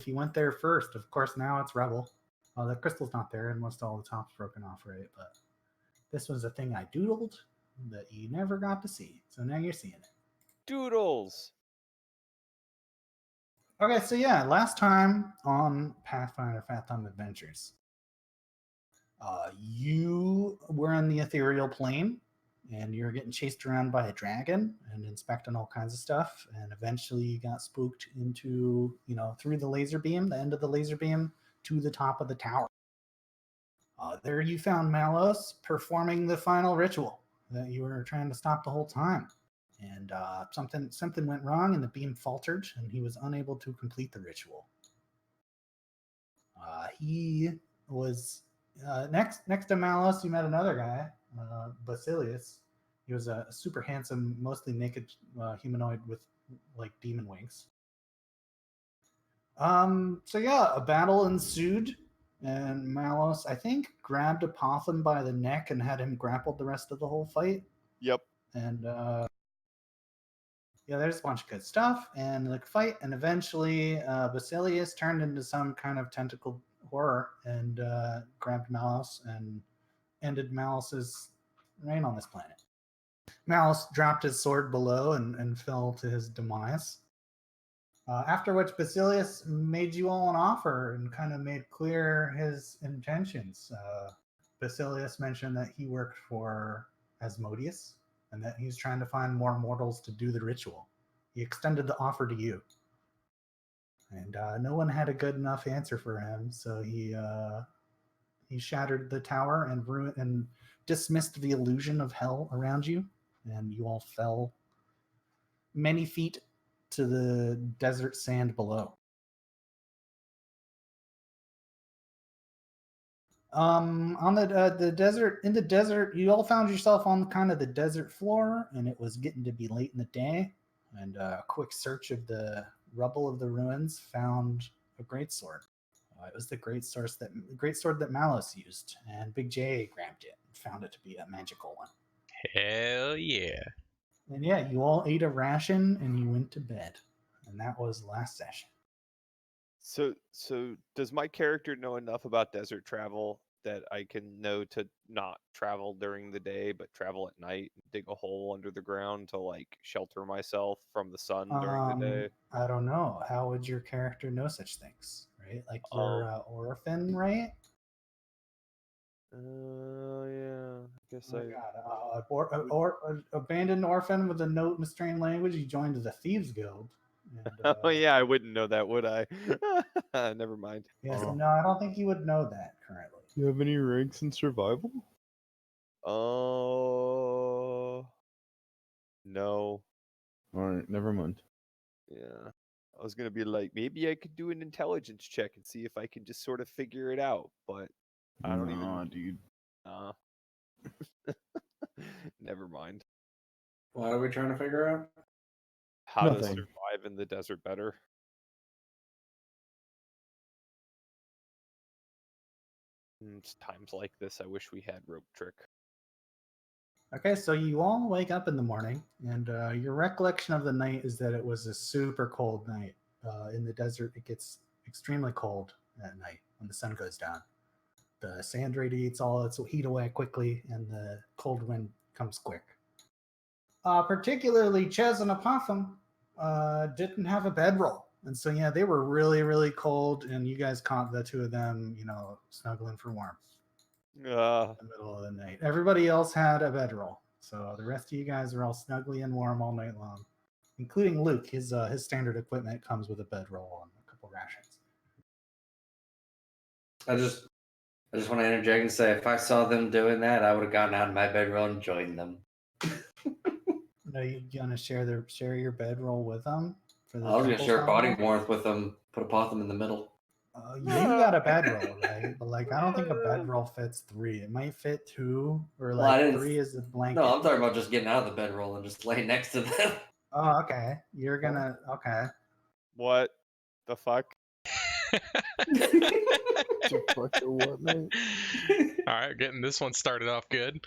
if you went there first, of course now it's Rebel. The crystal's not there, and most all the top's broken off, right? But this was a thing I doodled that you never got to see, so now you're seeing it. Doodles. Okay, so yeah, last time on Pathfinder Fat Thumb Adventures, you were in the ethereal plane, and you were getting chased around by a dragon and inspecting all kinds of stuff, and eventually you got spooked into, through the laser beam, the end of the laser beam, to the top of the tower. There you found Malos performing the final ritual that you were trying to stop the whole time. And something went wrong, and the beam faltered, and he was unable to complete the ritual. He was next to Malos. You met another guy, Basilius. He was a super handsome, mostly naked humanoid with like demon wings. So yeah, a battle ensued, and Malos, I think, grabbed Apotham by the neck and had him grappled the rest of the whole fight. Yep. And yeah, there's a bunch of good stuff and like fight, and eventually Basilius turned into some kind of tentacled horror and grabbed Malos and ended Malos's reign on this planet. Malos dropped his sword below and fell to his demise. After which Basilius made you all an offer and kind of made clear his intentions. Basilius mentioned that he worked for Asmodeus and that he's trying to find more mortals to do the ritual. He extended the offer to you. And no one had a good enough answer for him, so he shattered the tower and ruined and dismissed the illusion of hell around you, and you all fell many feet to the desert sand below. On the desert, in the desert, you all found yourself on kind of the desert floor, and it was getting to be late in the day. And a quick search of the rubble of the ruins found a greatsword. It was the great sword that Malos used, and Big J grabbed it and found it to be a magical one. Hell yeah! And yeah, you all ate a ration and you went to bed, and that was last session. So does my character know enough about desert travel that I can know to not travel during the day, but travel at night, and dig a hole under the ground to like shelter myself from the sun during the day? I don't know. How would your character know such things, right? Like you're an orphan, right? Yeah. I guess abandoned orphan with a note in a strange language. You joined the Thieves Guild. And, oh yeah, I wouldn't know that, would I? Never mind. Yes, no, I don't think you would know that currently. Do you have any ranks in survival? Oh, no. Alright, never mind. Yeah. I was gonna be like, maybe I could do an intelligence check and see if I can just sort of figure it out, but I don't even. Dude. Never mind. What are we trying to figure out? How to survive in the desert better. Times like this, I wish we had rope trick. Okay, so you all wake up in the morning, and your recollection of the night is that it was a super cold night. In the desert, it gets extremely cold at night when the sun goes down. The sand radiates all its heat away quickly, and the cold wind comes quick. Particularly Ches and Apotham didn't have a bedroll. And so, yeah, they were really, really cold, and you guys caught the two of them, snuggling for warmth. In the middle of the night. Everybody else had a bedroll. So the rest of you guys are all snugly and warm all night long, including Luke. His standard equipment comes with a bedroll and a couple rations. I just want to interject and say, if I saw them doing that, I would have gotten out of my bedroll and joined them. No, you're gonna share your bedroll with them? I was gonna share body warmth with them. Put a Apotham in the middle. You got a bedroll, right? But I don't think a bedroll fits 3. It might fit 2, or 3 is a blanket. No, I'm talking about just getting out of the bedroll and just laying next to them. Oh, okay. You're gonna okay. What the fuck? What, mate? All right, getting this one started off good.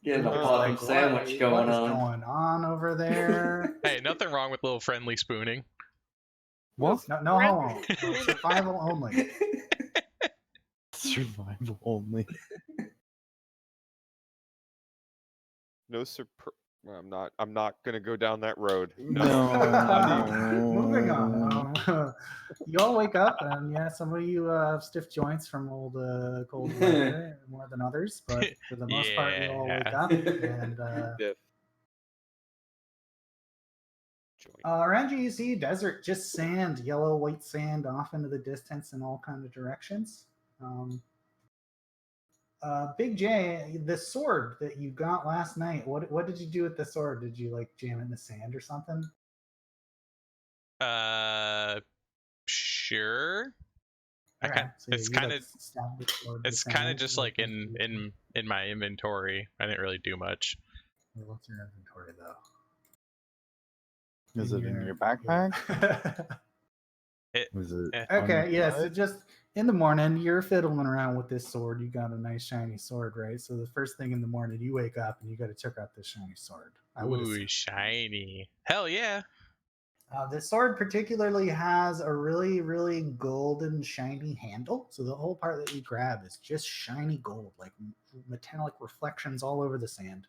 Getting a Apotham sandwich going on. What's going on over there? Hey, nothing wrong with a little friendly spooning. What? No home. No, survival only. Survival only. No I'm not gonna go down that road. No. Moving on. You all wake up, and yeah, some of you have stiff joints from all the cold weather more than others, but for the most part, you all wake Yeah. up, and Diff. Joint. around you, you see desert, just sand, yellow, white sand off into the distance in all kind of directions. Big J, the sword that you got last night, what did you do with the sword? Did you like jam it in the sand or something? Sure. Okay, so yeah, It's you, kind like, of stabbed the sword in the it's kind of sand, just like, like in my inventory. I didn't really do much. What's your inventory though? Is it in your backpack? It, Was it? eh, on your Okay, yeah. So side? just in the morning, you're fiddling around with this sword. You got a nice shiny sword, right? So the first thing in the morning, you wake up and you got to check out this shiny sword. I would ooh, assume. shiny. Hell yeah. This sword particularly has a really, really golden, shiny handle. So the whole part that you grab is just shiny gold, like metallic reflections all over the sand.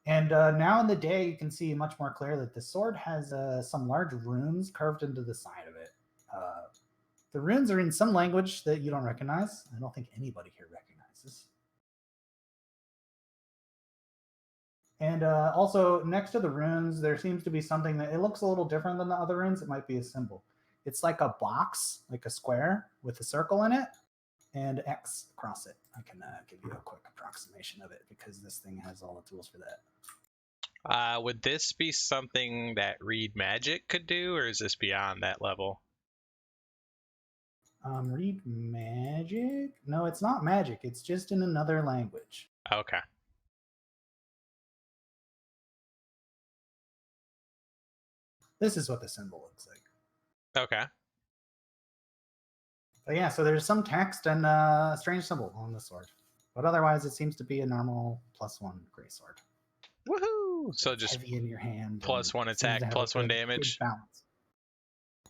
And now in the day, you can see much more clear that the sword has some large runes carved into the side of it. The runes are in some language that you don't recognize. I don't think anybody here recognizes. And also, next to the runes, there seems to be something that it looks a little different than the other runes. It might be a symbol. It's like a box, like a square with a circle in it and X across it. I can give you a quick approximation of it because this thing has all the tools for that. Would this be something that Read Magic could do, or is this beyond that level? Read magic? No, it's not magic. It's just in another language. Okay. This is what the symbol looks like. Okay. But yeah, so there's some text and a strange symbol on the sword. But otherwise, it seems to be a normal +1 gray sword. Woohoo! So It's just heavy in your hand. plus and one seems attack, to have plus a one good damage. balance.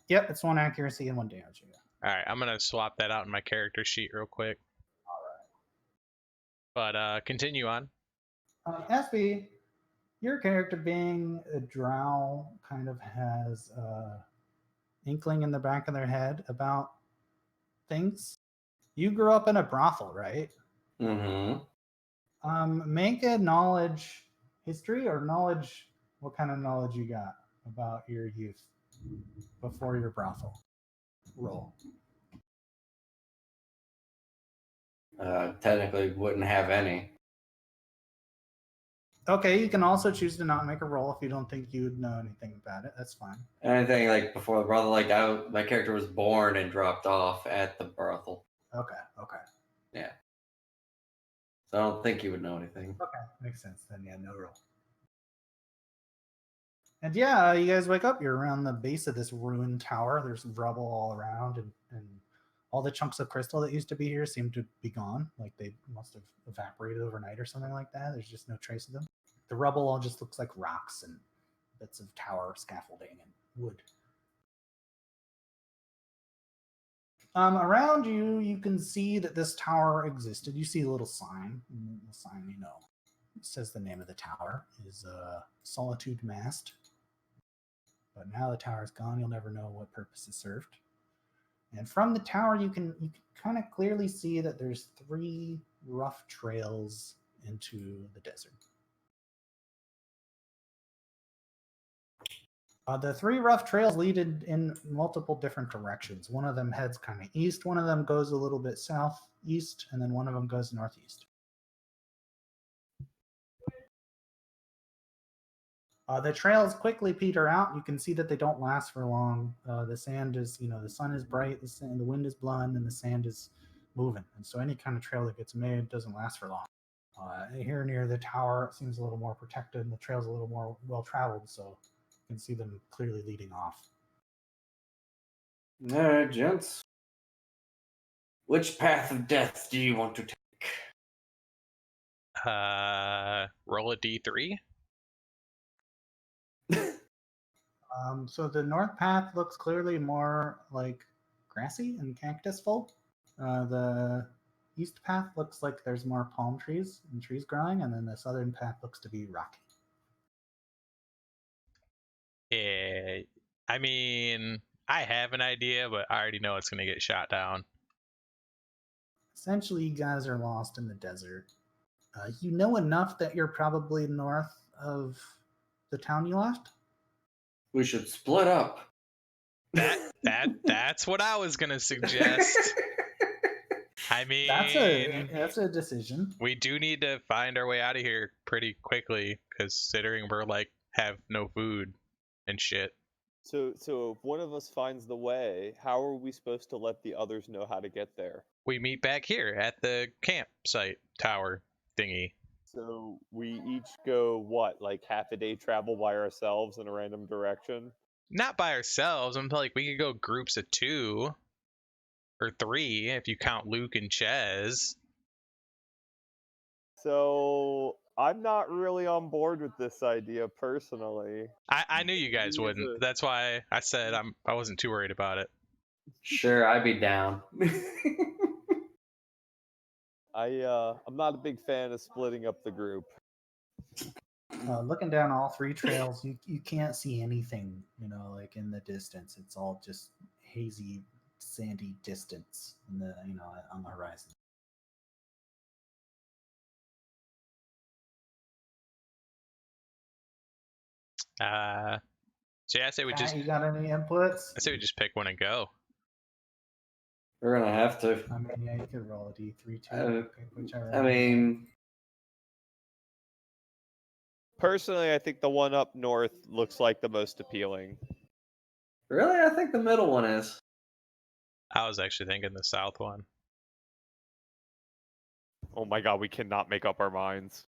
Yep, it's 1 accuracy and 1 damage. Yeah. All right, I'm gonna swap that out in my character sheet real quick. But continue on. SB, your character being a drow kind of has inkling in the back of their head about things. You grew up in a brothel, right? Mm-hmm. Make a knowledge history or knowledge. What kind of knowledge you got about your youth before your brothel? Roll. Technically wouldn't have any. Okay, you can also choose to not make a roll if you don't think you would know anything about it. That's fine. Anything like before the brothel, like my character was born and dropped off at the brothel. Okay. Yeah. So I don't think you would know anything. Okay, makes sense then. Yeah, no roll. And yeah, you guys wake up. You're around the base of this ruined tower. There's rubble all around, and all the chunks of crystal that used to be here seem to be gone. Like they must have evaporated overnight or something like that. There's just no trace of them. The rubble all just looks like rocks and bits of tower scaffolding and wood. Around you, you can see that this tower existed. You see a little sign. The sign, it says the name of the tower is Solitude Mast. But now the tower's gone. You'll never know what purpose it served. And from the tower, you can kind of clearly see that there's 3 rough trails into the desert. The 3 rough trails lead in multiple different directions. One of them heads kind of east, one of them goes a little bit southeast, and then one of them goes northeast. The trails quickly peter out. You can see that they don't last for long. The sand is, the sun is bright, the wind is blowing, and the sand is moving. And so any kind of trail that gets made doesn't last for long. Here near the tower, it seems a little more protected, and the trail's a little more well-traveled, so you can see them clearly leading off. All right, gents. Which path of death do you want to take? Roll a d3. So the north path looks clearly more like grassy and cactusful. The east path looks like there's more palm trees and trees growing, and then the southern path looks to be rocky. Yeah, I mean, I have an idea, but I already know it's gonna get shot down. Essentially, you guys are lost in the desert. You know enough that you're probably north of the town you left. We should split up. That's what I was gonna suggest. I mean, That's a decision. we do need to find our way out of here pretty quickly, considering we're like have no food and shit. So if one of us finds the way, how are we supposed to let the others know how to get there? We meet back here at the campsite tower thingy. So we each go what, like half a day travel by ourselves in a random direction? Not by ourselves. I'm like, we could go groups of 2 or 3 if you count Luke and Ches. So I'm not really on board with this idea personally. I knew you guys Me as wouldn't. a- That's why I said I wasn't too worried about it. Sure, I'd be down. I'm not a big fan of splitting up the group. Looking down all 3 trails, you can't see anything, like in the distance. It's all just hazy, sandy distance in the on the horizon. So yeah, I say we just You got any inputs? pick one and go. We're gonna have to. I mean, yeah, you could roll a d3 too. Pick whichever. I mean, Personally, I think the one up north looks like the most appealing. really, I think the middle one is. I was actually thinking the south one. Oh my god, we cannot make up our minds.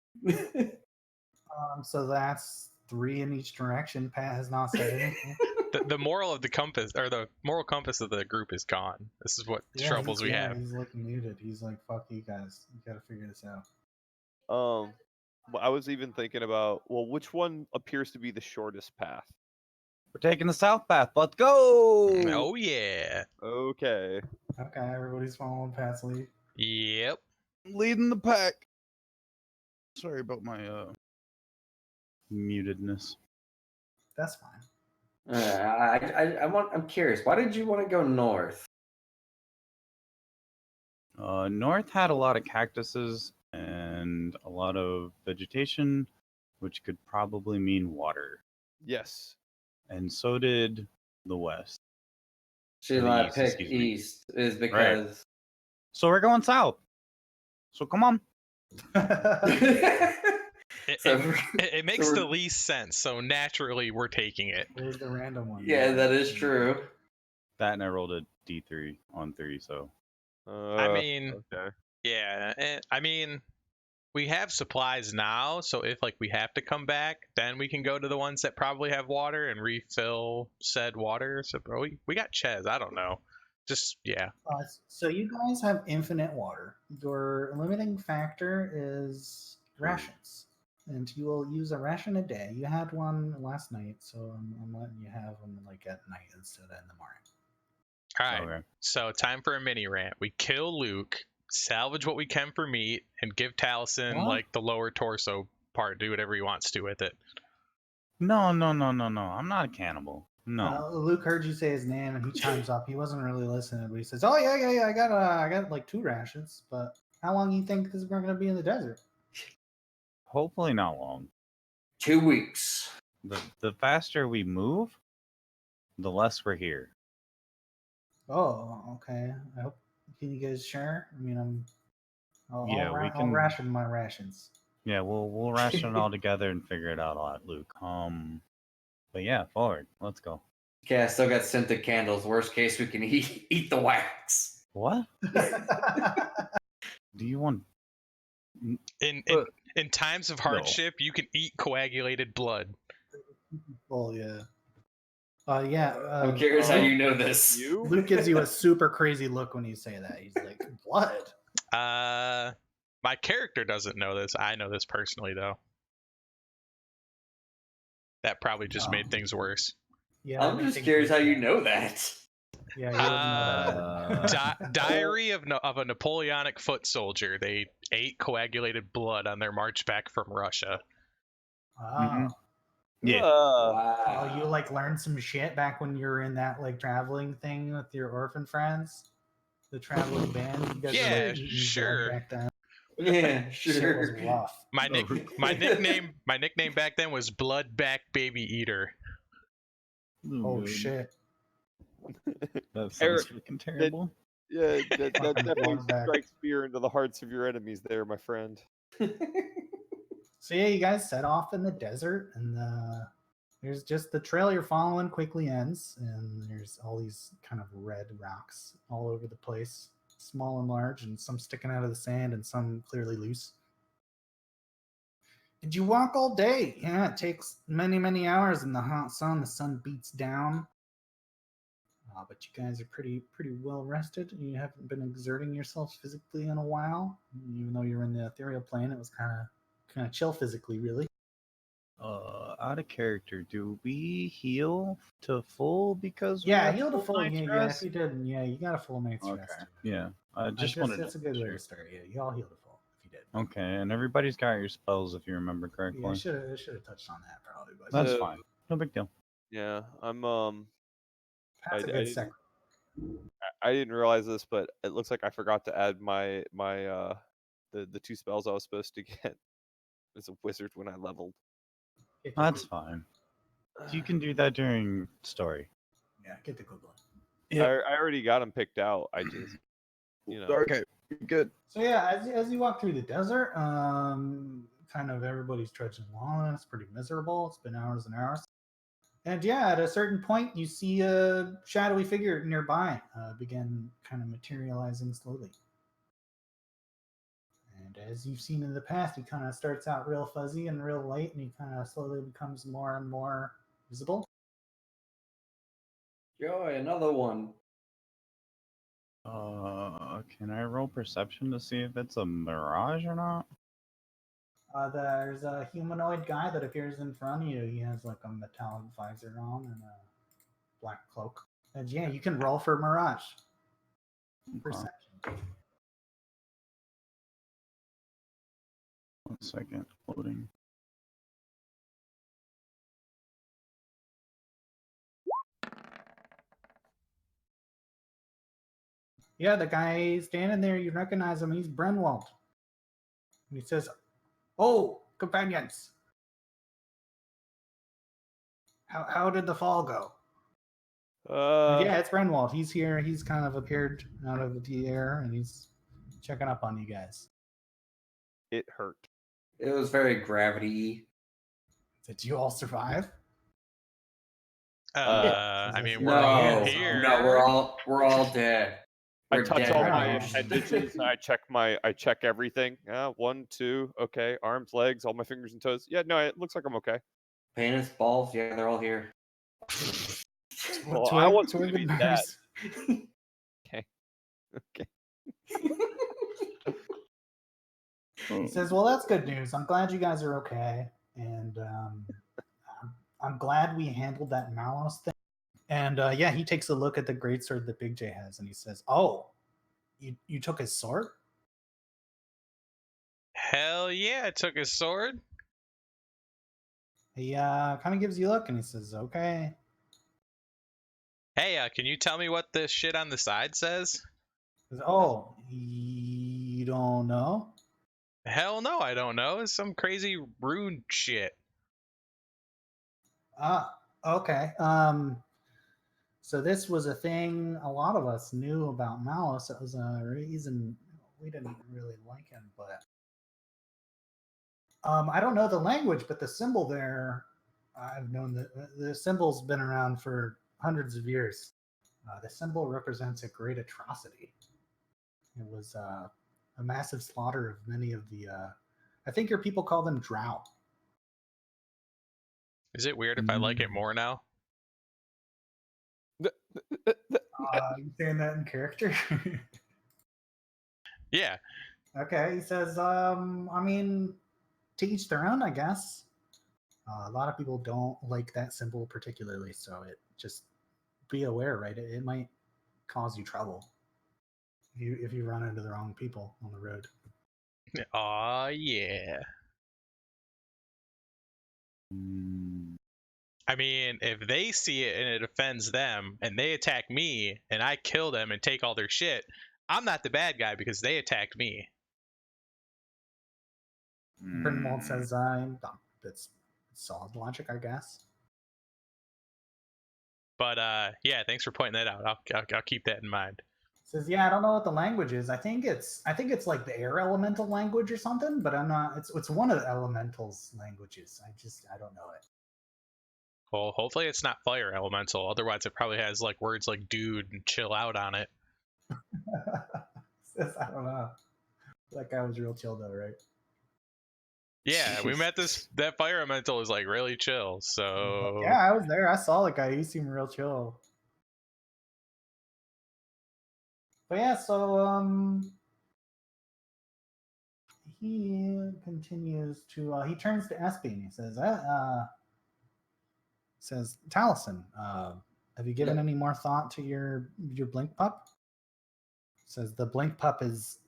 So that's 3 in each direction. Pat has not said anything. The moral of the compass, or the moral compass of the group, is gone. This is what troubles we have. He's like muted. He's like, "Fuck you guys. You got to figure this out." I was even thinking about, well, which one appears to be the shortest path? We're taking the south path. Let's go. Oh yeah. Okay. Okay, everybody's following Pat's lead. Yep. Leading the pack. Sorry about my mutedness. That's fine. I'm curious. Why did you want to go north? North had a lot of cactuses and a lot of vegetation, which could probably mean water. Yes. And so did the west. She The I east, picked excuse me. east is because So we're going south. So come on. It makes the least sense, so naturally we're taking it. It was the random one. yeah, that is true. That and I rolled a D3 on 3, so. I mean, okay. yeah, I mean, we have supplies now, so if like we have to come back, then we can go to the ones that probably have water and refill said water. So we got Ches. I don't know. Just yeah. So you guys have infinite water. Your limiting factor is rations, and you will use a ration a day. You had one last night, so I'm letting you have them like at night instead of in the morning. All right. Okay. So time for a mini rant. We kill Luke, salvage what we can for meat, and give Taliesin What? like the lower torso part. Do whatever he wants to with it. No. I'm not a cannibal. No. Luke heard you say his name, and he chimes up. He wasn't really listening, but he says, "Oh yeah. I got like 2 rations. But how long you think this is going to be in the desert?" Hopefully not long. 2 weeks. The faster we move, the less we're here. Oh, okay. I hope. Can you guys share? I mean, I'll can ration my rations. Yeah, we'll ration it all together and figure it out a lot, Luke. But yeah, forward. Let's go. Okay, I still got scented candles. Worst case, we can eat the wax. What? Do you want? In times of hardship, you can eat coagulated blood. Well, yeah. Yeah. I'm curious how you know this. You? Luke gives you a super crazy look when you say that. He's like, "Blood." My character doesn't know this. I know this personally, though. That probably just made things worse. Yeah, I'm just curious how you know that. Yeah, you wouldn't know that. Diary of a Napoleonic foot soldier. They ate coagulated blood on their march back from Russia. Oh. Yeah. Wow. Oh, you like learned some shit back when you were in that like traveling thing with your orphan friends? The traveling band? You guys were Yeah, like eating sure. blood back then. Yeah, Shit was sure. rough. My nickname back then was Bloodback Baby Eater. Oh Good. shit. That sounds Eric, freaking terrible. Yeah, that Fucking definitely quarterback. strikes fear into the hearts of your enemies there, my friend. So yeah, you guys set off in the desert, and there's just the trail you're following quickly ends, and there's all these kind of red rocks all over the place, small and large, and some sticking out of the sand, and some clearly loose. Did you walk all day? Yeah, it takes many hours in the hot sun. The sun beats down. But you guys are pretty well rested. You haven't been exerting yourselves physically in a while, even though you're in the ethereal plane. It was kind of chill physically, really. Out of character, do we heal to full because we Yeah, have heal to full. night's Yeah, rest? if you didn't, yeah, you got a full night's Okay. rest. Yeah. I just wanted That's to a good make way sure. to start. Yeah, you all heal to full if you did. Okay, and everybody's got your spells if you remember Yeah, correctly. I should have touched on that probably, but That's So- fine. No big deal. Yeah, I'm that's a I good didn't- sec. I didn't realize this, but it looks like I forgot to add my the two spells I was supposed to get as a wizard when I leveled. That's fine. You can do that during story. Yeah, get the Google. I already got them picked out. I just Okay, good. So yeah, as you walk through the desert, kind of everybody's trudging along, and it's pretty miserable. It's been hours and hours. And yeah, at a certain point, you see a shadowy figure nearby begin kind of materializing slowly. And as you've seen in the past, he kind of starts out real fuzzy and real light, and he kind of slowly becomes more and more visible. Joy, another one. Can I roll perception to see if it's a mirage or not? There's a humanoid guy that appears in front of you. He has like a metallic visor on and a black cloak. And yeah, you can roll for mirage. Perception. 1 second, loading. Yeah, the guy standing there, you recognize him. He's Brenwald. And he says, "Oh, companions, how did the fall go?" Yeah, it's Brenwald. He's here. He's kind of appeared out of the air, and he's checking up on you guys. it hurt. It was very gravity. Did you all survive? I mean, we're No, all here. no, we're all dead. I We're touch dead all right my now. appendages. I check everything. 1, 2, okay. Arms, legs, all my fingers and toes. Yeah, no, it looks like I'm okay. Penis, balls, yeah, they're all here. Well, I wasn't gonna be that. Okay. He says, "Well, that's good news. I'm glad you guys are okay, and I'm glad we handled that Malos thing." And yeah, he takes a look at the greatsword that Big J has, and he says, "Oh, you took his sword?" Hell yeah, I took his sword. He kind of gives you a look, and he says, "Okay." Hey, can you tell me what this shit on the side says? He says, "Oh, you don't know?" Hell no, I don't know. It's some crazy rune shit. Okay. So this was a thing a lot of us knew about Malos. It was a reason we didn't really like him, but I don't know the language, but the symbol there, I've known that the symbol's been around for hundreds of years. The symbol represents a great atrocity. It was a massive slaughter of many of the, I think your people call them drow. Is it weird if I like it more now? You saying that in character? Yeah. Okay, he says, I mean, to each their own, I guess. A lot of people don't like that symbol particularly, so it just be aware, right? It might cause you trouble if you run into the wrong people on the road. Aw, yeah. I mean, if they see it and it offends them and they attack me and I kill them and take all their shit, I'm not the bad guy because they attacked me. Grindelwald says, that's solid logic, I guess. But yeah, thanks for pointing that out. I'll keep that in mind. Says, yeah, I don't know what the language is. I think it's like the air elemental language or something, but I'm not. It's one of the elementals' languages. I don't know it. Well, hopefully it's not fire elemental. Otherwise, it probably has like words like "dude" and "chill out" on it. Says, I don't know. That guy was real chill though, right? Yeah, we met that fire elemental is like really chill. So Yeah, I was there. I saw the guy. He seemed real chill. But yeah, so he continues to he turns to Espy and he says, Taliesin, have you given any more thought to your blink pup? Says the blink pup is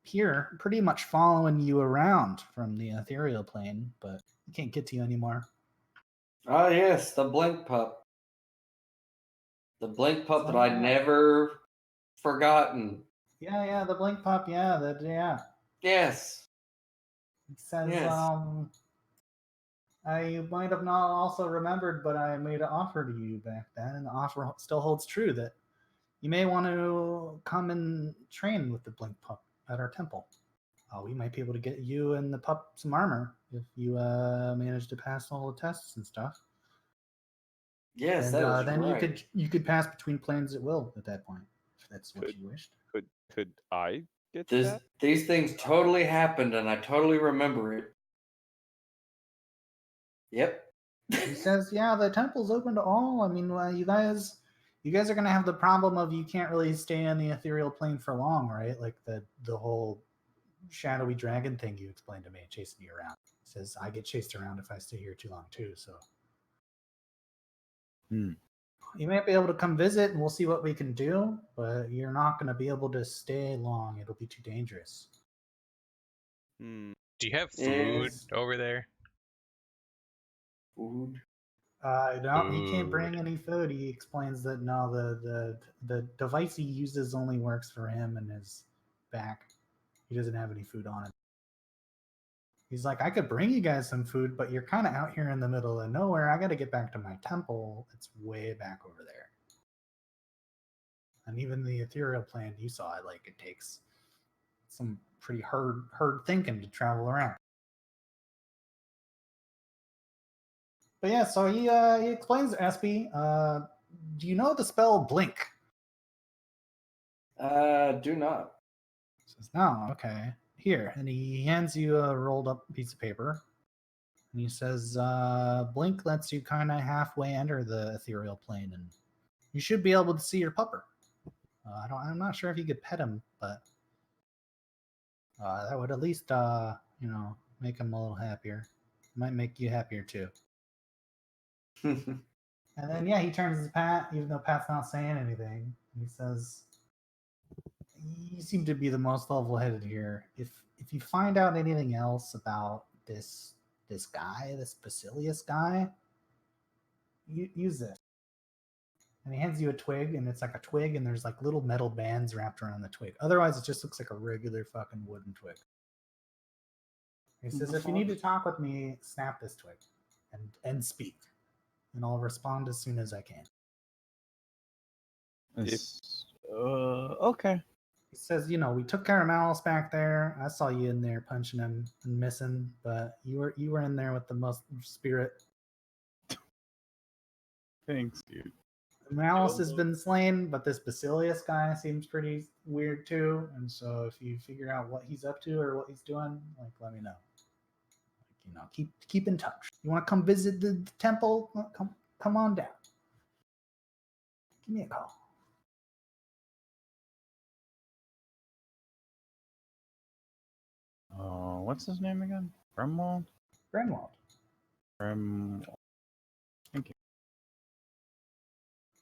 here pretty much following you around from the ethereal plane, but he can't get to you anymore. Oh yes, the blink pup. The blink pup that I'd never forgotten. Yeah, the blink pup, yeah. Yes. He says, Yes. I might have not also remembered, but I made an offer to you back then, and the offer still holds true that you may want to come and train with the blink pup at our temple. We might be able to get you and the pup some armor if you manage to pass all the tests and stuff. Yes, and that was then right. you could pass between planes at will at that point, if that's what you wished. Could I get This, that? these things totally happened, and I totally remember it. Yep. He says, "Yeah, the temple's open to all. I mean, you guys are gonna have the problem of you can't really stay in the ethereal plane for long, right? Like the whole shadowy dragon thing you explained to me, chasing you around." He says, "I get chased around if I stay here too long too. So you might be able to come visit, and we'll see what we can do. But you're not going to be able to stay long. It'll be too dangerous." Do you have food over there? Food? No, he can't bring any food. He explains that no, the device he uses only works for him and his back. He doesn't have any food on it. He's like, I could bring you guys some food, but you're kind of out here in the middle of nowhere. I got to get back to my temple. It's way back over there. And even the ethereal plane, you saw it. Like, it takes some pretty hard thinking to travel around. But yeah, so he explains to Espy, do you know the spell blink? Do not. Says, no, okay. Here. And he hands you a rolled up piece of paper. And he says, blink lets you kind of halfway enter the ethereal plane, and you should be able to see your pupper. I'm not sure if you could pet him, but that would at least, make him a little happier. Might make you happier too. And then, yeah, he turns to Pat, even though Pat's not saying anything. He says, "You seem to be the most level-headed here. If you find out anything else about this guy, this Basilius guy, use this." And he hands you a twig, and it's like a twig, and there's like little metal bands wrapped around the twig. Otherwise, it just looks like a regular fucking wooden twig. He says, "If you need to talk with me, snap this twig, and speak, and I'll respond as soon as I can." Okay. He says, "We took care of Malice back there. I saw you in there punching him and missing, but you were in there with the most spirit. Thanks, dude. Malice has been slain, but this Basilius guy seems pretty weird too. And so if you figure out what he's up to or what he's doing, like, let me know. Like, keep in touch. You want to come visit the temple? Come on down. Give me a call." What's his name again? Grunwald? Grenwald. Thank you.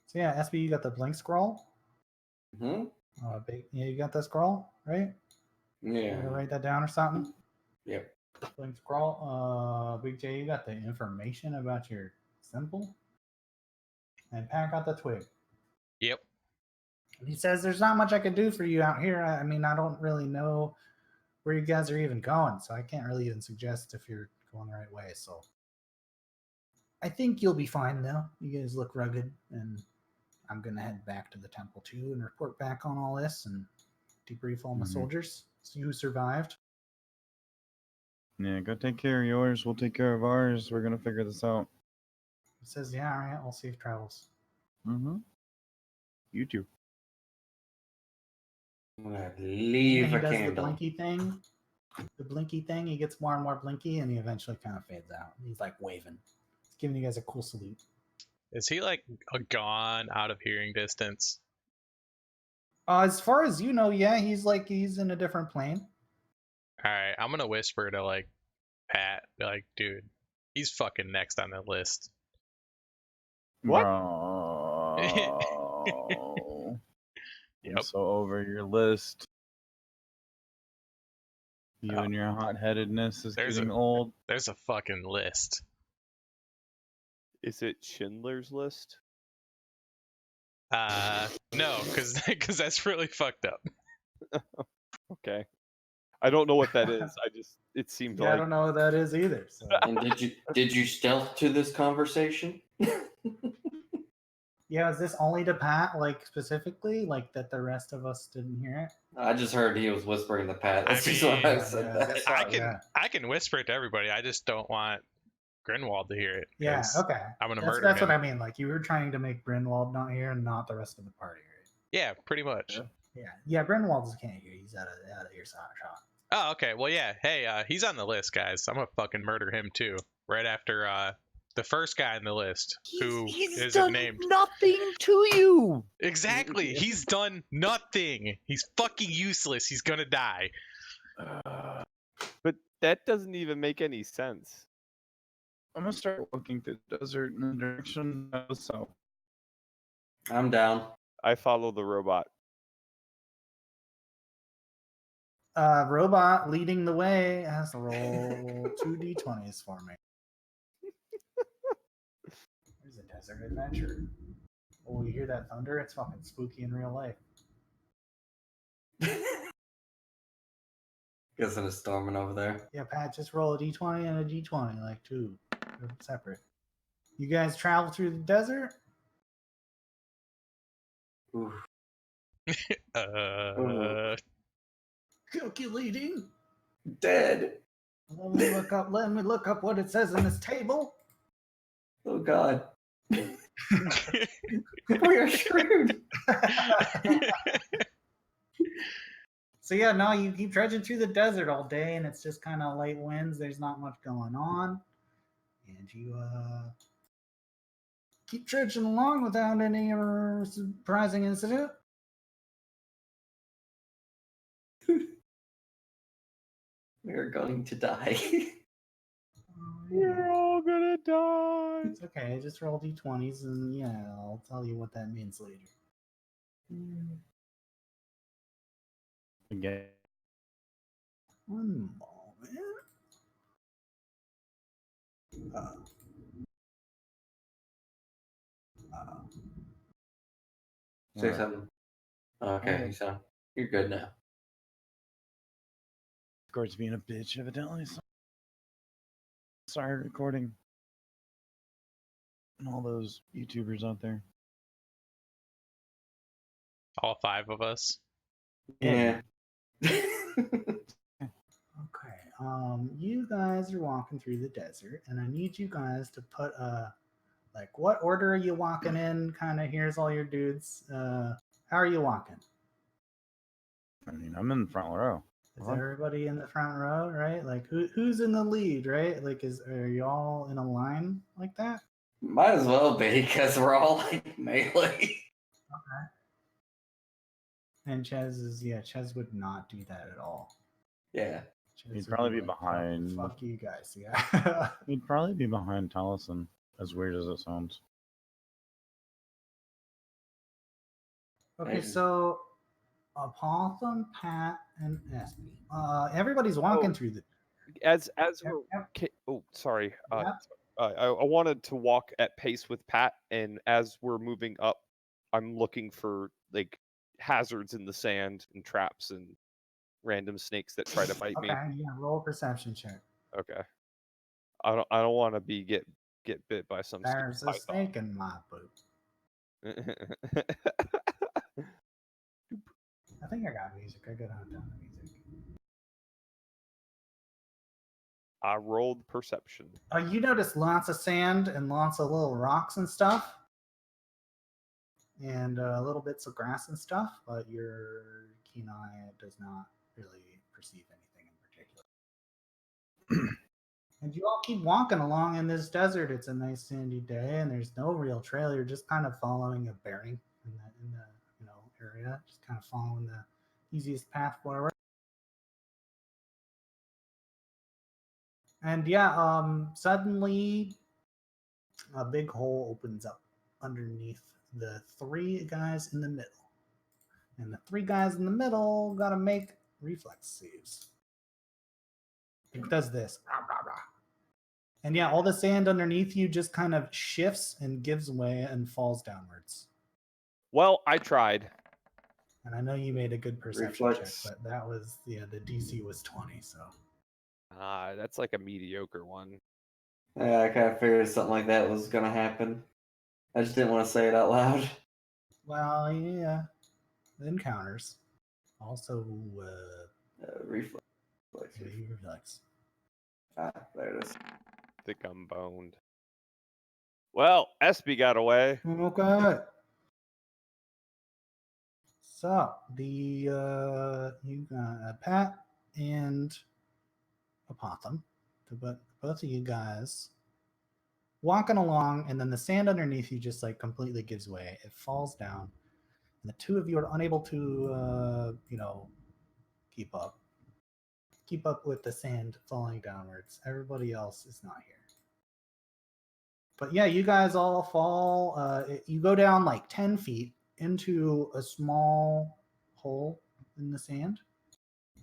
So yeah, SB, you got the blink scroll. Hmm? Yeah, you got that scroll, right? You Yeah. gotta write that down or something. Yep. Blink scroll. Big J, you got the information about your symbol. And Pat got the twig. Yep. He says there's not much I can do for you out here. I mean, I don't really know where you guys are even going, so I can't really even suggest if you're going the right way. So I think you'll be fine though. You guys look rugged, and I'm gonna head back to the temple too and report back on all this and debrief all my soldiers. So you survived. Yeah, go take care of yours. We'll take care of ours. We're gonna figure this out. He says, "Yeah, all right. All safe travels." Mm-hmm. You too. I'm gonna And leave he a does candle. the blinky thing. The blinky thing. He gets more and more blinky, and he eventually kind of fades out. He's like waving. He's giving you guys a cool salute. Is he like gone out of hearing distance? As far as you know, yeah, he's in a different plane. All right, I'm gonna whisper to like Pat, be like, dude, he's fucking next on the list. What? Bro. I'm Yep. so over your list. You Oh. and your hot-headedness is There's getting a- old. There's a fucking list. Is it Schindler's List? No, because that's really fucked up. Okay. I don't know what that is. It seemed Yeah, I like don't know what that is either. So. And did you stealth to this conversation? Yeah, is this only to Pat, like specifically, like that the rest of us didn't hear it? I just heard he was whispering to Pat. That's I just why I mean, said yeah, that. that's I fine. can Yeah. I can whisper it to everybody. I just don't want Grinwald to hear it. Yeah, 'cause okay. I'm gonna That's murder what him. I mean. Like you were trying to make Brynwald not hear and not the rest of the party, right? Yeah, pretty much. Yeah. Brynwald can't hear. He's out of earshot. Oh, okay. Well, yeah. Hey, he's on the list, guys. I'm gonna fucking murder him too. Right after the first guy on the list, who He's isn't done named. nothing to you. Exactly. He's done nothing. He's fucking useless. He's gonna die. but that doesn't even make any sense. I'm gonna start walking through the desert in the direction of the south. I'm down. I follow the robot. Robot leading the way has to roll 2d20s for me. There's a desert adventure. Oh, you hear that thunder? It's fucking spooky in real life. Guessing it's storming over there. Yeah, Pat, just roll a d20 and a d20, like two. They're separate. You guys travel through the desert? Oof. Calculating. Dead. Let me look up what it says in this table. Oh God. We are screwed. So yeah, no, you keep trudging through the desert all day, and it's just kind of light winds. There's not much going on, and you keep trudging along without any surprising incident. We are going to die. We're all gonna die. It's okay. Just roll d20s, and yeah, I'll tell you what that means later. Again. One moment. 6, 7. Okay, so you're good now. Discord's being a bitch, evidently. So sorry, recording. And all those YouTubers out there. All 5 of us. Yeah. Okay. You guys are walking through the desert, and I need you guys to put like what order are you walking in? Kind of here's all your dudes. How are you walking? I mean, I'm in the front row. Is What? everybody in the front row, right? Like who's in the lead, right? Like are you all in a line like that? Might as well be because we're all like melee. And Ches would not do that at all. Yeah. Chase would probably be like, behind. Fuck you guys, yeah. He'd probably be behind Taliesin, as weird as it sounds. Okay, Maybe. so Apotham, Pat, and Espy. Everybody's walking through the. As Yep, we're yep, oh sorry, yep. I wanted to walk at pace with Pat, and as we're moving up, I'm looking for like hazards in the sand and traps and random snakes that try to bite me. Okay, yeah, roll a perception check. Okay. I don't want to get bit by some There's a stupid snake in my boot. python. I think I got music. I gotta hunt down the music. I rolled perception. You notice lots of sand and lots of little rocks and stuff, and little bits of grass and stuff, but your keen eye does not really perceive anything in particular. And you all keep walking along in this desert. It's a nice sandy day, and there's no real trail. You're just kind of following a bearing in the area, just kind of following the easiest path forward. And yeah, suddenly a big hole opens up underneath the three guys in the middle. And the three guys in the middle gotta make reflex saves. It does this. Rah, rah, rah. And yeah, all the sand underneath you just kind of shifts and gives way and falls downwards. Well, I tried. And I know you made a good perception Reflex. check, but that was the DC was 20, so. That's like a mediocre one. Yeah, I kind of figured something like that was gonna happen. I just didn't want to say it out loud. Well, yeah. The encounters. Also, Reflex. yeah, you reflex. Ah, there it is. Think I'm boned. Well, Espy got away. Okay. So the you got Pat and Apotham, but both of you guys walking along, and then the sand underneath you just like completely gives way. It falls down, and the two of you are unable to keep up with the sand falling downwards. Everybody else is not here. But yeah, you guys all fall. You go down like 10 feet into a small hole in the sand.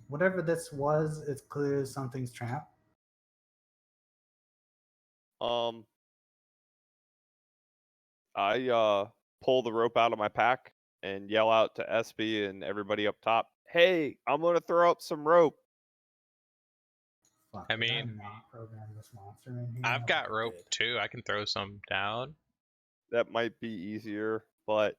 Whatever this was, it's clear something's trapped. I pull the rope out of my pack and yell out to Espy and everybody up top, "Hey, I'm gonna throw up some rope." Fuck, I did mean, not program this monster in here. I've I got think I rope did. too. I can throw some down. That might be easier, but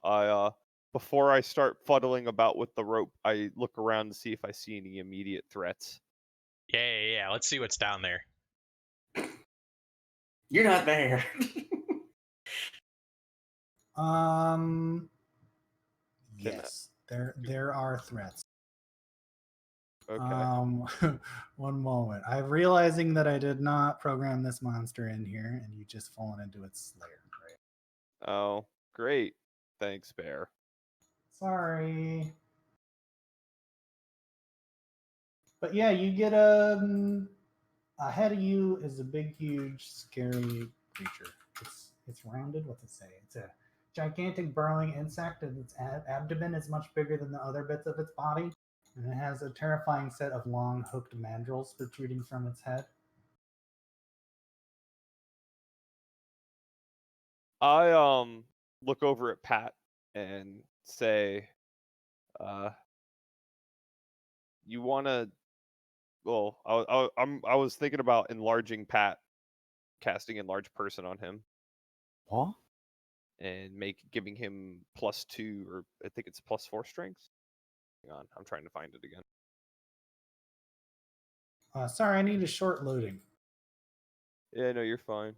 I before I start fuddling about with the rope, I look around to see if I see any immediate threats. Yeah. Let's see what's down there. You're not there. Yes, there are threats. Okay. One moment. I'm realizing that I did not program this monster in here, and you just fallen into its lair. Right? Oh, great. Thanks, Bear. Sorry. But yeah, you get ahead of you is a big, huge, scary creature. It's rounded. What's it say? It's a gigantic burrowing insect, and its abdomen is much bigger than the other bits of its body, and it has a terrifying set of long, hooked mandrels protruding from its head. I look over at Pat and say, you want to? Well, I was thinking about enlarging Pat, casting enlarge person on him, What? and giving him +2, or I think it's +4 strength. Hang on, I'm trying to find it again. Sorry, I need a short loading. Yeah, no, you're fine.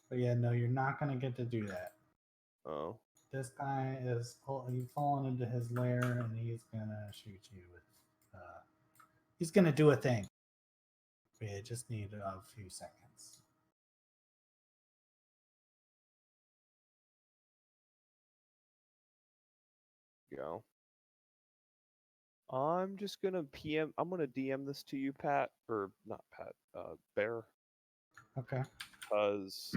But yeah, no, you're not gonna get to do that. Oh, This guy you've fallen into his lair, and he's gonna shoot you with. He's gonna do a thing. But yeah, just need a few seconds. go. I'm just gonna PM. I'm gonna DM this to you, Pat, or not Pat, Bear, Okay. because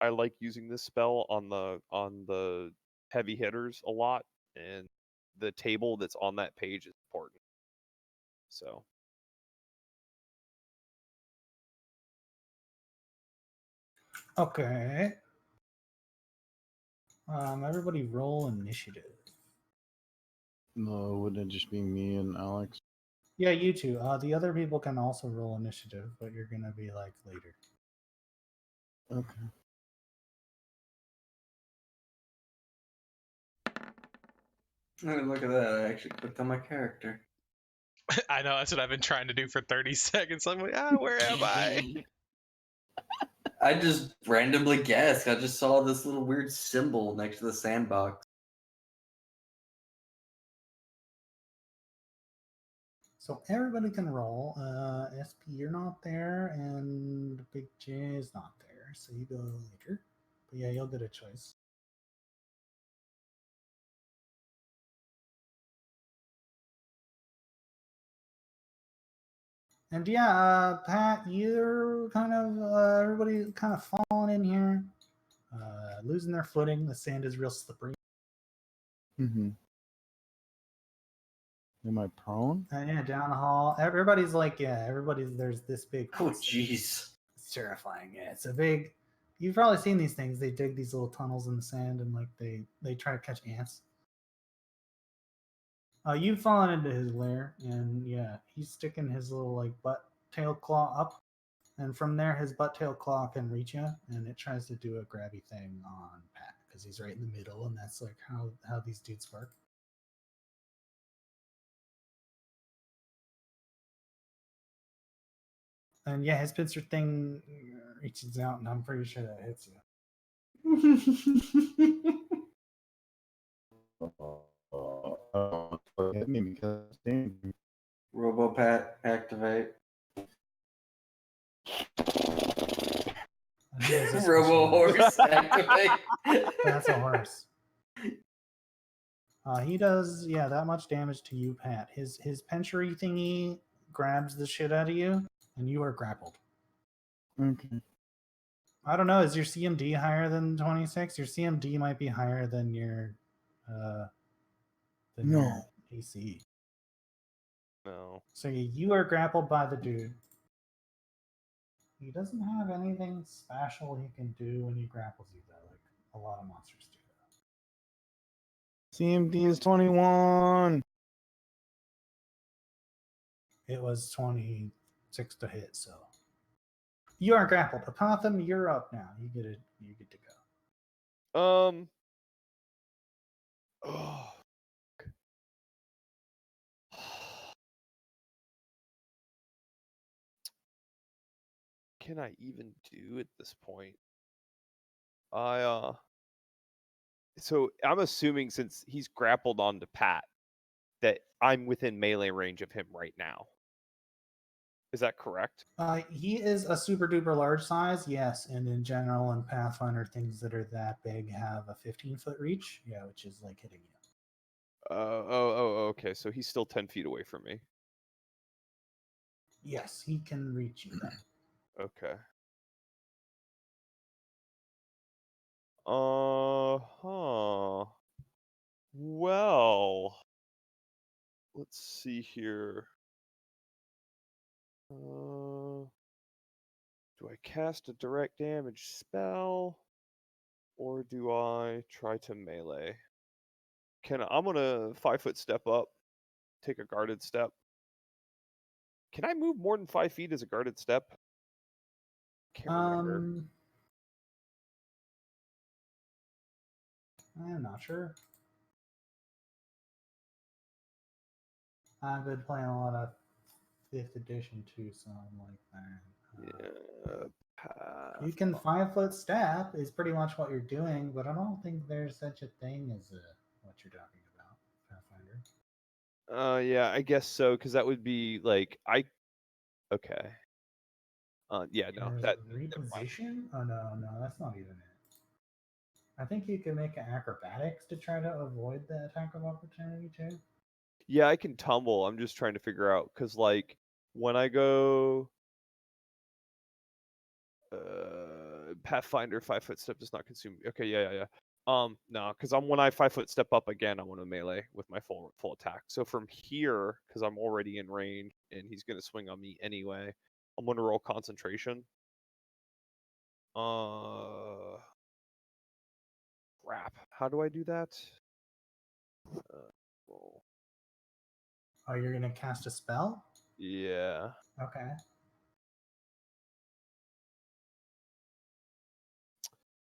I like using this spell on the heavy hitters a lot, and the table that's on that page is important. So Okay. Everybody roll initiative. No, would it just be me and Alex? Yeah, you two. The other people can also roll initiative, but you're gonna be like later. Okay. Oh, look at that! I actually clicked on my character. I know that's what I've been trying to do for 30 seconds. I'm like, where am I? I just randomly guessed. I just saw this little weird symbol next to the sandbox. So everybody can roll. SP, you're not there, and Big J is not there, so you go later. But yeah, you'll get a choice. And yeah, Pat, you're kind of everybody kind of falling in here, losing their footing. The sand is real slippery. Mm-hmm. Am I prone? Yeah, down the hall. Everybody's like, there's this big. Oh, jeez. It's terrifying. Yeah, it's a big. You've probably seen these things. They dig these little tunnels in the sand and like they try to catch ants. You've fallen into his lair, and yeah, he's sticking his little like butt tail claw up, and from there his butt tail claw can reach you, and it tries to do a grabby thing on Pat because he's right in the middle, and that's like how these dudes work. And yeah, his pincer thing reaches out, and I'm pretty sure that hits you. Hit me because it's dangerous. Robopat activate. And he has this Robo special- horse activate. That's a horse. He does, that much damage to you, Pat. His penchery thingy grabs the shit out of you, and you are grappled. Okay. I don't know. Is your CMD higher than 26? Your CMD might be higher than your No. AC. no. So you are grappled by the dude. He doesn't have anything special he can do when he grapples you, though. Like a lot of monsters do. CMD is 21. It was 26 to hit, so you are grappled. Apotham, you're up now. You get to go. Oh. Can I even do at this point? So I'm assuming since he's grappled onto Pat that I'm within melee range of him right now. Is that correct? He is a super duper large size, yes, and in general in Pathfinder, things that are that big have a 15-foot reach, which is like hitting you. Okay. So he's still 10 feet away from me. Yes, he can reach you then. Okay. Well, let's see here. Do I cast a direct damage spell, or do I try to melee? I'm gonna 5-foot step up, take a guarded step. Can I move more than 5 feet as a guarded step? Can't remember. I'm not sure. I've been playing a lot of 5th edition too, so I'm like that. You can 5-foot step is pretty much what you're doing, but I don't think there's such a thing as what you're talking about, Pathfinder. Yeah, I guess so, because that would be like okay. Yeah, no, There's that reposition? Oh no, that's not even it. I think you can make an acrobatics to try to avoid the attack of opportunity too. Yeah, I can tumble. I'm just trying to figure out because like when I go Pathfinder 5-foot step does not consume. Okay, yeah. No, because when I 5-foot step up again, I want to melee with my full attack. So from here, because I'm already in range and he's gonna swing on me anyway, I'm gonna roll concentration. Crap. How do I do that? Roll. Oh, you're gonna cast a spell? Yeah. Okay.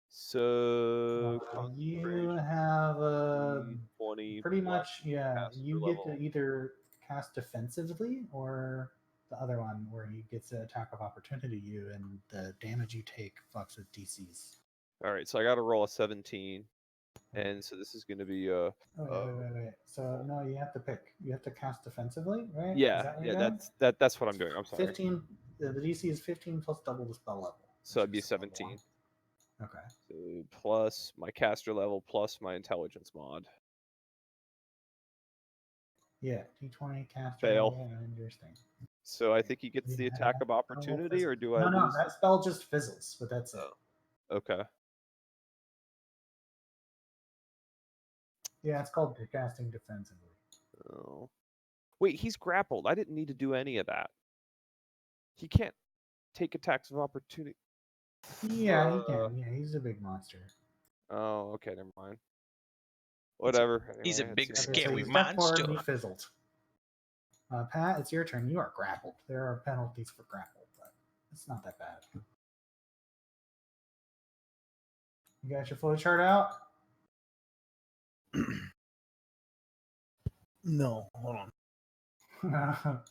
So You have a 20 pretty plus much, yeah. caster You get to level. either cast defensively or the other one where he gets an attack of opportunity you, and the damage you take fucks with DCs. All right, so I got to roll a 17, and so this is going to be Wait. So no, you have to pick. You have to cast defensively, right? Is yeah, that what you're doing? that's what I'm doing. I'm sorry. 15. The DC is 15 plus double the spell level. So which it'd be is a level 17. 1. Okay. So plus my caster level plus my intelligence mod. Yeah, D20 caster Fail. level and your thing. So I think he gets the attack of opportunity, or do I No, lose? that spell just fizzles, but that's it. Okay. Yeah, it's called casting defensively. Oh. Wait, he's grappled. I didn't need to do any of that. He can't take attacks of opportunity. Yeah, he can. Yeah, he's a big monster. Oh, okay, never mind. Whatever. He's a Anyway, big, let's see. Okay, so scary you step forward and monster. he fizzled. Pat, it's your turn. You are grappled. There are penalties for grapple, but it's not that bad. You got your flow chart out? No, hold on.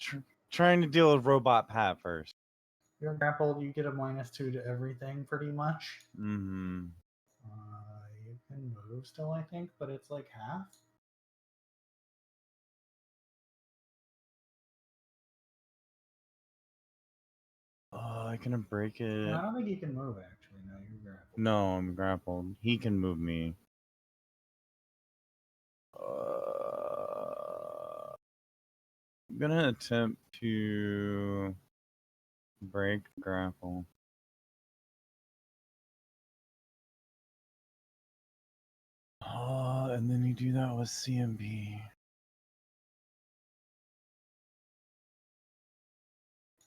Trying to deal with Robot Pat first. You're grappled. You get a -2 to everything, pretty much. Mm-hmm. You can move still, I think, but it's like half. I can break it. No, I don't think you can move, actually. No, you're grappled. No, I'm grappled. He can move me. I'm gonna attempt to break grapple. And then you do that with CMB.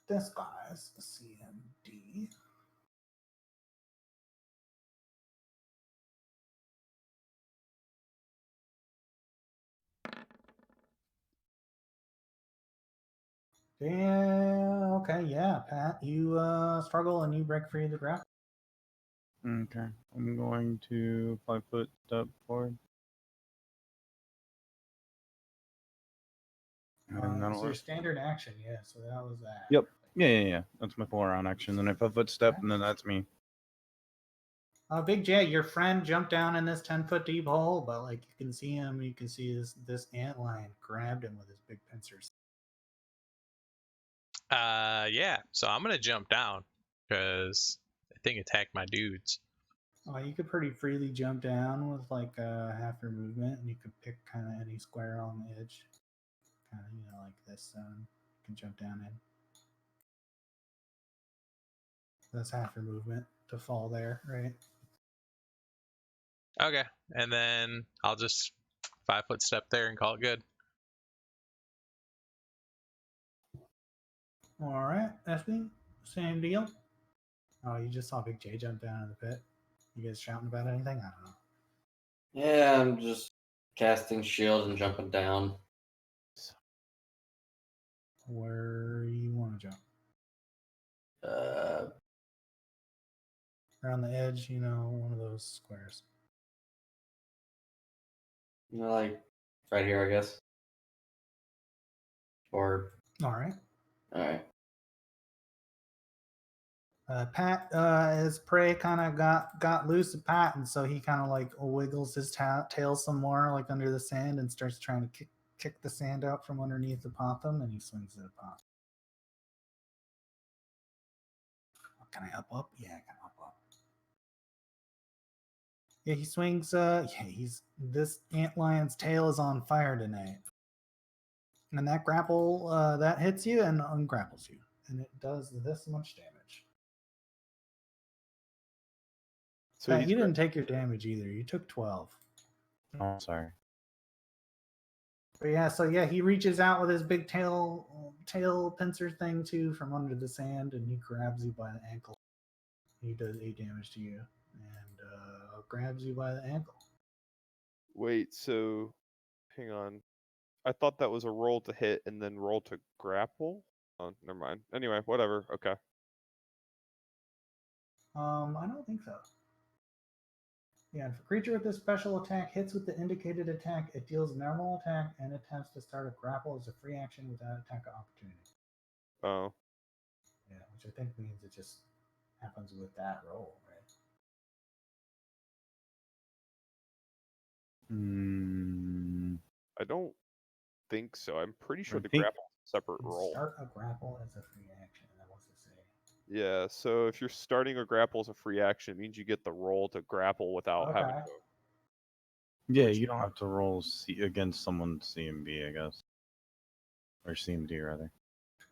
This guy's CMD. Yeah, okay, yeah, Pat. You struggle and you break free of the grapple. Okay, I'm going to 5-foot step forward. And that'll So your work. standard action, yeah. So that was that. Yep. Yeah. That's my 4-round action. Then I 5-foot step, Okay. and then that's me. Big J, your friend jumped down in this 10-foot deep hole, but like you can see him, you can see this antlion grabbed him with his big pincers. Yeah. So I'm gonna jump down because I think attacked my dudes. You could pretty freely jump down with like half your movement, and you could pick kind of any square on the edge, kind of like this zone. You can jump down in. That's half your movement to fall there, right? Okay, and then I'll just 5-foot step there and call it good. All right, SB, same deal. Oh, you just saw Big J jump down in the pit. You guys shouting about anything? I don't know. Yeah, I'm just casting shield and jumping down. Where you want to jump? Uh, Around the edge, one of those squares. like right here, I guess. Or All right. all right. Pat, his prey kind of got loose of Pat, and so he kind of like wiggles his tail some more, like under the sand, and starts trying to kick the sand out from underneath the Potham, and he swings at a Potham. Can I up? Yeah, I can up. Yeah, he swings. This antlion's tail is on fire tonight. And that grapple that hits you and ungrapples you, and it does this much damage. So Pat, he's you didn't take your damage either. You took 12. Oh, sorry. But yeah, so yeah, he reaches out with his big tail pincer thing too from under the sand, and he grabs you by the ankle. He does 8 damage to you, and grabs you by the ankle. Wait, so hang on. I thought that was a roll to hit and then roll to grapple. Oh, never mind. Anyway, whatever. Okay. I don't think so. Yeah, if a creature with this special attack hits with the indicated attack, it deals normal attack and attempts to start a grapple as a free action without attack opportunity. Oh. Yeah, which I think means it just happens with that roll, right? I don't think so. I'm pretty sure I the think- grapple is a separate And roll. start a grapple as a free action. That was to say. Yeah, so if you're starting a grapple as a free action, it means you get the roll to grapple without having Okay. to. Yeah, Which- you don't have to roll against someone's CMB, I guess. Or CMD, rather.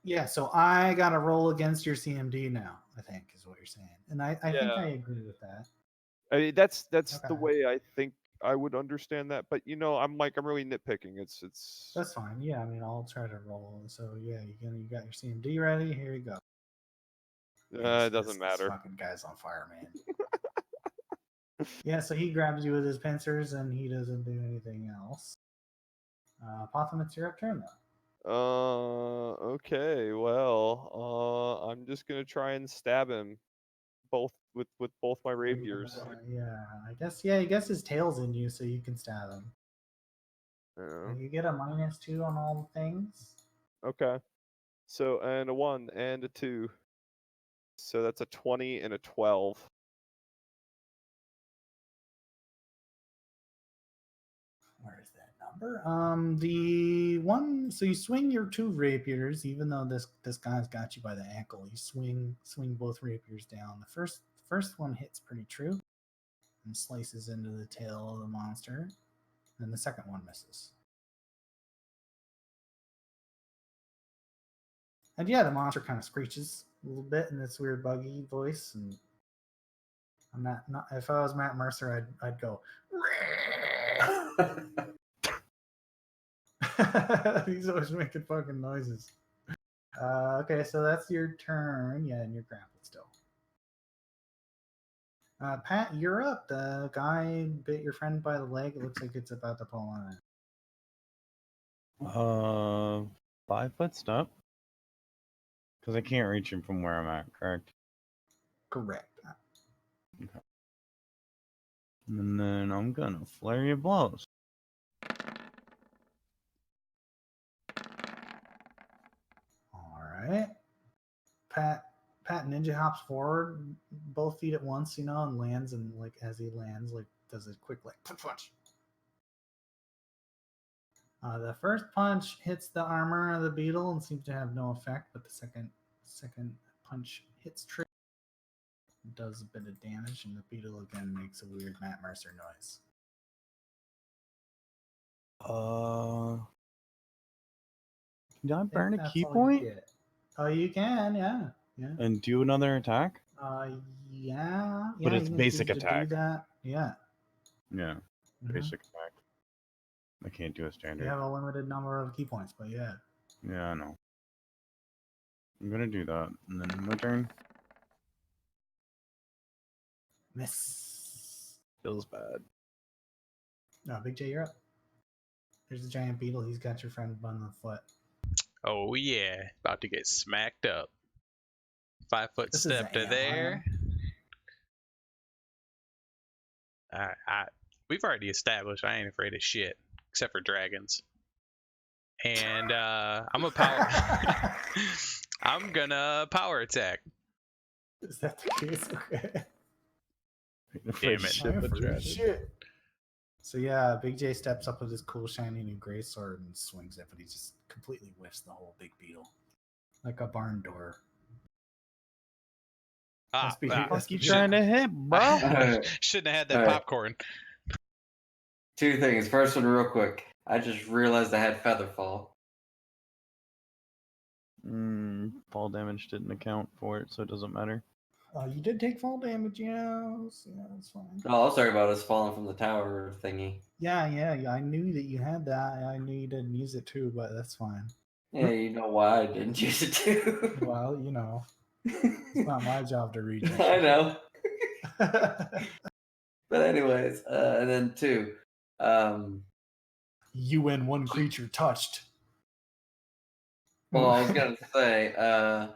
Yeah, so I got to roll against your CMD now, I think, is what you're saying. And I think Yeah. I agree with that. I mean, that's Okay. the way I think I would understand that. But I'm really nitpicking. It's That's fine. Yeah, I mean, I'll try to roll. So yeah, you got your CMD ready. Here you go. it doesn't matter. This fucking guy's on fire, man. Yeah, so he grabs you with his pincers, and he doesn't do anything else. Potham, it's your turn though. Okay. Well, I'm just gonna try and stab him, both with both my rapiers. Yeah, I guess. Yeah, I guess his tail's in you, so you can stab him. Yeah. You get a -2 on all the things. Okay. So and a 1 and a 2. So that's a 20 and a 12. Where is that number? The one. So you swing your 2 rapiers, even though this guy's got you by the ankle. You swing both rapiers down. The first one hits pretty true and slices into the tail of the monster, and the second one misses. And yeah, the monster kind of screeches a little bit in this weird buggy voice, and I'm not if I was Matt Mercer, I'd go. He's always making fucking noises. Okay, so that's your turn. Yeah, and you're grappled still. Pat, you're up. The guy bit your friend by the leg. It looks like it's about to pull on it. 5-foot step. Because I can't reach him from where I'm at, correct? Correct. And then I'm gonna flurry of blows. All right. Pat ninja hops forward, both feet at once, and lands, and like as he lands, like does a quick like punch. The first punch hits the armor of the beetle and seems to have no effect, but the second punch hits true. Does a bit of damage, and the beetle again makes a weird Matt Mercer noise. Can I burn a That's key all you point get. Oh, you can, yeah. and do another attack? Yeah. But you it's can basic choose to attack. Do that. Yeah. Yeah, Mhm. basic attack. I can't do a You standard. have a limited number of key points, but yeah. Yeah, I know. I'm gonna do that, and then my turn. Miss. Feels bad. No, Big J, you're up. There's the giant beetle. He's got your friend by the foot. Oh yeah, about to get smacked up. 5-foot This is step an to ant, there. We've already established I ain't afraid of shit except for dragons. And I'm a power. I'm gonna power attack. Is that the case? Okay. Damn it. Shit, but dragon. Shit. So yeah, Big J steps up with his cool shiny new gray sword and swings it, but he just completely whiffs the whole big beetle. Like a barn door. Must be- Ah, must Fuck you be- trying to hit, bro? shouldn't have had that Alright. popcorn. 2 things. First one, real quick. I just realized I had feather fall. fall damage didn't account for it, so it doesn't matter. You did take fall damage, yeah. That's fine. Oh, I was talking about us falling from the tower thingy. Yeah. I knew that you had that. I knew you didn't use it too, but that's fine. Yeah, you know why I didn't use it too. Well, it's not my job to read your I shit. know. But anyways, and then 2. You and one creature touched. Well, I was gonna say,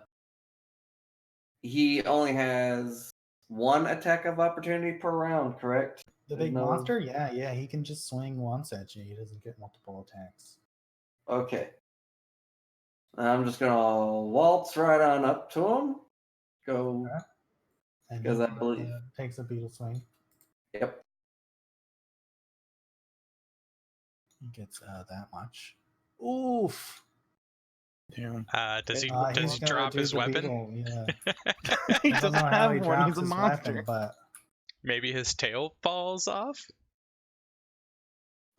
he only has 1 attack of opportunity per round, correct? The There's big no- monster? Yeah, he can just swing once at you. He doesn't get multiple attacks. Okay. I'm just gonna waltz right on up to him. Go. Okay. And Because he, I believe. takes a beetle swing. Yep. He gets that much. Oof. Damn. Does he Uh, does He's he gonna drop do his the weapon? beetle, yeah. He I don't doesn't know how have he one. drops He's a his monster. weapon, but Maybe his tail falls off?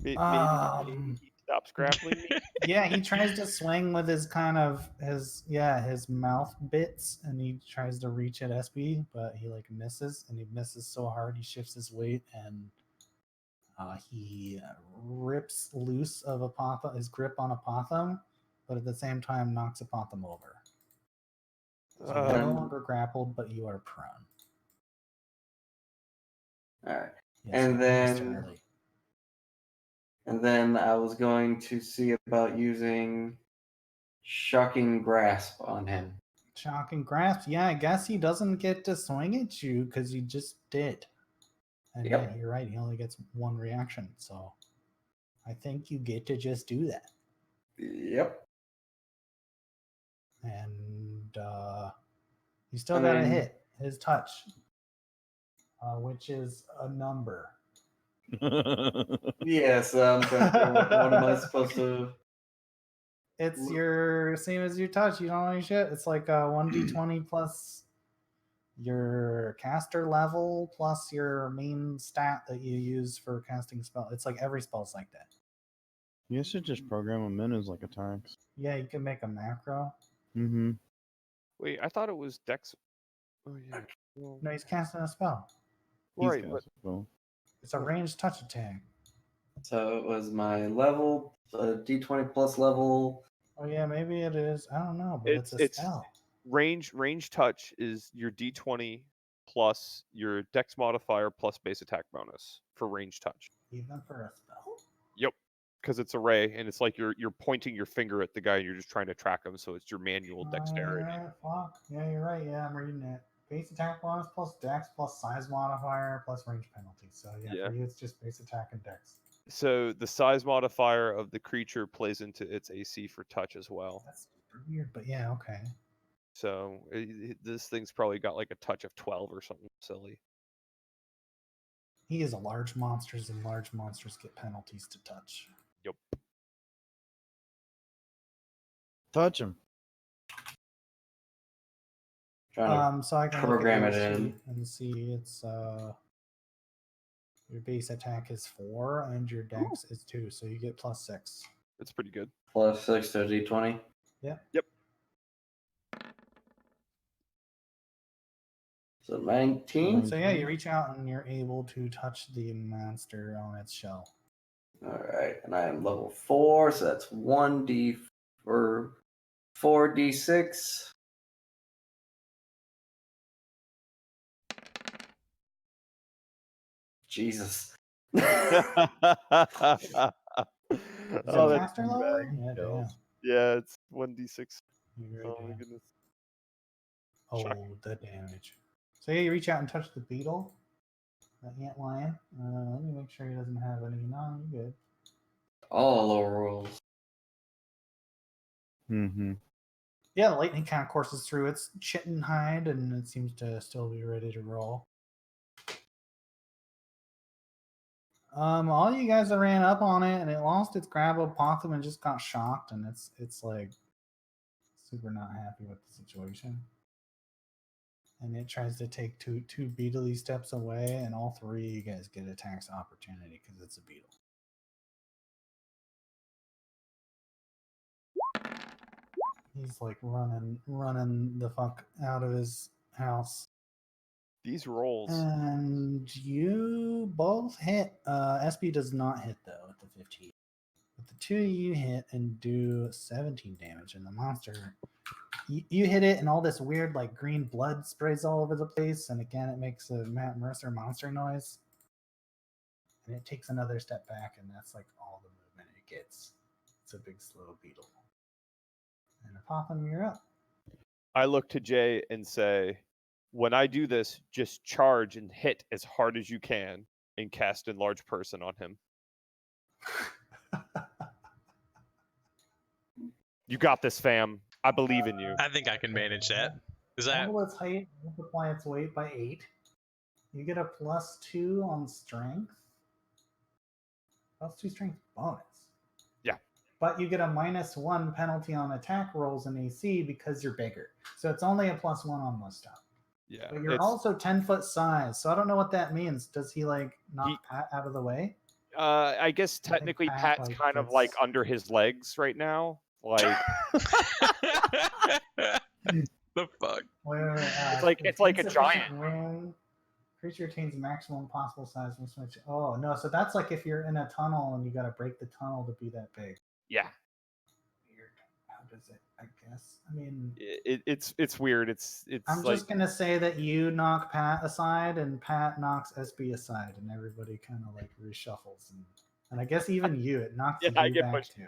Maybe Um, he stops grappling me. yeah, he tries to swing with his his mouth bits, and he tries to reach at SB, but he misses, and he misses so hard he shifts his weight, and he rips loose of his grip on Apotham, but at the same time knocks Apotham over. So you're no longer grappled, but you are prone. All right. Yes, And you missed then- early. And then I was going to see about using Shocking Grasp on him. Shocking grasp. Yeah, I guess he doesn't get to swing at you because you just did. And Yep. yeah, you're right. He only gets 1 reaction. So I think you get to just do that. Yep. And you still I got to mean- hit his touch, which is a number. Yes, I'm trying to what am I supposed to? It's Wh- your same as your touch. You don't know any shit. It's like 1d20 plus your caster level plus your main stat that you use for casting spell. It's like every spell's like that. You should just program them in as like attacks. Yeah, you can make a macro. Mm-hmm. Wait, I thought it was Dex. Oh yeah. Well, No, he's casting a spell. right, but Well, It's a ranged touch attack. So it was my level, D20 plus level. Oh yeah, maybe it is. I don't know, but it's a It's- spell. range touch is your D20 plus your Dex modifier plus base attack bonus for range touch. Even for a spell? Yep, because it's a ray and it's like you're pointing your finger at the guy and you're just trying to track him, so it's your manual dexterity. Right, fuck. Yeah, you're right. Yeah, I'm reading it. Base attack bonus plus dex plus size modifier plus range penalty. So yeah, Yeah. for you it's just base attack and dex. So the size modifier of the creature plays into its AC for touch as well. That's super weird, but yeah, okay. So this thing's probably got like a touch of 12 or something silly. He is a large monsters, and large monsters get penalties to touch. Yep. touch him. Trying So I can program look it at your in. sheet and see it's your base attack is 4 and your dex is 2, so you get +6. It's pretty good. to plus 6 to D20. Yeah. Yep. So 19. So yeah, you reach out and you're able to touch the monster on its shell. All right, and I am level 4, so that's 1d or 4d6. Jesus. Is Oh, it that's caster level? Yeah, damn. yeah, it's 1d6. You're Oh right, my damn. goodness. Oh, Shock. the damage. So yeah, you reach out and touch the beetle, the ant lion. Let me make sure he doesn't have any. No, you're good. All lower rolls. Mm-hmm. Yeah, the lightning kind of courses through its chitin hide, and it seems to still be ready to roll. All you guys that ran up on it, and it lost its grab of Potham and just got shocked, and it's like super not happy with the situation. And it tries to take two beetly steps away, and all 3 of you guys get attacks opportunity because it's a beetle. He's like running the fuck out of his house. These rolls. And you both hit. SB does not hit though at the 15. But the two of you hit and do 17 damage, and the monster. You hit it, and all this weird like green blood sprays all over the place, and again it makes a Matt Mercer monster noise. And it takes another step back, and that's like all the movement it gets. It's a big slow beetle. And Apotham, you're up. I look to Jay and say, when I do this, just charge and hit as hard as you can and cast Enlarge Person on him. You got this, fam. I believe in you. I think I can manage that. Is that Double its height, multiply its weight by 8. You get a +2 on strength. +2 strength bonus. Yeah. But you get a -1 penalty on attack rolls in AC because you're bigger. So it's only a +1 on most stuff. Yeah. But you're also 10-foot size, so I don't know what that means. Does he like knock Pat out of the way? I guess technically Pat, Pat's like, kind of like gets- under his legs right now. Like the fuck? Wait, it's like a insufficient giant. room. Creature attains maximum possible size when switch. Oh no, so that's like if you're in a tunnel and you gotta break the tunnel to be that big. Yeah. Weird. How does it? I guess. I mean, It's weird. It's I'm like just gonna say that you knock Pat aside and Pat knocks SB aside, and everybody kind of like reshuffles, and I guess even you, it knocks I you get back pushed. too.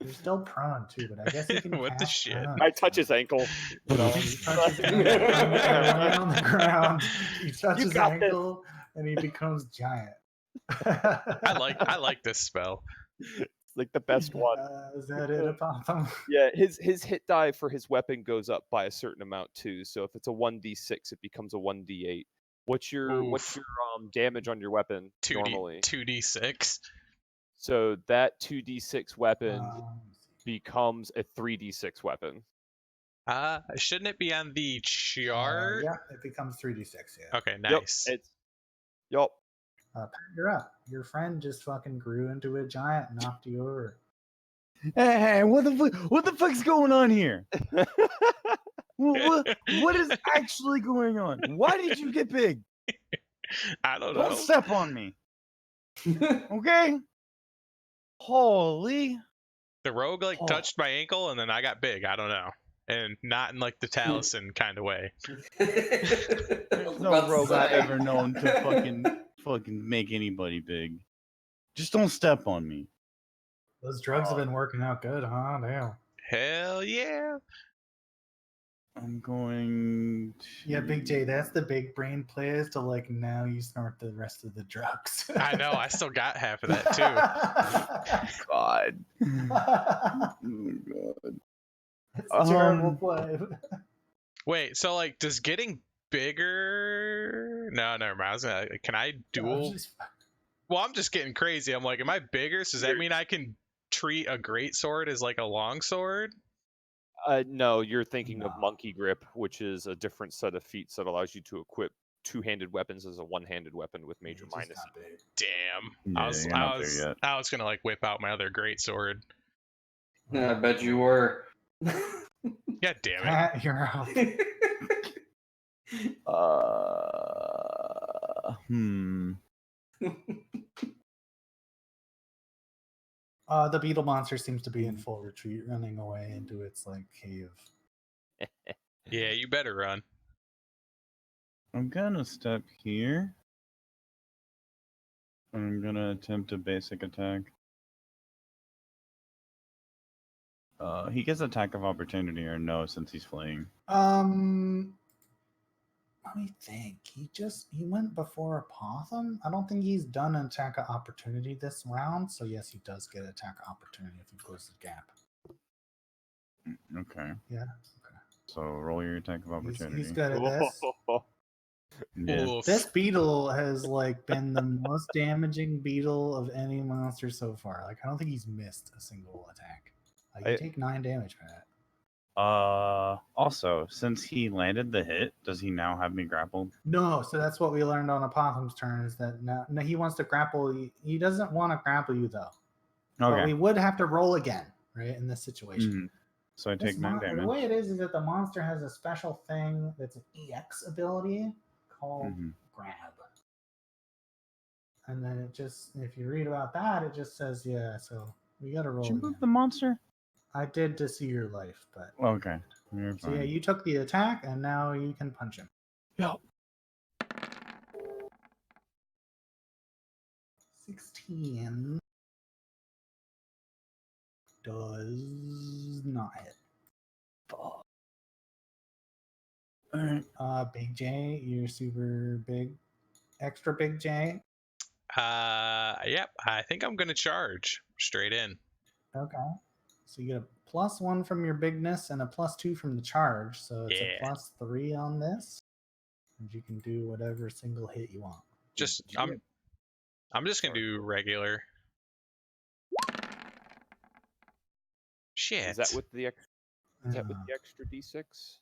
You're still prone too, but I guess you can. What the cast shit? prone. I touch his ankle. You know? He touches his ankle on the ground. He touches his got this. ankle, and he becomes giant. I like this spell. It's like the best one. Is that it, Apotham? Yeah, his hit die for his weapon goes up by a certain amount too. So if it's a 1d6, it becomes a 1d8. What's your damage on your weapon normally? 2d6. So that 2d6 weapon becomes a 3d6 weapon. Shouldn't it be on the chart? Yeah, it becomes 3d6. Yeah. Okay, nice. Yup. Pat, you're up. Your friend just fucking grew into a giant and knocked you over. Hey, what the fuck's going on here? What is actually going on? Why did you get big? I don't know. Don't step on me. Okay? Holy. The rogue touched my ankle and then I got big. I don't know. And not in like the Taliesin kind of way. There's no rogue I've ever known to fucking make anybody big. Just don't step on me. Those drugs have been working out good, huh? Damn. Hell yeah. I'm going to... Yeah, Big J, that's the big brain play is to like now you snort the rest of the drugs. I know, I still got half of that too. God. Oh, God. It's a terrible play. Wait, so like does getting bigger No, never mind. Can I duel? Well, I'm just getting crazy. I'm like, am I bigger? So does that mean I can treat a great sword as like a long sword? No, you're thinking of Monkey Grip, which is a different set of feats that allows you to equip two-handed weapons as a one-handed weapon with major minus. Damn. Yeah, I was gonna like whip out my other great sword. I bet you were. God damn it. Pat, you're out. The beetle monster seems to be in full retreat, running away into its like cave. Yeah, you better run. I'm gonna step here. I'm gonna attempt a basic attack. He gets attack of opportunity or no, since he's fleeing. Let me think. He went before Apotham. I don't think he's done an attack of opportunity this round, so yes, he does get attack of opportunity if he closes the gap. Okay. Yeah. Okay. So roll your attack of opportunity. He's good at this. Yeah. This beetle has like been the most damaging beetle of any monster so far. Like I don't think he's missed a single attack. You take 9 damage, Pat. Also, since he landed the hit, does he now have me grappled? No, so that's what we learned on Apotham's turn is that now he wants to grapple. He doesn't want to grapple you though. Okay. But we would have to roll again, right? In this situation. So I take 9 The damage. way it is that the monster has a special thing that's an EX ability called Grab. And then it just, if you read about that, it just says, yeah, so we got to roll Did you move again. the monster? I did to see your life, but. Okay. You're So yeah, fine. you took the attack, and now you can punch him. Yep. 16 does not hit. Alright. Big J, you're super big, extra big J. Yep. I think I'm gonna charge straight in. Okay. So you get a +1 from your bigness and a +2 from the charge. So it's Yeah. a +3 on this. And you can do whatever single hit you want. Just Did you I'm just gonna Sorry. do regular. Shit. Is that with the Uh, extra d6?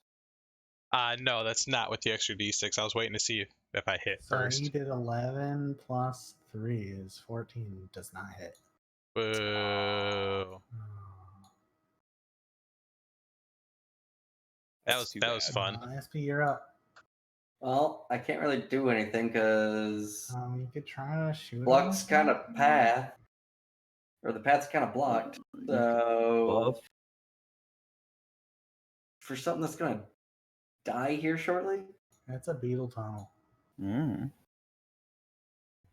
No, that's not with the extra d6. I was waiting to see if I hit so first. you did 11 plus 3 is 14. Does not hit. Boo. That was too that bad. fun. SP, you're up. Well, I can't really do anything because You could try to shoot. block's him. kind of path, or the path's kind of blocked. So Buff. for something that's gonna die here shortly, It's a beetle tunnel. Mm.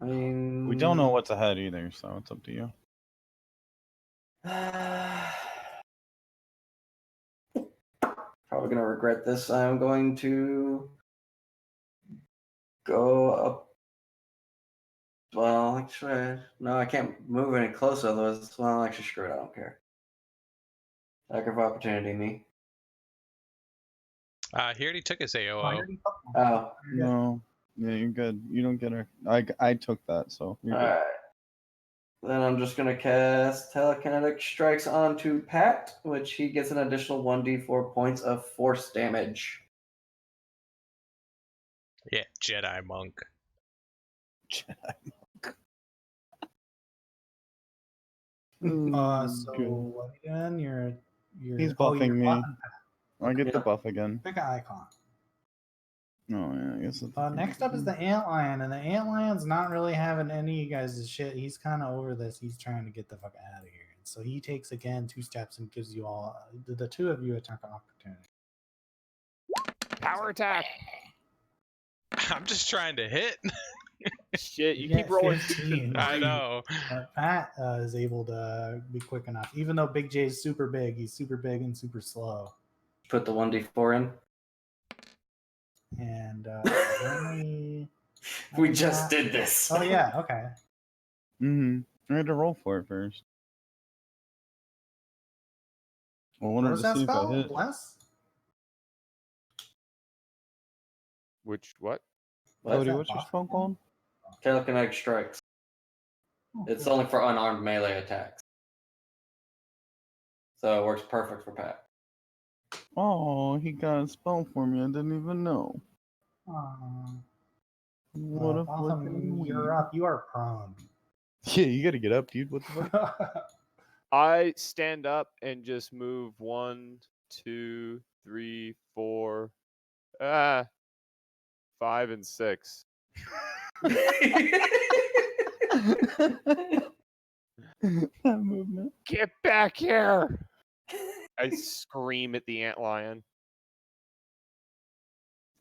I mean, We don't know what's ahead either, so it's up to you. Probably gonna regret this. I'm going to go up. Well, actually, no, I can't move any closer. Otherwise, well, actually, screw it. I don't care. Lack of opportunity, me. He already took his AOO. Oh, No. Yeah, you're good. You don't get her. I took that, so you're all good. right. Then I'm just gonna cast telekinetic strikes onto Pat, which he gets an additional 1d4 points of force damage. Yeah, Jedi monk. So Good. what again? You're He's you're buffing me. buffing I get the Yeah. buff again. Pick an icon. Oh yeah, I guess. Next up is the ant lion, and the ant lion's not really having any of you guys' shit. He's kind of over this. He's trying to get the fuck out of here. So he takes again 2 steps and gives you all the 2 of you attack opportunity. Power attack. I'm just trying to hit. Shit, you get keep rolling. 15. I know. But Pat is able to be quick enough, even though Big J is super big. He's super big and super slow. Put the 1d4 in. And only We just did this. Oh yeah, okay. I had to roll for it first. I What wanted was to that see if I spell? hit. Bless? Which what? Cody, that what's your buff spell again? called? Telekinetic strikes. Oh, It's cool. only for unarmed melee attacks. So it works perfect for Pat. Oh, he got a spell for me. I didn't even know. Aw. What a Gotham, fucking you're weeb. up. You are prone. Yeah, you gotta get up, dude. What the fuck? I stand up and just move 1, 2, 3, 4, 5, and 6. That movement. Get back here! I scream at the antlion.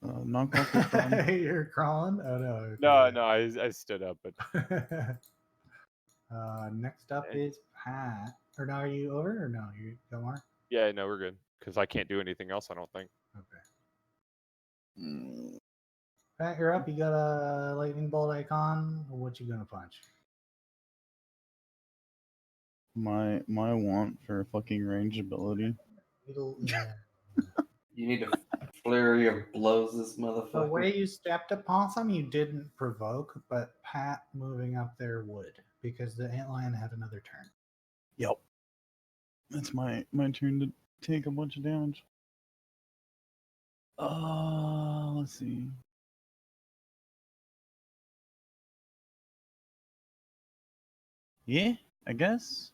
Knock off your phone. You're crawling? Oh no. okay. No, I stood up, but Next up is Pat. Or now are you over or no? You got more? yeah, no, we're good because I can't do anything else. I don't think. Okay. Mm, Pat, you're up. You got a lightning bolt icon. What you gonna punch? My want for fucking range ability. Yeah. You need to flurry of blows this The motherfucker. way you stepped upon him, you didn't provoke, but Pat moving up there would, because the antlion had another turn. Yep. It's my turn to take a bunch of damage. Let's see. Yeah, I guess.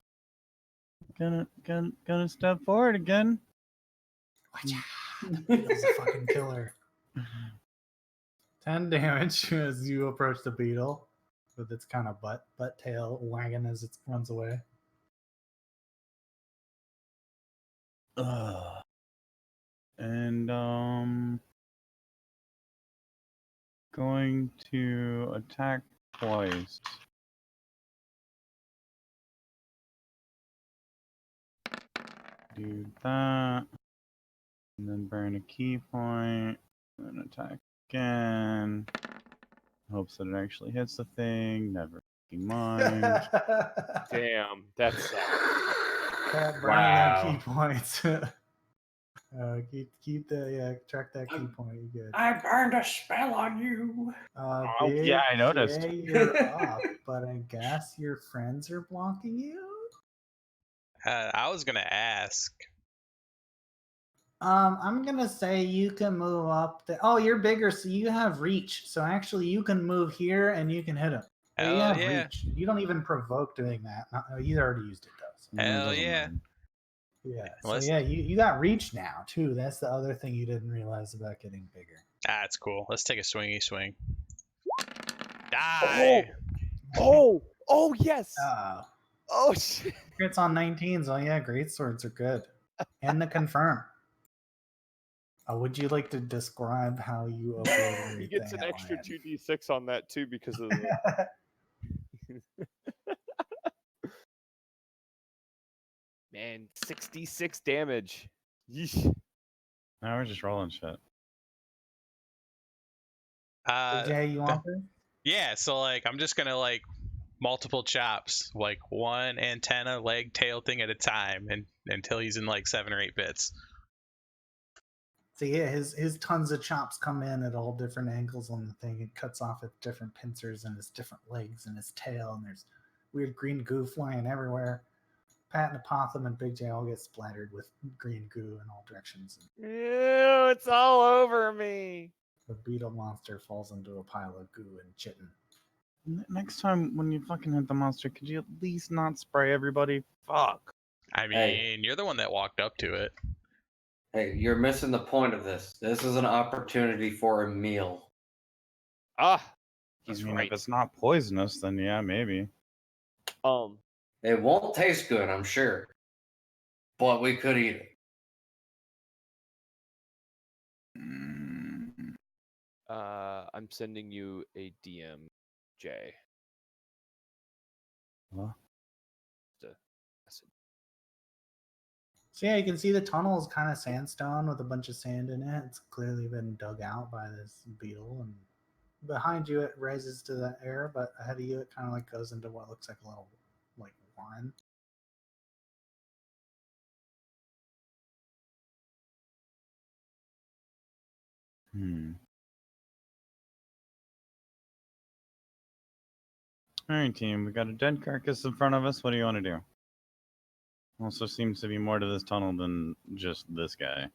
Gonna step forward again. The beetle's a fucking killer. 10 damage as you approach the beetle with its kind of butt tail wagging as it runs away. And going to attack twice. Do that. And then burn a key point. And then attack again. Hopes that it actually hits the thing. Never fucking mind. Damn, that sucks. Burning Wow. them key points. Keep the track that key point. You good? I burned a spell on you. Big yeah, I noticed. J, you're up, but I guess your friends are blocking you. I was gonna ask. I'm gonna say you can move up. Oh, you're bigger, so you have reach. So actually, you can move here and you can hit him. So you Hell have yeah. reach. You don't even provoke doing that. You already used it though. So. Hell Doesn't yeah. matter. Yeah. Well, So yeah, you got reach now too. That's the other thing you didn't realize about getting bigger. That's cool. Let's take a swingy swing. Die. Oh yes. Oh shit. Crits on 19s. Oh yeah, great swords are good. And the confirm. Would you like to describe how you avoid everything? He gets an at extra land? 2d6 on that too because of the. Man, 66 damage. Yeesh. Now we're just rolling shit. Jay, you want this? Yeah, so like I'm just gonna like multiple chops, like one antenna, leg, tail thing at a time, and until he's in like 7 or 8 bits. So yeah, his tons of chops come in at all different angles on the thing. It cuts off at different pincers and his different legs and his tail, and there's weird green goo flying everywhere. Pat and Apotham and Big J all get splattered with green goo in all directions. And Ew, it's all over me. the beetle monster falls into a pile of goo and chitin. Next time when you fucking hit the monster, could you at least not spray everybody? Fuck. I mean, Hey. you're the one that walked up to it. Hey, you're missing the point of this. This is an opportunity for a meal. He's I mean, right. if it's not poisonous, then yeah, maybe. It won't taste good, I'm sure. But we could eat it. I'm sending you a DM, Jay. Huh? So yeah, you can see the tunnel is kind of sandstone with a bunch of sand in it. It's clearly been dug out by this beetle, and behind you it rises to the air, but ahead of you it kind of like goes into what looks like a little like warren. Alright, team, we got a dead carcass in front of us. What do you want to do? Also seems to be more to this tunnel than just this guy.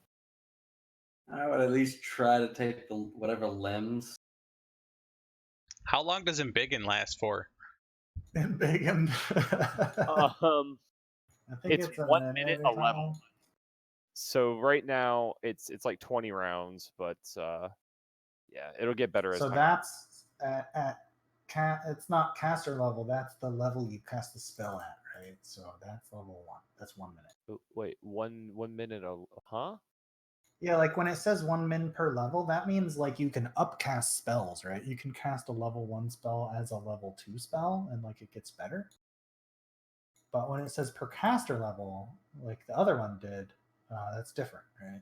I would at least try to take the whatever limbs. How long does Embiggen last for? And big and I think It's it's a 1 minute a time. level. So right now it's like 20 rounds, but yeah, it'll get better as So time. that's it's not caster level. That's the level you cast the spell at, right? So that's level 1. That's 1 minute. Oh, wait, one minute, huh? Yeah, like when it says 1 min per level, that means like you can upcast spells, right? You can cast a level 1 spell as a level 2 spell, and like it gets better. But when it says per caster level, like the other one did, that's different, right?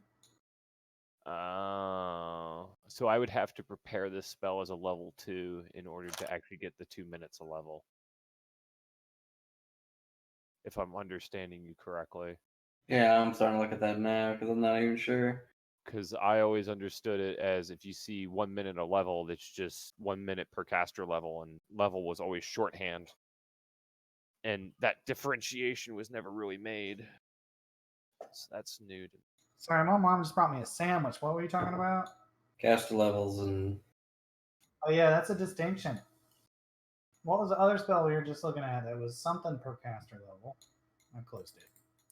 So I would have to prepare this spell as a level 2 in order to actually get the 2 minutes a level. If I'm understanding you correctly. Yeah, I'm starting to look at that now because I'm not even sure. Because I always understood it as if you see 1 minute a level, that's just 1 minute per caster level, and level was always shorthand. And that differentiation was never really made. So that's new to me. Sorry, my mom just brought me a sandwich. What were you talking about? Caster levels and Oh yeah, that's a distinction. What was the other spell we were just looking at? It was something per caster level. I closed it.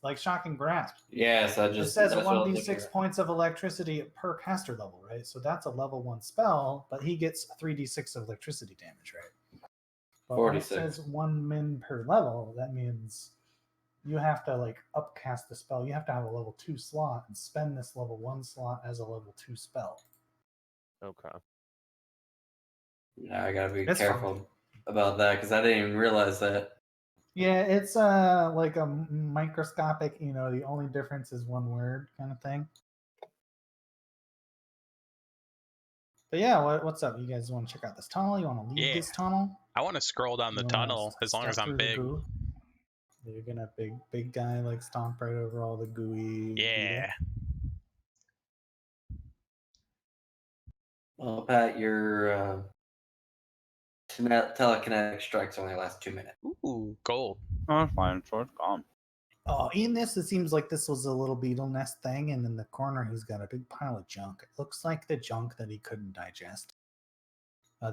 like Shocking Grasp. Yes, I It just says that's what I was 1d6 looking at. points of electricity per caster level, right? So that's a level 1 spell, but he gets 3d6 of electricity damage, right? But when it 46. says 1 min per level, that means you have to like upcast the spell. You have to have a level 2 slot and spend this level 1 slot as a level 2 spell. Okay. Yeah, I gotta be It's careful about that because I didn't even realize that. Yeah, it's like a microscopic, the only difference is one word kind of thing. But yeah, what's up? You guys want to check out this tunnel? You want to leave Yeah. this tunnel? I want to scroll down the You wanna tunnel as long step as I'm through the big. goo? You're gonna big guy like stomp right over all the gooey. Yeah. Well, Pat, your telekinetic strikes only last 2 minutes. Ooh, gold. Oh, it's fine. So it's gone. Oh, in this, it seems like this was a little beetle nest thing, and in the corner, he's got a big pile of junk. It looks like the junk that he couldn't digest.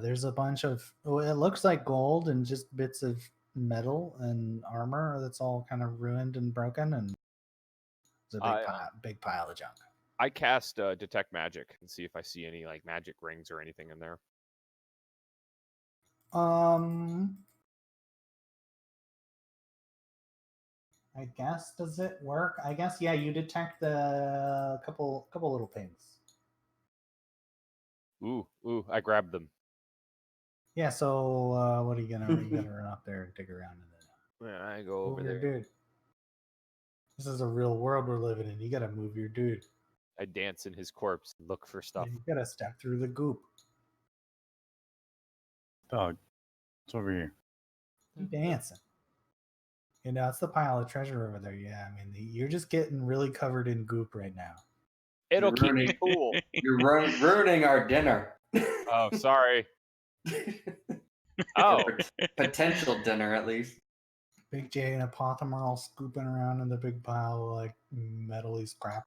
There's a bunch of, it looks like gold and just bits of metal and armor that's all kind of ruined and broken, and there's a big pile of junk. I cast detect magic and see if I see any like magic rings or anything in there. I guess, does it work? I guess, yeah, you detect the couple little pings. Ooh, I grabbed them. Yeah, so what are you gonna run up there and dig around in it? Yeah, I go Move over your there. dude. This is a real world we're living in. You gotta move your dude. I dance in his corpse and look for stuff. You gotta step through the goop. Dog. It's over here. Keep dancing. It's the pile of treasure over there. Yeah, I mean, you're just getting really covered in goop right now. It'll You're keep me ruining- cool. You're ruining our dinner. Oh, sorry. Oh, Potential dinner, at least. Big J and Apothema are all scooping around in the big pile of like metally scrap.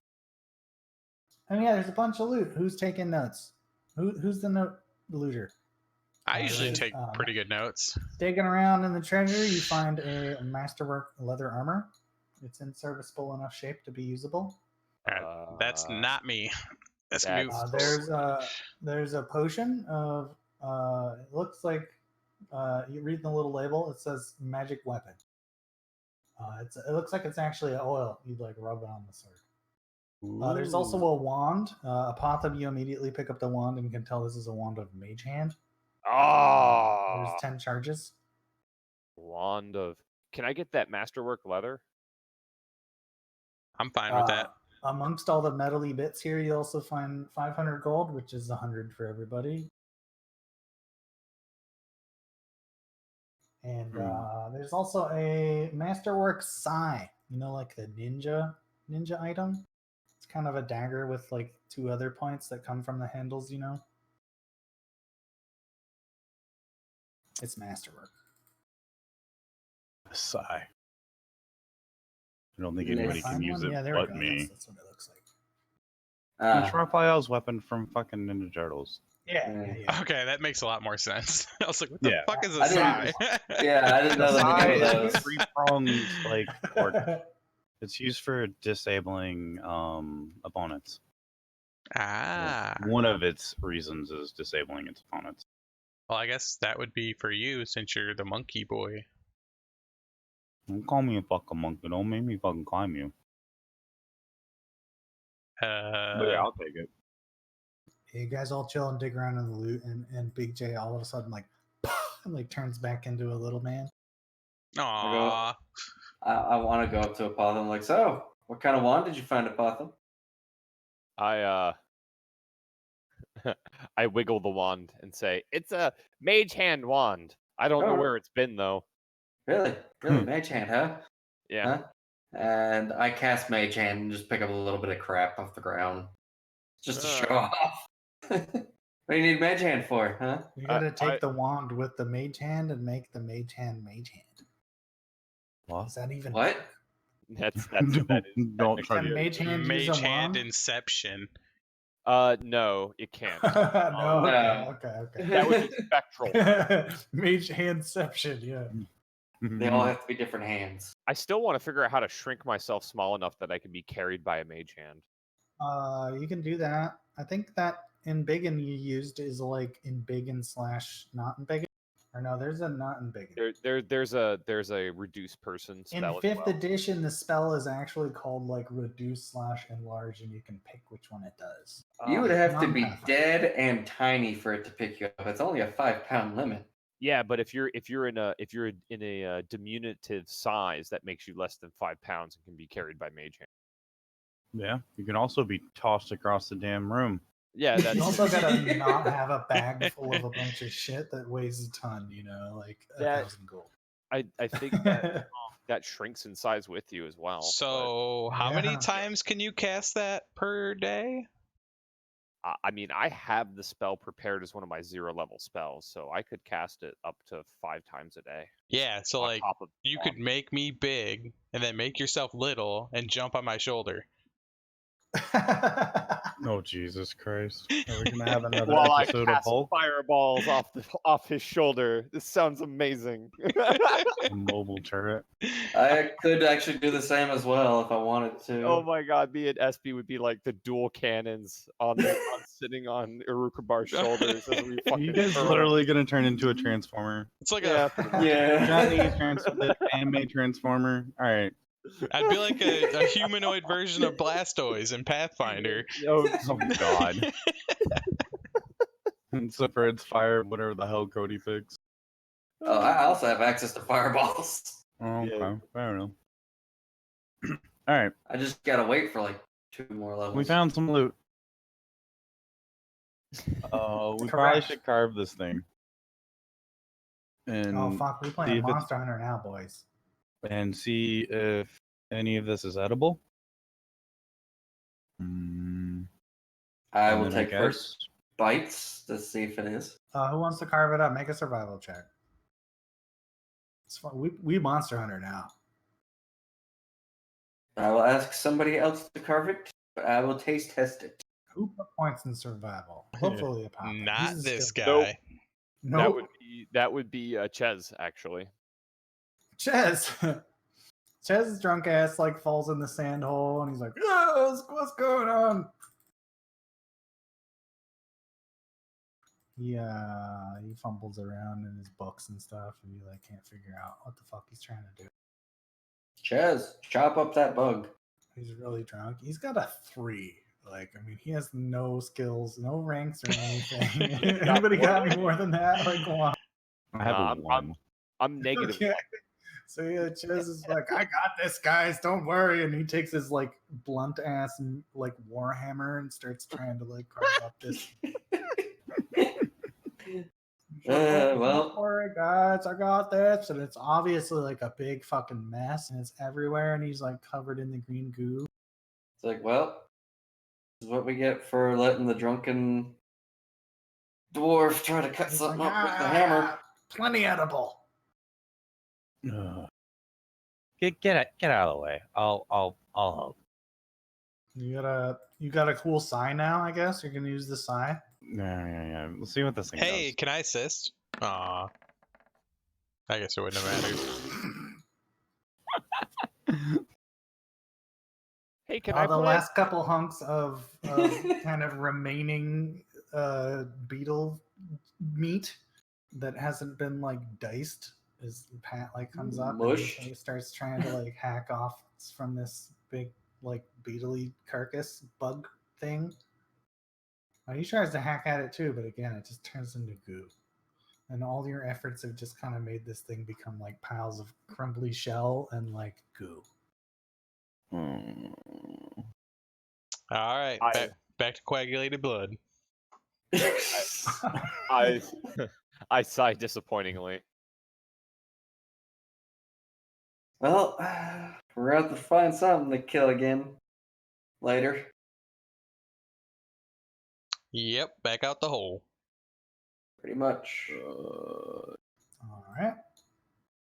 And yeah, there's a bunch of loot. Who's taking notes? Who's the note looter? I usually there's, take pretty good notes. Digging around in the treasure, you find a masterwork leather armor. It's in serviceable enough shape to be usable. That's not me. That's me. There's a potion of it looks like you read the little label. It says magic weapon. It looks like it's actually an oil. You'd like rub it on the sword. There's also a wand. Apothema, you immediately pick up the wand and can tell this is a wand of mage hand. There's 10 charges. Wand of. Can I get that masterwork leather? I'm fine with that. Amongst all the metally bits here, you also find 500 gold, which is 100 for everybody. And there's also a masterwork sai. Like the ninja item. It's kind of a dagger with like 2 other points that come from the handles. It's masterwork. Sigh. I don't think Did they anybody can Find use one? it Yeah, there but we go. me. That's what it looks like. It's Raphael's weapon from fucking Ninja Turtles. Yeah. Okay, that makes a lot more sense. I was like, what Yeah. the fuck is a I sigh? Yeah, I didn't know The the sigh name of is those. three-pronged, like, fork. It's used for disabling opponents. One of its reasons is disabling its opponents. Well, I guess that would be for you since you're the monkey boy. Don't call me a fucking monkey. Don't make me fucking climb you. But yeah, I'll take it. You guys all chill and dig around in the loot, and Big J all of a sudden like turns back into a little man. Aww. I want to go up to Apothem. I'm like, so, what kind of wand did you find, Apothem? I I wiggle the wand and say, "It's a mage hand wand. I don't know where it's been though." Really? Mage hand, huh? Yeah. Huh? And I cast Mage Hand and just pick up a little bit of crap off the ground. Just to show off. What do you need Mage Hand for, huh? You gotta take the wand with the mage hand and make the mage hand. What? Is that even What? That's Don't try Can to. mage hand use Mage a hand wand? inception. No, it can't. No, No. okay. That would be spectral. Mage handception, yeah. They all have to be different hands. I still want to figure out how to shrink myself small enough that I can be carried by a mage hand. You can do that. I think that in Biggin you used is like in Biggin / not in Biggin. Or no, there's a not in Biggin. There's a reduce person In spell. 5th edition, the spell is actually called like reduce / enlarge, and you can pick which one it does. You would have to be non-Pathfinder. dead and tiny for it to pick you up. It's only a 5-pound limit. Yeah, but if you're in a diminutive size, that makes you less than 5 pounds and can be carried by mage hand. Yeah, you can also be tossed across the damn room. Yeah, You that's also gotta not have a bag full of a bunch of shit that weighs a ton, like That- 1,000 gold. I think that that shrinks in size with you as well. So how many Yeah. times can you cast that per day? I mean, I have the spell prepared as one of my 0-level spells, so I could cast it up to 5 times a day. Yeah, so on like top of you could make me big and then make yourself little and jump on my shoulder. Oh, Jesus Christ. Are we going to have another while I episode of cast Hulk? fireballs off his shoulder. This sounds amazing. A mobile turret. I could actually do the same as well if I wanted to. Oh my god, me and SB would be like the dual cannons sitting on Irukabar's shoulders as we You fucking guys hurl. literally going to turn into a transformer. It's like Yeah, Yeah. Johnny, the anime transformer. All right. I'd be like a humanoid version of Blastoise in Pathfinder. Oh, Oh, God. Except for its fire, whatever the hell Cody picks. Oh, I also have access to fireballs. Oh, Yeah. okay. Fair enough. All right. I just gotta wait for like 2 more levels. We found some loot. We probably Correct. should carve this thing. And Oh fuck, we see playing if it's- Monster Hunter now, boys. and see if any of this is edible. Hmm. I and will then take first bites to see if it is. Who wants to carve it up? Make a survival check. It's fun. We Monster Hunter now. I will ask somebody else to carve it, but I will taste test it. Who put points in survival? Hopefully a pop. Not this guy. Nope. Nope. That would be Ches actually. Ches. Chez's drunk ass like falls in the sand hole and he's like, "Oh, what's going on?" He fumbles around in his books and stuff and he like can't figure out what the fuck he's trying to do. Ches, chop up that bug. He's really drunk. He's got a 3. Like, I mean, he has no skills, no ranks or anything. Anybody got any more than that? Like, come on. I have Nah, a one. I'm negative. Okay. So yeah, Ches is like, I got this, guys. Don't worry. And he takes his like blunt ass like warhammer and starts trying to like carve up this. Well. Don't worry, guys. I got this. And it's obviously like a big fucking mess, and it's everywhere. And he's like covered in the green goo. It's like, well, this is what we get for letting the drunken dwarf try to cut He's something like, up with the hammer. Plenty edible. Get out of the way. I'll help. You got a cool sigh now, I guess. You're gonna use the sigh. Yeah. We'll see what this thing Hey, does. can I assist? Aw. I guess it wouldn't have mattered. Hey, can The I last couple hunks of kind of remaining beetle meat that hasn't been like diced as Pat like comes up Mushed. and he starts trying to like hack off from this big like beetly carcass bug thing. He tries to hack at it too, but again, it just turns into goo. And all your efforts have just kind of made this thing become like piles of crumbly shell and like goo. All right, back to coagulated blood. I I sigh disappointingly. Well, we're going to have to find something to kill again later. Yep, back out the hole. Pretty much. All right.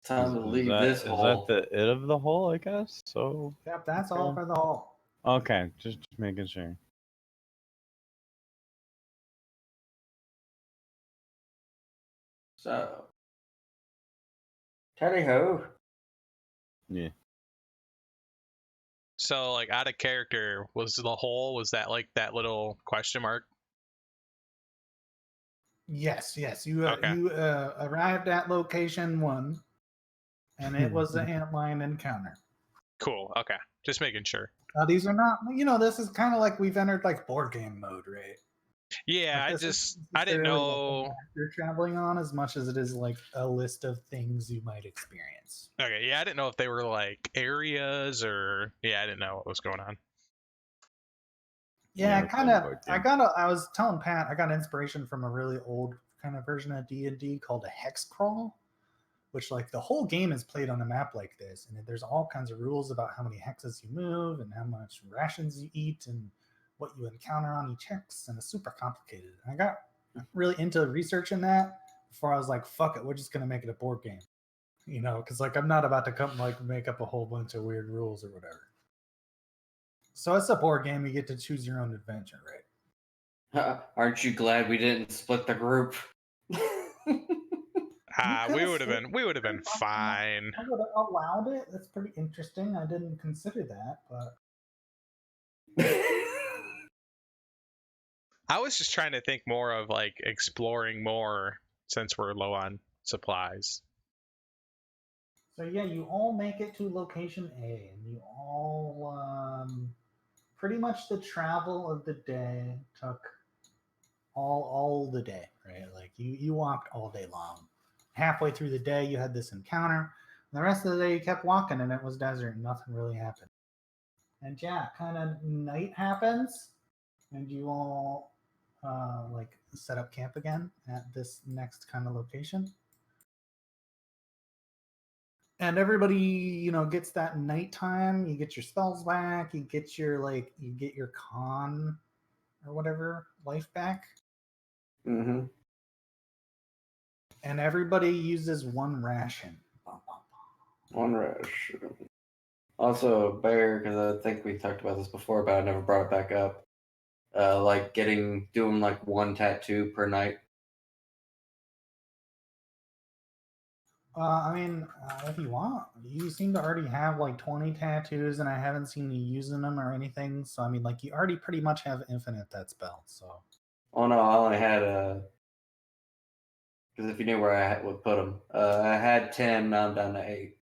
Time to leave that, this is hole. that the it of the hole, I guess? So Yep, that's all Okay. for the hole. okay, just making sure. So, Tally ho. Yeah. So, like, out of character, was the hole, was that like that little question mark? Yes. You Okay. you arrived at location 1, and it was an antlion encounter. Cool. Okay. Just making sure. These are not. This is kind of like we've entered like board game mode, right? Yeah, Like, this isn't I didn't necessarily like a know. map you're traveling on as much as it is like a list of things you might experience. Okay, yeah, I didn't know if they were like areas or I didn't know what was going on. Yeah, we're kind playing of. board I game. was telling Pat, I got inspiration from a really old kind of version of D&D called a hex crawl, which like the whole game is played on a map like this, and there's all kinds of rules about how many hexes you move and how much rations you eat and what you encounter on each hex, and it's super complicated. And I got really into researching that before I was like, fuck it, we're just gonna make it a board game, because like I'm not about to come like make up a whole bunch of weird rules or whatever. So it's a board game. You get to choose your own adventure, right? Aren't you glad we didn't split the group? We would have been fine. I would have allowed it. That's pretty interesting. I didn't consider that, but I was just trying to think more of like exploring more since we're low on supplies. so yeah, you all make it to location A, and you all pretty much the travel of the day took all the day, right? Like you walked all day long. Halfway through the day, you had this encounter. And the rest of the day, you kept walking, and it was desert, and nothing really happened. And yeah, kind of night happens, and you all like set up camp again at this next kind of location. And everybody, gets that nighttime. You get your spells back. You get your con or whatever life back. Mm-hmm. And everybody uses 1 ration. One rush. Also, Bear, because I think we talked about this before, but I never brought it back up. Like doing like 1 tattoo per night. I mean, if you want, you seem to already have like 20 tattoos, and I haven't seen you using them or anything. So I mean, like you already pretty much have infinite that spell. So Oh no, I only had because if you knew where I would put them, I had 10. Now I'm down to 8.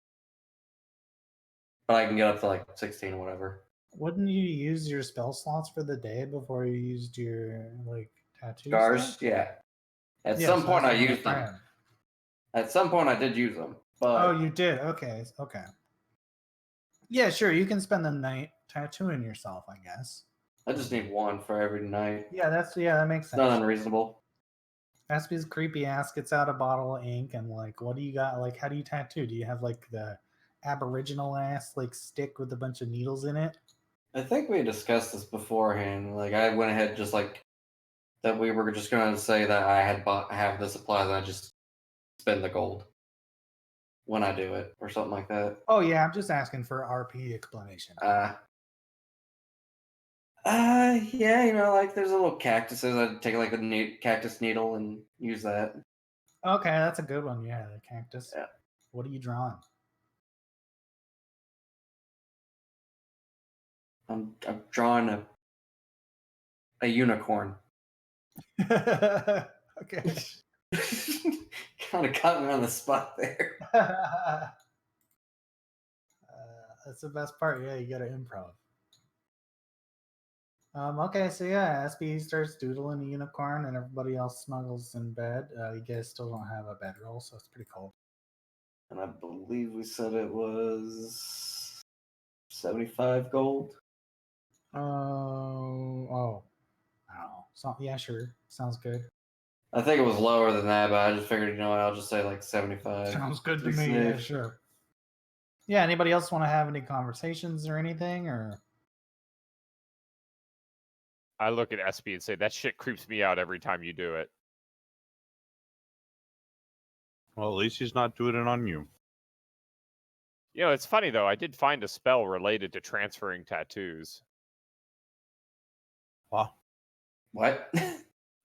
But I can get up to like 16 or whatever. wouldn't you use your spell slots for the day before you used your like tattoo Scars, stuff? yeah. At Yeah, some so point, that's I what I'm used them. saying. At some point, I did use them, but Oh, you did. Okay. Yeah, sure. You can spend the night tattooing yourself, I guess. I just need 1 for every night. Yeah, that makes It's sense. not unreasonable. Aspie's creepy ass gets out a bottle of ink and like, what do you got? Like, how do you tattoo? Do you have like the Aboriginal ass like stick with a bunch of needles in it? I think we discussed this beforehand. Like I went ahead just like that. We were just going to say that I have the supplies, and I just spend the gold when I do it, or something like that. Oh yeah, I'm just asking for RP explanation. Yeah, like there's a little cactuses. I'd take like a cactus needle and use that. Okay, that's a good one. Yeah, the cactus. Yeah. What are you drawing? I'm drawing a unicorn. Okay. Kind of caught me on the spot there. That's the best part. Yeah, you got to improv. Okay, so yeah, SB starts doodling a unicorn, and everybody else snuggles in bed. You guys still don't have a bedroll, so it's pretty cold. And I believe we said it was 75 gold. I don't know. So yeah, sure, sounds good. I think it was lower than that, but I just figured, I'll just say like 75. Sounds good to Be me. Yeah, safe. sure. Yeah. Anybody else want to have any conversations or anything, or? I look at SB and say, that shit creeps me out every time you do it. Well, at least he's not doing it on you. It's funny, though. I did find a spell related to transferring tattoos. Wow. What?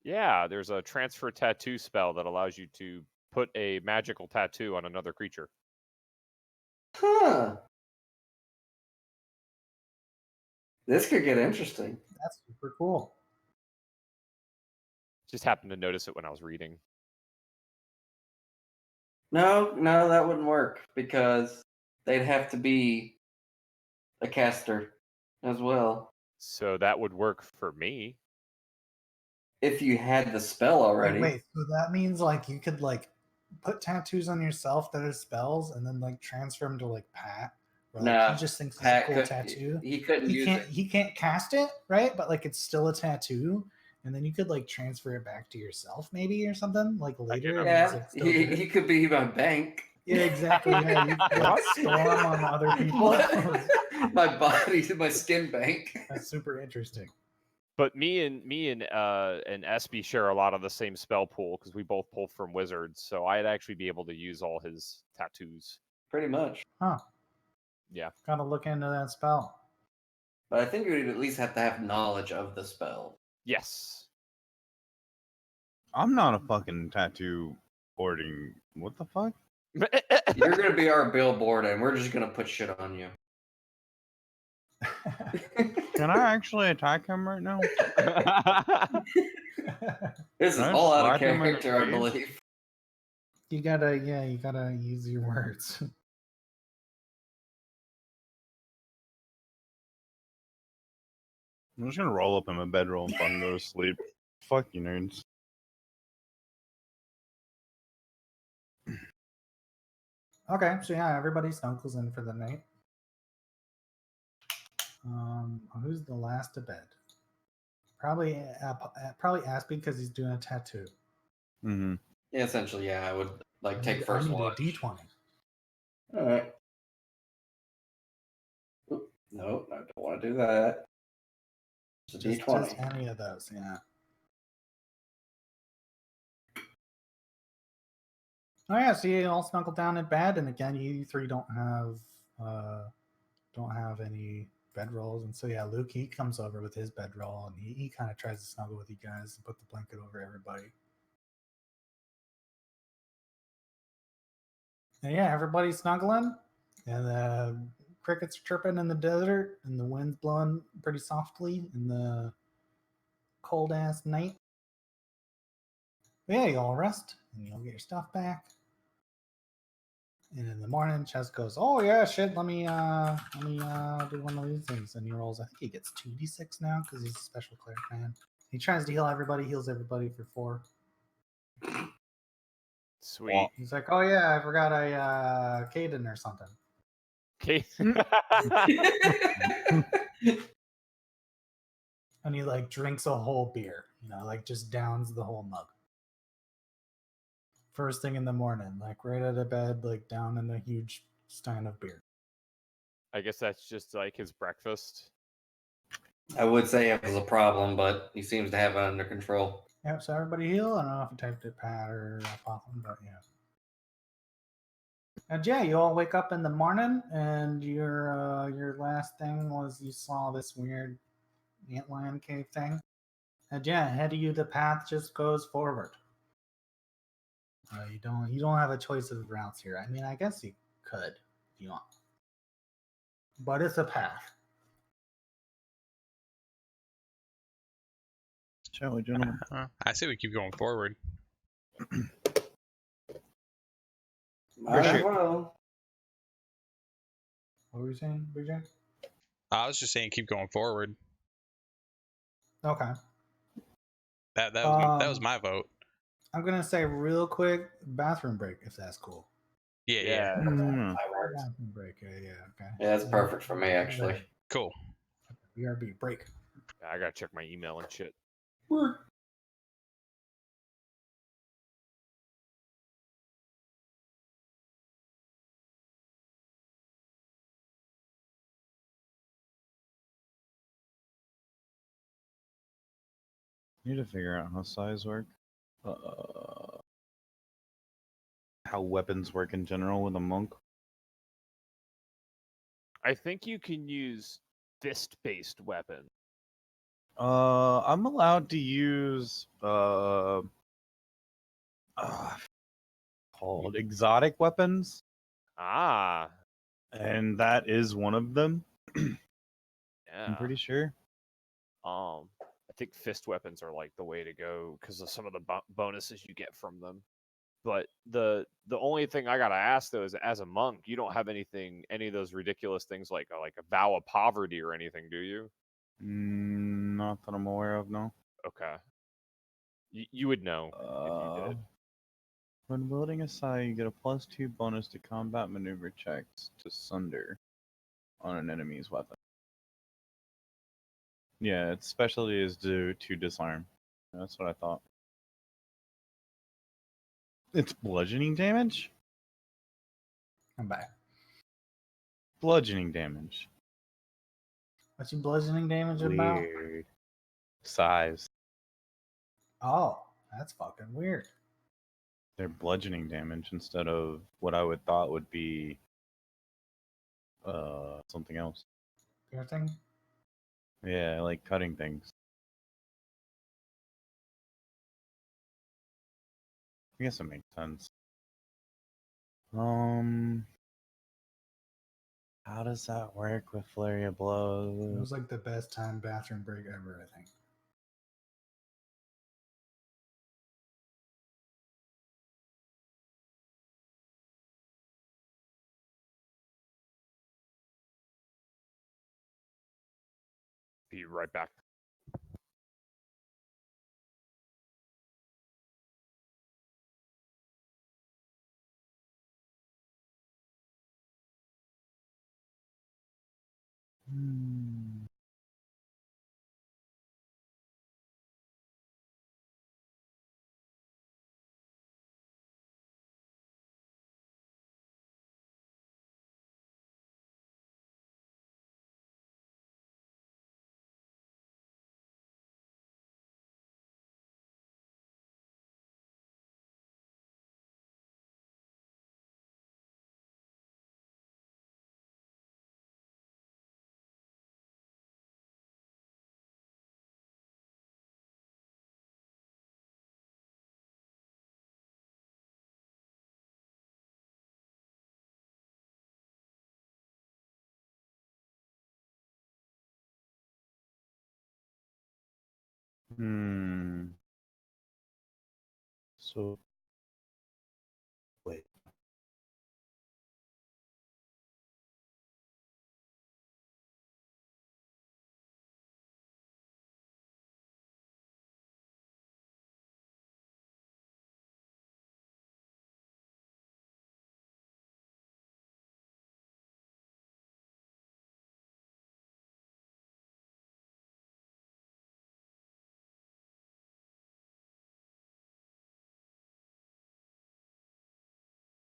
Yeah, there's a transfer tattoo spell that allows you to put a magical tattoo on another creature. Huh. This could get interesting. That's super cool. Just happened to notice it when I was reading. No, that wouldn't work because they'd have to be a caster as well. So that would work for me. If you had the spell already. Wait, so that means like you could like put tattoos on yourself that are spells and then like transfer them to like Pat. Or, like, Nah, he just thinks it's Pat a cool could, tattoo. he couldn't use it. He can't cast it, right? But like it's still a tattoo. And then you could like transfer it back to yourself maybe or something like later. and it's, Yeah, like, still he good. could be my bank. Yeah, exactly. Yeah, you could like, storm on other people. My body, my skin bank. That's super interesting. But me and Espy share a lot of the same spell pool because we both pull from wizards, so I'd actually be able to use all his tattoos. Pretty much. Huh. Yeah. Gotta look into that spell. But I think we'd at least have to have knowledge of the spell. Yes. I'm not a fucking tattoo hoarding. What the fuck? You're gonna be our billboard, and we're just gonna put shit on you. Can I actually attack him right now? This is Can I all out of slap him in the character, I face? believe. You gotta use your words. I'm just gonna roll up in my bedroll and fucking go to sleep. Fuck you, nerds. Okay, so yeah, everybody snuggles in for the night. Who's the last to bed? Probably Aspie because he's doing a tattoo. Mm-hmm. Yeah, essentially, yeah, I would like I take need first a watch. D20. All right. No, I don't want to do that. It's a Just D20. any of those, yeah. Oh yeah, so you all snuggle down in bed, and again, you three don't have any bedrolls, and so yeah, Luke he comes over with his bedroll, and he kind of tries to snuggle with you guys and put the blanket over everybody. And yeah, everybody's snuggling, and the crickets are chirping in the desert, and the wind's blowing pretty softly in the cold ass night. But yeah, you all rest, and you'll get your stuff back. And in the morning, Ches goes, "Oh yeah, shit. Let me do one of these things." And he rolls. I think he gets 2d6 now because he's a special cleric man. He tries to heal everybody. Heals everybody for 4. Sweet. He's like, "Oh yeah, I forgot Caden or something." Okay. And he like drinks a whole beer. Like just downs the whole mug. First thing in the morning, like right out of bed, like down in a huge stein of beer. I guess that's just like his breakfast. I would say it was a problem, but he seems to have it under control. Yeah, so everybody heal. I don't know if you typed it Pat or Potham, but yeah. And yeah, you all wake up in the morning, and your last thing was you saw this weird antlion cave thing. And yeah, ahead of you, the path just goes forward. You don't have a choice of routes here. I mean, I guess you could if you want, but it's a path. Shall we, gentlemen? I say we keep going forward. Might as well. What were you saying, BJ? I was just saying keep going forward. Okay. That was my vote. I'm gonna say real quick bathroom break if that's cool. Yeah. Mm. Bathroom break. Yeah. Okay. Yeah, that's perfect for me, actually. Cool. BRB break. I gotta check my email and shit. Need to figure out how size work. How weapons work in general with a monk. I think you can use fist-based weapons. I'm allowed to use called exotic weapons. Ah. And that is one of them. I'm Yeah. pretty sure. I think fist weapons are like the way to go because of some of the bonuses you get from them. But the only thing I gotta ask though is, as a monk, you don't have any of those ridiculous things like a vow of poverty or anything, do you? Not that I'm aware of, no. Okay. You would know if you did. When wielding a sai, you get a +2 bonus to combat maneuver checks to sunder on an enemy's weapon. Yeah, its specialty is to disarm. That's what I thought. It's bludgeoning damage? I'm back. Bludgeoning damage. What's your bludgeoning damage about? Weird. Size. Oh, that's fucking weird. They're bludgeoning damage instead of what I would thought would be something else. Piercing? Yeah, like cutting things. I guess it makes sense. How does that work with flurry of It blows? was like the best time bathroom break ever, I think. Be right back. Hmm. So, wait.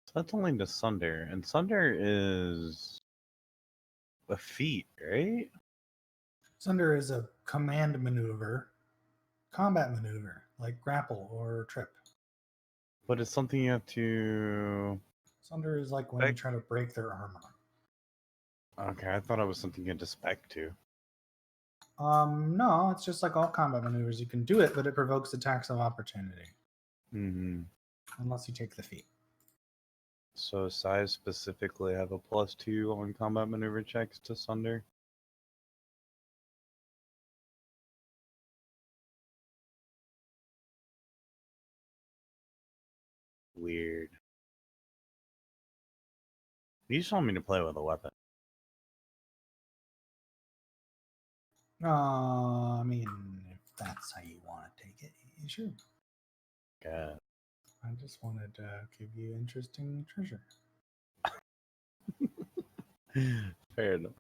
So that's only to sunder, and sunder is a feat, right? Sunder is a command maneuver, combat maneuver, like grapple or trip. But it's something you have to. Sunder is like when you try to break their armor. Okay, I thought it was something you had to spec to. No, it's just like all combat maneuvers. You can do it, but it provokes attacks of opportunity. Mm-hmm. Unless you take the feat. So size specifically have a +2 on combat maneuver checks to sunder. Weird. You just want me to play with a weapon. I mean, if that's how you want to take it, you should. God. I just wanted to give you interesting treasure. Fair enough.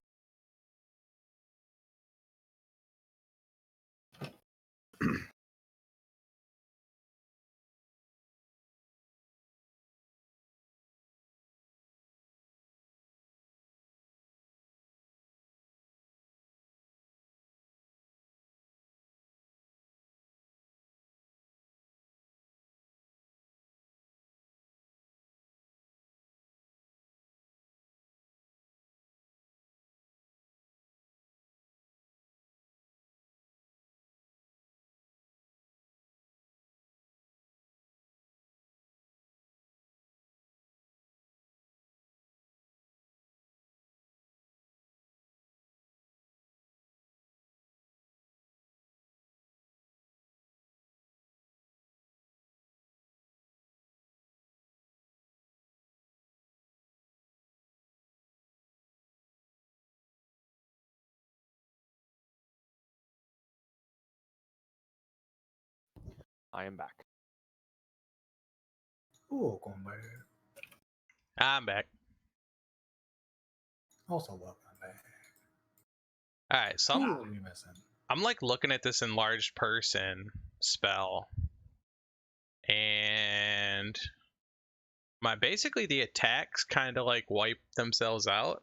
I am back. Ooh, going back. I'm back. Also welcome back. All right, so Who are we missing? I'm like looking at this enlarged person spell, and basically the attacks kind of like wipe themselves out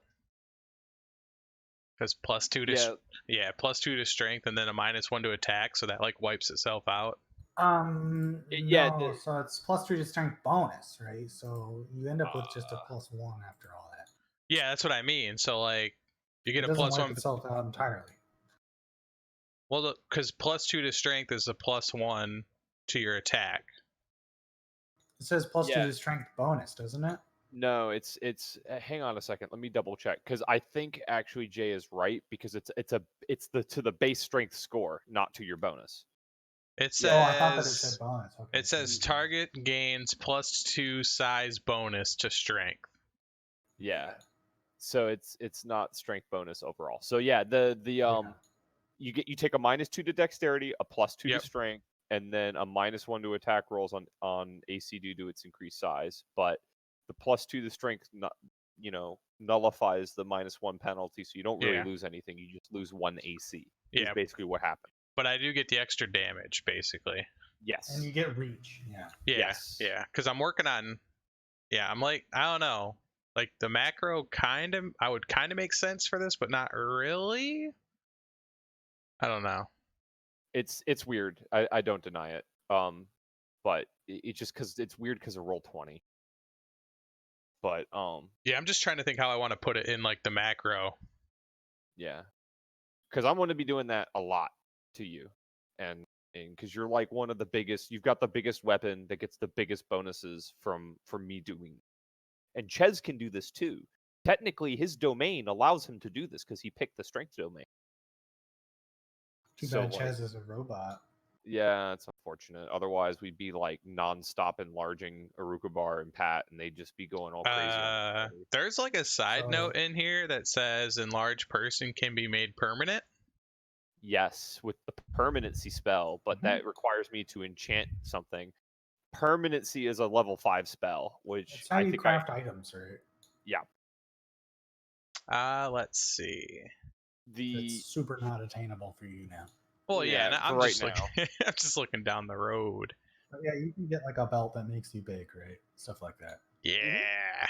because +2 to +2 to strength and then a -1 to attack, so that like wipes itself out. Yeah, No, so it's +3 to strength bonus, right? So you end up with just a +1 after all that. Yeah, that's what I mean. So like you get It a doesn't wipe +1. itself out entirely. Well, because +2 to strength is a +1 to your attack. It says +2 Yeah. to strength bonus, doesn't it? No, it's hang on a second. Let me double check because I think actually Jay is right because it's the to the base strength score, not to your bonus. It Oh, I thought that it says said bonus. Okay, it says target gains +2 size bonus to strength. Yeah. So it's not strength bonus overall. So yeah, the Yeah. you take a -2 to dexterity, a +2 Yep. to strength, and then a -1 to attack rolls on AC due to its increased size. But the +2 to strength nullifies the -1 penalty, so you don't really Yeah. lose anything. You just lose 1 AC. Yeah. Is basically what happened. But I do get the extra damage, basically. Yes. And you get reach. Yeah. Yeah. Yes. Yeah. Because I'm working on. Yeah, I'm like, I don't know. Like the macro I would kind of make sense for this, but not really. I don't know. It's weird. I don't deny it. But it just because it's weird because of Roll20. But Yeah, I'm just trying to think how I want to put it in like the macro. yeah, because I'm going to be doing that a lot to you, and because you're like one of the biggest, you've got the biggest weapon that gets the biggest bonuses from me doing. And Ches can do this too. Technically, his domain allows him to do this because he picked the strength domain. Too So, bad like, Ches is a robot. yeah, it's unfortunate. Otherwise, we'd be like nonstop enlarging Arukabar and Pat, and they'd just be going all crazy. on everybody. There's like a side So- note in here that says enlarged person can be made permanent. Yes, with the permanency spell, but Mhm. that requires me to enchant something. Permanency is a level 5 spell, which It's how I you think craft items, right? Let's see. It's super not attainable for you now. Well, yeah, Yeah, I'm for just right looking. I'm just looking down the road. But yeah, you can get like a belt that makes you big, right? Stuff like that. Yeah,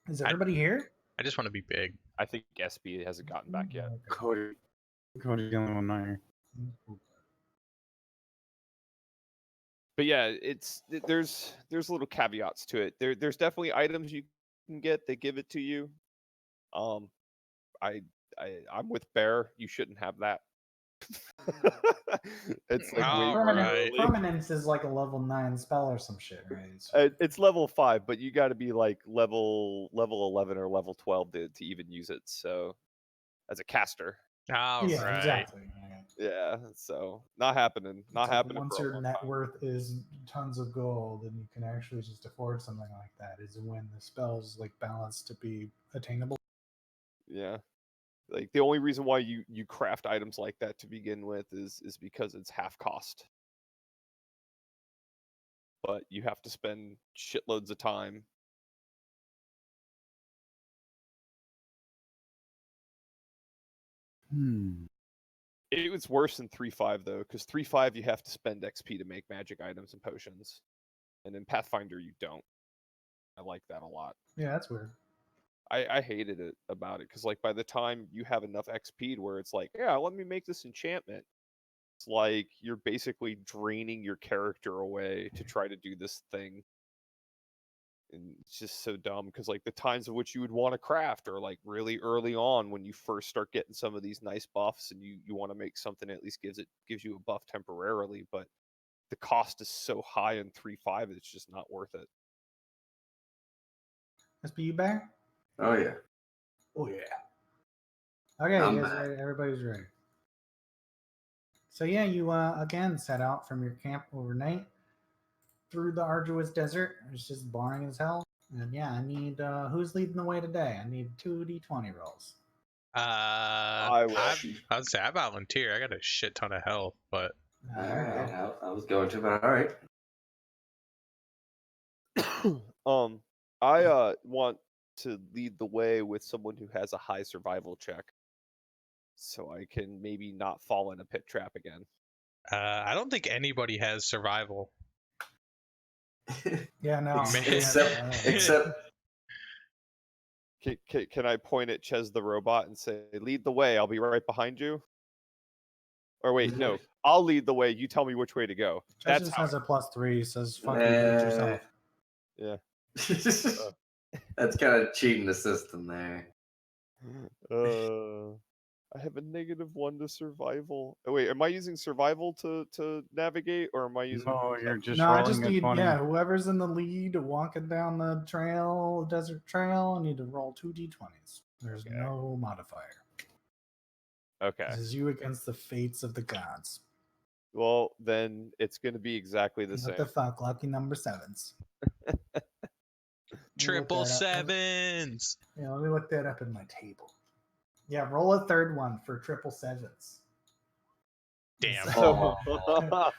Is everybody here? I just want to be big. I think SB hasn't gotten back yet. Cody's the only one not here. But yeah, there's little caveats to it. There's definitely items you can get that give it to you. I'm with Bear. You shouldn't have that. It's like way too early. Permanence is like a level 9 spell or some shit, right? It's level 5, but you got to be like level 11 or level 12 to even use it. So as a caster, Oh, yeah, right. exactly. yeah. So not happening. Not It's like happening. once for a your long net time. worth is tons of gold and you can actually just afford something like that is when the spell's like balanced to be attainable. Yeah. Like the only reason why you craft items like that to begin with is because it's half cost. But you have to spend shitloads of time. It was worse than 3.5 though, because 3.5 you have to spend XP to make magic items and potions, and in Pathfinder you don't. I like that a lot. Yeah, that's weird. I hated it about it because like by the time you have enough XP to where it's like, yeah, let me make this enchantment. It's like you're basically draining your character away to try to do this thing. And it's just so dumb because like the times of which you would want to craft are like really early on when you first start getting some of these nice buffs and you want to make something that at least gives you a buff temporarily, but the cost is so high in 3.5 it's just not worth it. SB, you back? Oh yeah. Oh yeah. Okay, I'm you guys back. ready? Everybody's ready. So yeah, you again set out from your camp overnight through the arduous desert. It's just boring as hell. And yeah, I need who's leading the way today? I need 2d20 rolls. I will. I'd say I volunteer. I got a shit ton of health, but There you Alright, go. I was going to, but alright. I want to lead the way with someone who has a high survival check, so I can maybe not fall in a pit trap again. I don't think anybody has survival. Yeah, no. Man. Except Can I point at Ches the robot and say, "Lead the way. I'll be right behind you"? Or wait, no. I'll lead the way. You tell me which way to go. Judge That's just how. has a +3, says fuck you, do it yourself. Yeah. that's kind of cheating the system there. I have a -1 to survival. Oh, wait, am I using survival to navigate, or am I using? No, you're just No, I rolling just a need 20. whoever's in the lead walking down the trail, desert trail, I need to roll 2d20s. There's Okay. no modifier. Okay. This is you against the fates of the gods. Well, then it's going to be exactly the What same. the fuck? Lucky number 7s. Triple sevens. Yeah, let me look that up in my table. Yeah, roll a third one for 777s. Damn. Oh.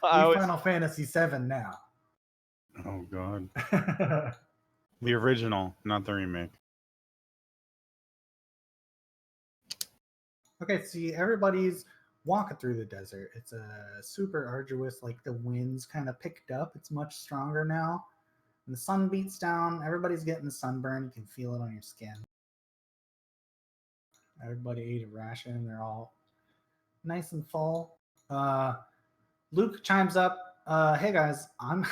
I We was- Final Fantasy 7 now. Oh god. The original, not the remake. Okay, see, everybody's walking through the desert. It's super arduous. Like the wind's kind of picked up. It's much stronger now. And the sun beats down. Everybody's getting sunburn. You can feel it on your skin. Everybody ate a ration. They're all nice and full. Luke chimes up. Hey guys, I'm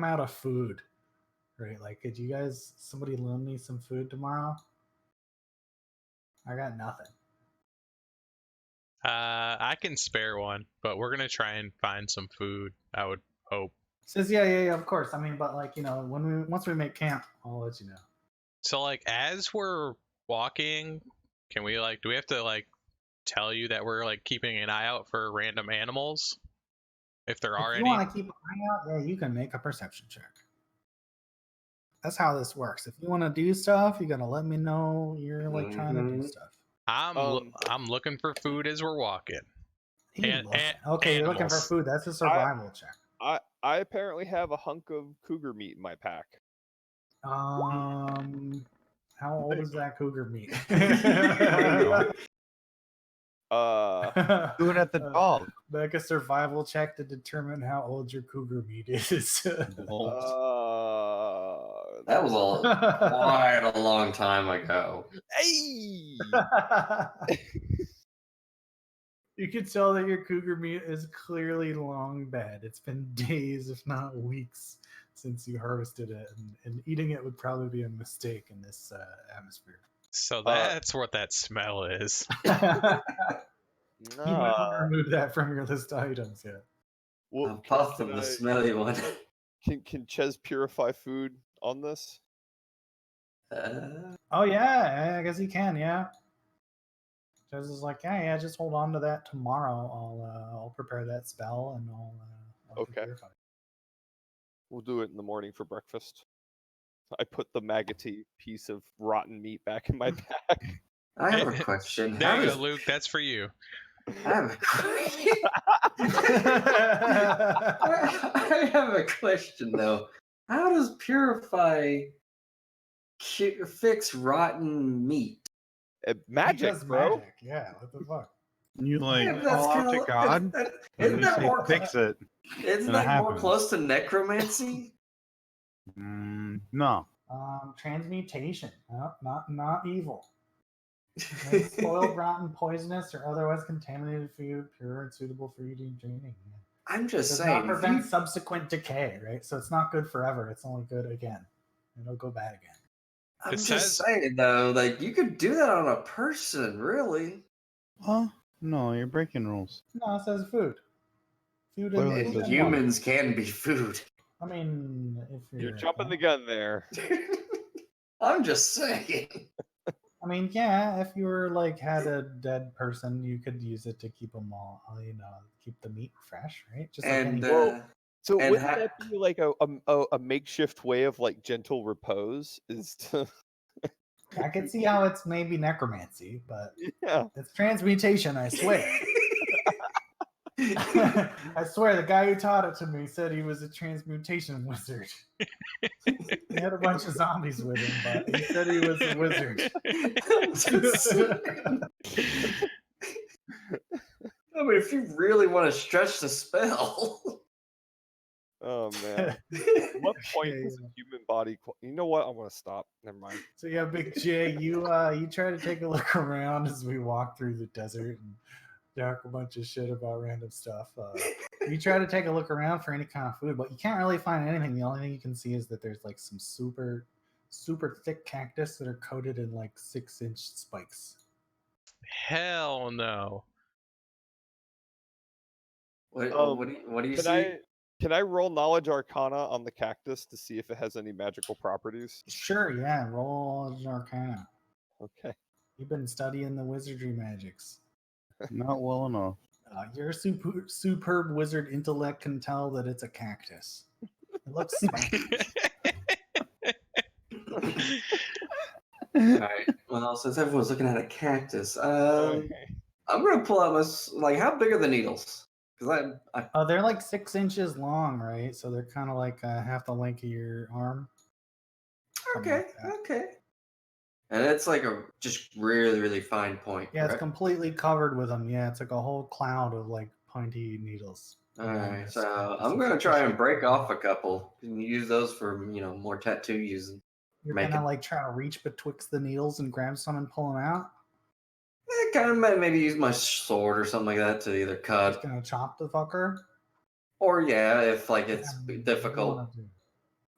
out of food. Right? Like, could you guys somebody loan me some food tomorrow? I got nothing. I can spare one, but we're gonna try and find some food. I would hope. Says yeah, of course. I mean, but like, you know, once we make camp, I'll let you know. So like, as we're walking, can we like? Do we have to like tell you that we're like keeping an eye out for random animals, if there are If you any? want to keep an eye out, yeah, you can make a perception check. That's how this works. If you want to do stuff, you gotta let me know you're like trying to do stuff. I'm looking for food as we're walking. Okay, you're looking for animals. food. That's a survival check. I apparently have a hunk of cougar meat in my pack. How old is that cougar meat? Do it at the dog. Make a survival check to determine how old your cougar meat is. That was quite a long time ago. Hey! You can tell that your cougar meat is clearly long bad. It's been days, if not weeks, since you harvested it, and eating it would probably be a mistake in this atmosphere. So that's what that smell is. You might want to remove that from your list of items. Yeah. Well, I'm puffing the smelly one. Can Ches purify food on this? Oh yeah, I guess you can. Yeah. Jez is like, yeah, just hold on to that tomorrow. I'll prepare that spell and I'll Okay. purify it. We'll do it in the morning for breakfast. I put the maggoty piece of rotten meat back in my pack. I have a question. There you go, Luke. That's for you. I have a question. I have a question though. How does purify fix rotten meat? Magic, Just bro. magic. Yeah. What the fuck? You like Yeah, call out to God, and Isn't you that say more? fix it. Isn't and it that more happens. close to necromancy? No. Transmutation. No, not evil. Make spoiled, rotten, poisonous, or otherwise contaminated food pure and suitable for eating and drinking. I'm just Does saying. not prevent subsequent decay, right? So it's not good forever. It's only good again. It'll go bad again. I'm It just says- saying though, like you could do that on a person, really. Well, no, you're breaking rules. No, it says food. Food Clearly and it says water. Humans can be food. I mean, if You're jumping the gun there. I'm just saying. I mean, yeah, if you were like had a dead person, you could use it to keep them all, keep the meat fresh, right? Just like And any. So And wouldn't that be like a makeshift way of like gentle repose? Is to I can see how it's maybe necromancy, but yeah. it's transmutation, I swear. I swear, the guy who taught it to me said he was a transmutation wizard. He had a bunch of zombies with him, but he said he was a wizard. I mean, if you really want to stretch the spell. Oh man. What point Okay, does a human body? You know what? I'm gonna stop. Never mind. So yeah, Big J, you try to take a look around as we walk through the desert and talk a bunch of shit about random stuff. You try to take a look around for any kind of food, but you can't really find anything. The only thing you can see is that there's like some super thick cactus that are coated in like 6-inch spikes. Hell no. What do you Can see? can I roll knowledge arcana on the cactus to see if it has any magical properties? Sure, yeah, roll Arcana. Okay. You've been studying the wizardry magics. Not well enough. Your superb wizard intellect can tell that it's a cactus. It looks spiky. All right. Well, since everyone's looking at a cactus, I'm gonna pull out my how big are the needles? Because I They're like 6 inches long, right? So they're kind of like half the length of your arm. Something okay, like that. okay. And it's like a just really, really fine point. Yeah, it's correct? completely covered with them. Yeah, it's like a whole cloud of like pointy needles. All around right, this so cactus. I'm It's gonna like try a and shape break of- off a couple and use those for more tattoo using. You're Make gonna it. like try to reach betwixt the needles and grab some and pull them out. Kind of maybe use my sword or something like that to either Just cut gonna chop the fucker. or if like it's What do you difficult. wanna do?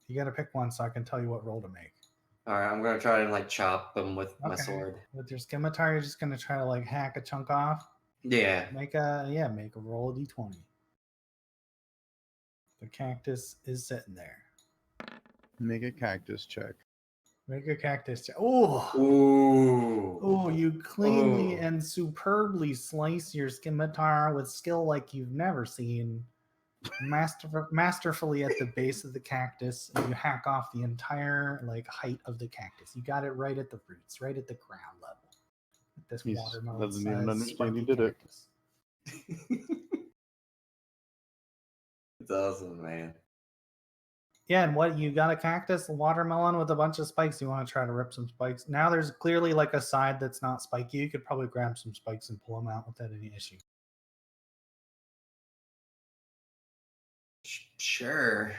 You gotta pick one so I can tell you what roll to make. All right, I'm gonna try and like chop them with my Okay. sword. With your scimitar, you're just gonna try to like hack a chunk off. Yeah. Make a roll of d20. The cactus is sitting there. Make a cactus check. Make a cactus. Oh, Ooh. you cleanly Ooh. and superbly slice your scimitar with skill like you've never seen. Masterfully at the base of the cactus, and you hack off the entire like height of the cactus. You got it right at the roots, right at the ground level. This He watermelon doesn't even size understand he spiky did it. cactus. It's awesome, man. Yeah, and what you got a cactus, a watermelon with a bunch of spikes. You want to try to rip some spikes. Now there's clearly like a side that's not spiky. You could probably grab some spikes and pull them out without any issue. Sure.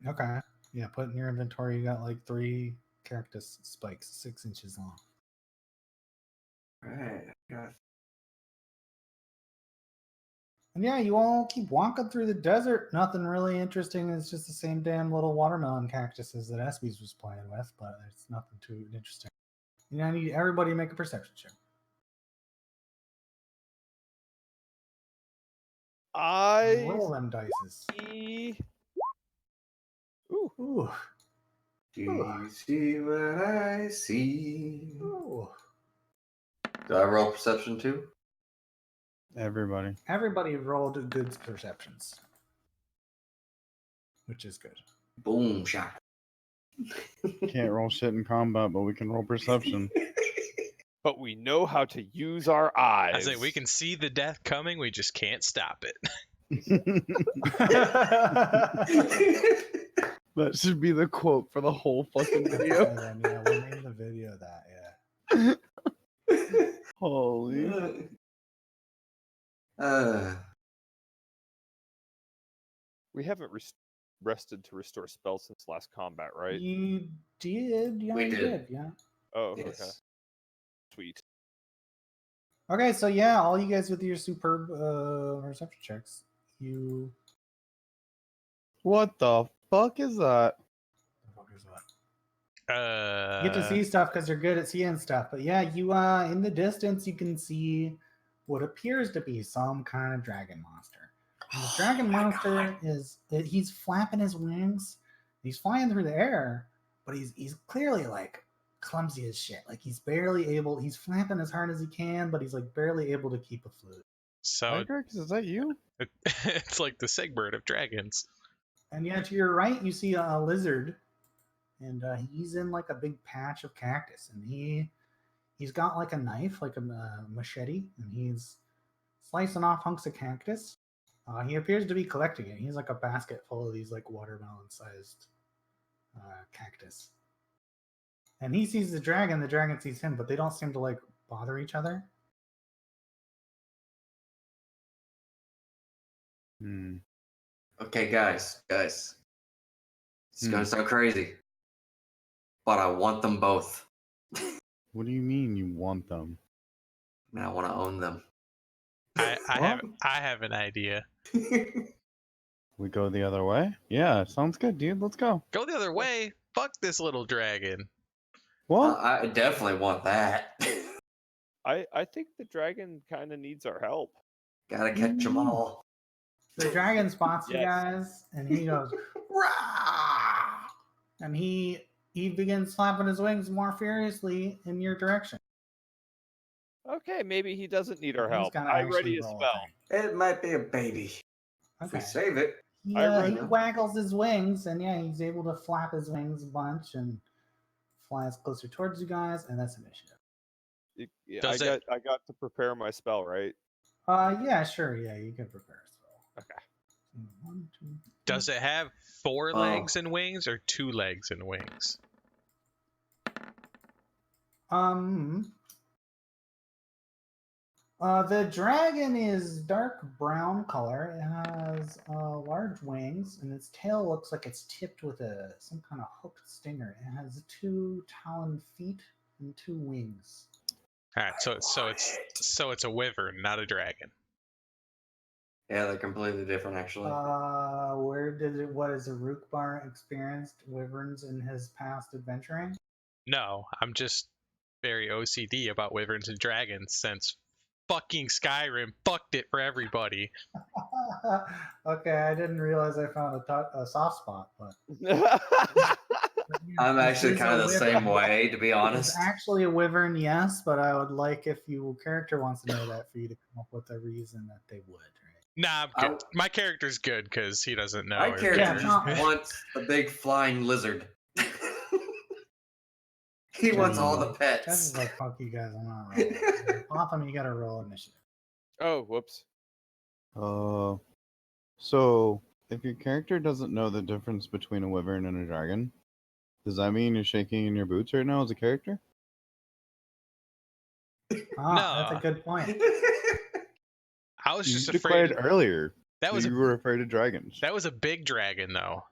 Okay. Yeah, put in your inventory. You got like 3 cactus spikes, 6 inches long. All right. And yeah, you all keep walking through the desert. Nothing really interesting. It's just the same damn little watermelon cactuses that Espy's was playing with, but it's nothing too interesting. I need everybody to make a perception check. Roll them dices. Ooh. Ooh. Do you see what I see? Ooh. Do I roll perception too? Everybody. Everybody rolled good perceptions, which is good. Boom shot. Can't roll shit in combat, but we can roll perception. But we know how to use our eyes. I say we can see the death coming, we just can't stop it. That should be the quote for the whole fucking video. Yeah, we'll name the video that. Yeah. Holy. We haven't rested to restore spells since last combat, right? You did. Yeah, We you did. did. Yeah. Oh, Yes. okay. Sweet. Okay, so yeah, all you guys with your superb perception checks, you. What the fuck is that? The fuck is that? You get to Uh, see stuff because you're good at seeing stuff. But yeah, you in the distance you can see what appears to be some kind of dragon monster. And this dragon monster he's flapping his wings, he's flying through the air, but he's clearly like clumsy as shit. Like he's flapping as hard as he can, but he's like barely able to keep afloat. so Tigrex, is that you? it's like the Sigbird of dragons. And yeah, to your right you see a lizard, and he's in like a big patch of cactus, and he's got like a knife, like a machete, and he's slicing off hunks of cactus. He appears to be collecting it. He has like a basket full of these like watermelon-sized cactus. And he sees the dragon sees him, but they don't seem to like bother each other. Hmm. Okay, guys. It's gonna sound crazy, but I want them both. What do you mean you want them? And I want to own them. I have an idea. We go the other way? Yeah, sounds good, dude. Let's go. Go the other way. Fuck this little dragon. What? I definitely want that. I think the dragon kind of needs our help. Gotta catch them all. The dragon spots you Yes. guys, and he goes, "Rah!" And he begins flapping his wings more furiously in your direction. Okay, maybe he doesn't need our He's help. gotta I actually ready a roll a spell. thing. It might be a baby. If we Okay. save it. He ready. waggles his wings, and yeah, he's able to flap his wings a bunch and flies closer towards you guys, and that's initiative. Yeah, Does I got to prepare my spell, right? Yeah, sure, yeah, you can prepare a spell. Okay. 1, 2, 3. Does it have 4 Oh. legs and wings or 2 legs and wings? The dragon is dark brown color. It has large wings, and its tail looks like it's tipped with some kind of hooked stinger. It has 2 taloned feet and 2 wings. All right, so it's a wyvern, not a dragon. Yeah, they're completely different, actually. What has Rookbar experienced wyverns in his past adventuring? No, I'm just very OCD about wyverns and dragons since fucking Skyrim fucked it for everybody. Okay, I didn't realize I found a soft spot, but I'm This actually is kind a of the same wyvern. way, to be honest. It's actually a wyvern, yes, but I would like if your character wants to know that for you to come up with a reason that they would, right? Nah, I'm good. My character's good because he doesn't know. My or character care. Yeah, just wants the big flying lizard. He wants all the Just pets. is like, fuck you guys, I'm not rolling. Botham, you gotta roll initiative. Oh, whoops. So if your character doesn't know the difference between a wyvern and a dragon, does that mean you're shaking in your boots right now as a character? That's a No. good point. I was just You afraid. declared earlier That was you a were afraid of dragons. that was a big dragon though.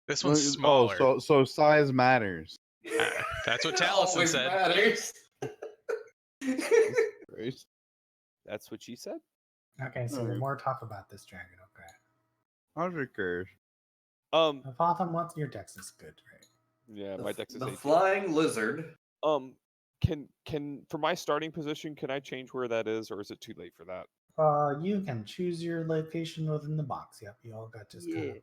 This Well, one's smaller. Oh, so size matters. That's what It Taliesin always said. matters. Right? That's what she said? Okay, so we're more tough about this dragon, okay. How's your curve? Botham, what's your dex is good, right? Yeah, my dex is The 18. flying lizard. Can for my starting position, can I change where that is, or is it too late for that? You can choose your location within the box. Yep, you all got just kind of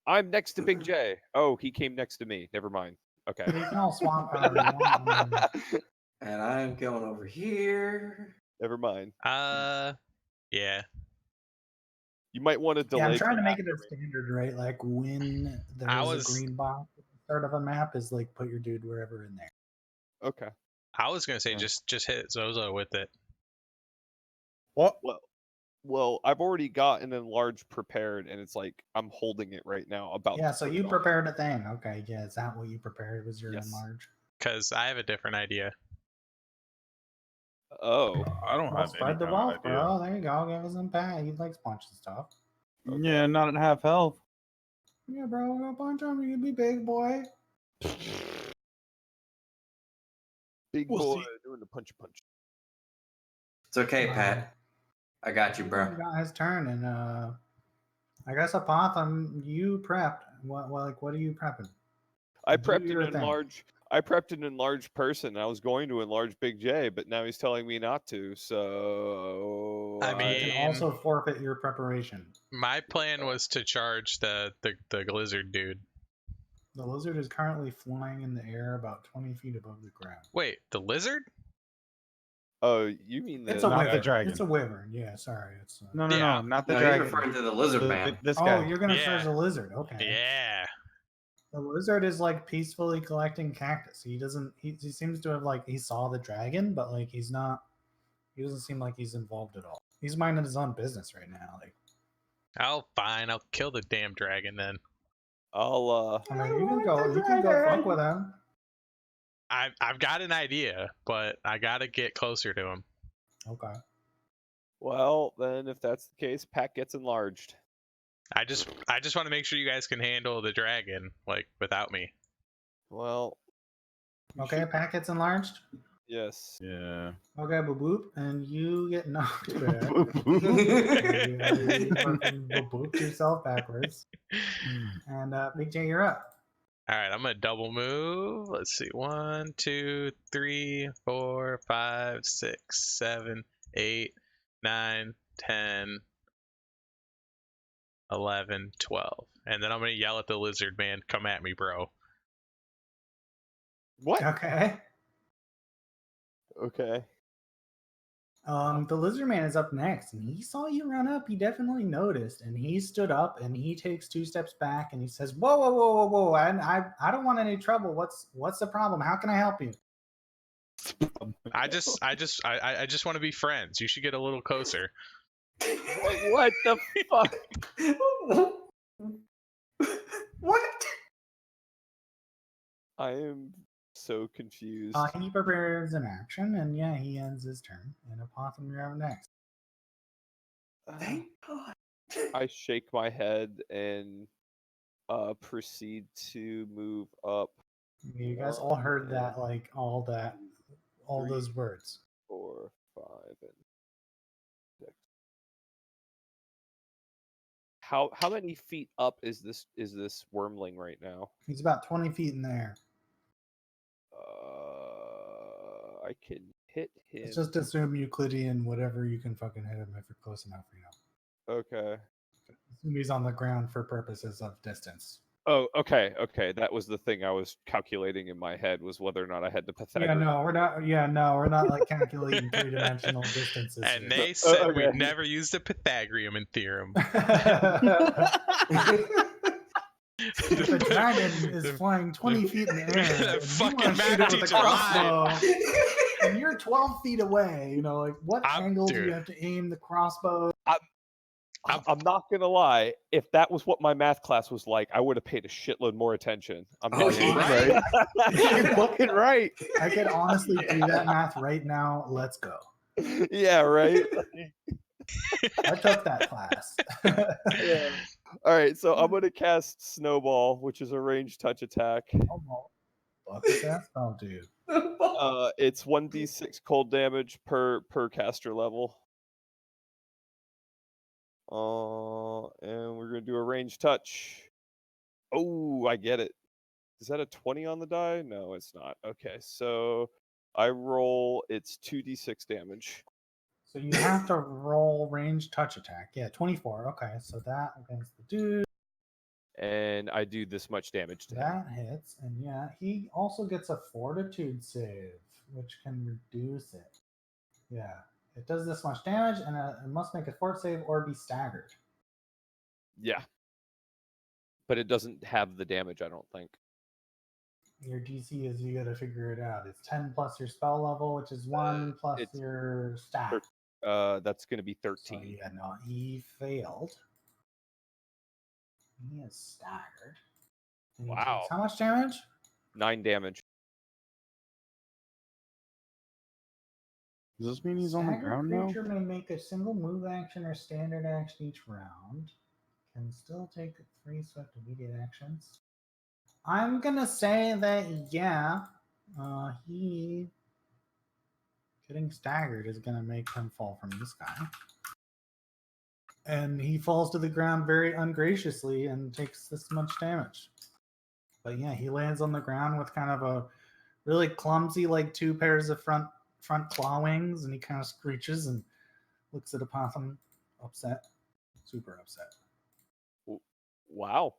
I'm next to Big J. Oh, he came next to me. Never mind. Okay. You can all swap however you want. And I'm going over here. Never mind. Yeah. You might want to delay. Yeah, I'm trying for to make it a after me. standard, right? Like when there's a green box at the start of a map is like put your dude wherever in there. Okay. I was gonna say Yeah. just hit Zozo with it. What? Well, I've already got an enlarge prepared, and it's like I'm holding it right now. Yeah, to so put you it on. prepared a thing. Okay, yeah, is that what you prepared? Was your Yes. enlarge? Because I have a different idea. Oh. I don't Well, have spread any the kind wealth, of idea. bro. There you go. Give us some pay. He likes punching stuff. Okay. Yeah, not at half health. Yeah, bro, go punch him. You can be big boy. Big We'll boy see. doing the punch. It's okay, Pat. I got you, bro. Got his turn, and I guess Apotham, you prepped. What are you prepping? I Do prepped your an thing. enlarge. I prepped an enlarged person. I was going to enlarge Big J, but now he's telling me not to. So I You can mean- also forfeit your preparation. My plan was to charge the lizard dude. The lizard is currently flying in the air about 20 feet above the ground. Wait, the lizard? Oh, you mean the It's a Not the wyvern. dragon. It's a wyvern. Yeah, sorry. It's No, Yeah. not the No, he's dragon. referring to the lizard man. This Oh, guy. you're gonna Yeah. choose a lizard. Okay. Yeah. The lizard is like peacefully collecting cactus. He doesn't. He seems to have like he saw the dragon, but like he's not. He doesn't seem like he's involved at all. He's minding his own business right now. Like, Oh, fine. I'll kill the damn dragon then. I'll I mean, you can go fuck with him. I've got an idea, but I gotta get closer to him. Okay. well, then if that's the case, Pack gets enlarged. I just want to make sure you guys can handle the dragon like without me. Well, we Okay, should- packets enlarged. yes. Yeah. Okay, boop boop, and you get knocked back. That's You fucking booped yourself backwards. And Big J, you're up. All right, I'm gonna double move. Let's see, 1, 2, 3, 4, 5, 6, 7, 8, 9, 10, 11, 12, and then I'm gonna yell at the lizard man, "Come at me, bro!" What? Okay. Okay. The lizard man is up next, and he saw you run up. He definitely noticed, and he stood up and he takes 2 steps back and he says, "Whoa, whoa, whoa, whoa, whoa! I don't want any trouble. What's the problem? How can I help you?" I just want to be friends. You should get a little closer. What the fuck? What? I am so confused. He prepares an action, and yeah, he ends his turn. And Apotham, you're up next. Thank God. I shake my head and proceed to move up You guys all heard that, like all Three. those words. 4, 5, and 6. How many feet up is this wormling right now? He's about 20 feet in the air. I can hit him. Let's just assume Euclidean, whatever you can fucking hit him if you're close enough, you know. Okay. Assume he's on the ground for purposes of distance. Oh, okay. That was the thing I was calculating in my head, was whether or not I had the Pythagorean. We're not like calculating 3-dimensional distances. And here. they said okay. we'd never use the Pythagorean theorem. If the dragon is flying 20 feet in the air, That and you fucking want to shoot math it with a teacher lied. crossbow, and you're 12 feet away, you know, like what angle do dude. you have to aim the crossbow? I'm not gonna lie. If that was what my math class was like, I would have paid a shitload more attention. I'm Oh, telling you. yeah. You're fucking right. I could honestly do that math right now. Let's go. Yeah, right. I took that class. Yeah. All right, so I'm gonna cast Snowball, which is a ranged touch attack. What does that spell do? It's 1d6 cold damage per caster level. And we're gonna do a ranged touch. Oh, I get it. Is that a 20 on the die? No, it's not. Okay, so I roll. It's 2d6 damage. So you have to roll range touch attack. Yeah, 24. Okay, so that against the dude. And I do this much damage to him. That hits. And yeah, he also gets a fortitude save, which can reduce it. Yeah, it does this much damage, and it must make a fort save or be staggered. Yeah. But it doesn't have the damage, I don't think. Your DC is, you got to figure it out. It's 10 plus your spell level, which is 1 plus it's your stat. That's going to be 13. So yeah, no, he failed. He is staggered. And he Wow. takes how much damage? 9 damage. Does this mean he's on the Staggered ground now? creature may make a single move action or standard action each round. Can still take 3 swift immediate actions. I'm gonna say that yeah, he getting staggered is gonna make him fall from the sky. And he falls to the ground very ungraciously and takes this much damage. But yeah, he lands on the ground with kind of a really clumsy, like 2 pairs of front claw wings, and he kind of screeches and looks at Apotham, upset, super upset. Wow.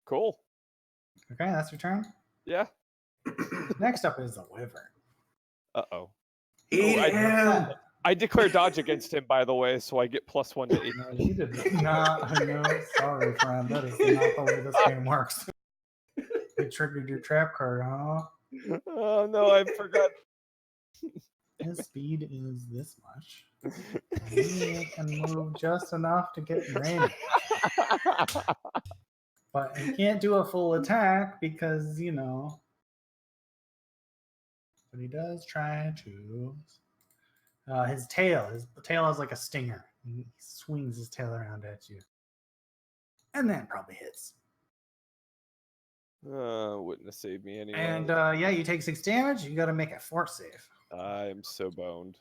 Cool. Okay, that's your turn. Yeah. Next up is the wyvern. Uh-oh. Eat him. I declare dodge against him, by the way, so I get +1 to 8. No, you did not. No, sorry, friend. That is not the way this game works. You triggered your trap card, huh? Oh, no, I forgot. His speed is this much. And he can move just enough to get range. But he can't do a full attack because, you know. But he does try to. His tail is like a stinger. He swings his tail around at you. And then probably hits. Wouldn't have saved me anyway. And yeah, you take 6 damage. You got to make a fort save. I'm so boned.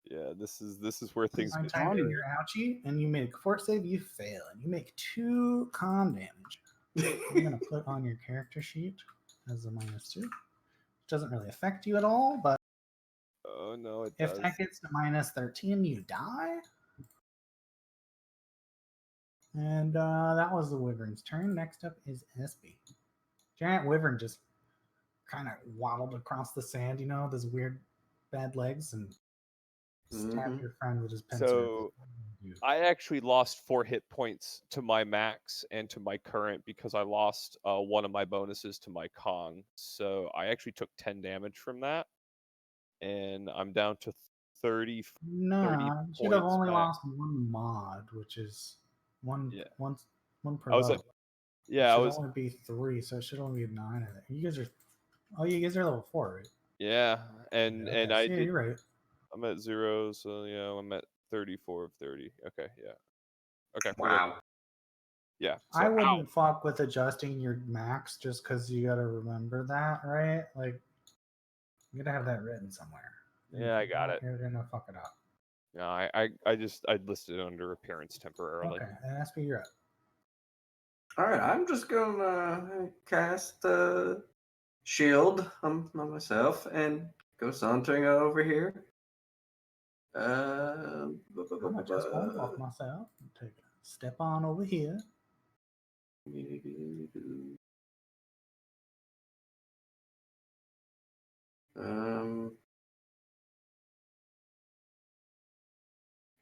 Yeah, this is where things I get typed in scary. your ouchie, and you make a fort save. You fail, and you make 2 con damage. I'm gonna put on your character sheet as a -2. It doesn't really affect you at all, but Oh no, it if does. that gets to -13, you die. And that was the wyvern's turn. Next up is SB. Giant wyvern just kind of waddled across the sand, you know, those weird bad legs, and stabbed your friend with his pincer. So I actually lost 4 hit points to my max and to my current because I lost one of my bonuses to my con. So I actually took 10 damage from that, and I'm down to 30. No, 30 you should have points only back. lost 1 mod, which is one per I was level. at, yeah, it I should was, only be 3, so it should only be 9 of it. You guys are level 4, right? yeah, and Okay, I yeah, did. you're right. I'm at 0, so yeah, I'm at 34 of 30. Okay, yeah. Okay, we're good. Wow. Yeah. So, I wouldn't fuck with adjusting your max just because you got to remember that, right? Like, you gotta have that written somewhere. Yeah, I got it. You're gonna fuck it up. No, I listed it under appearance temporarily. Okay, and SB, you're up. All right, I'm just gonna cast shield on myself and go sauntering over here. I'm gonna just hold off myself and take a step on over here.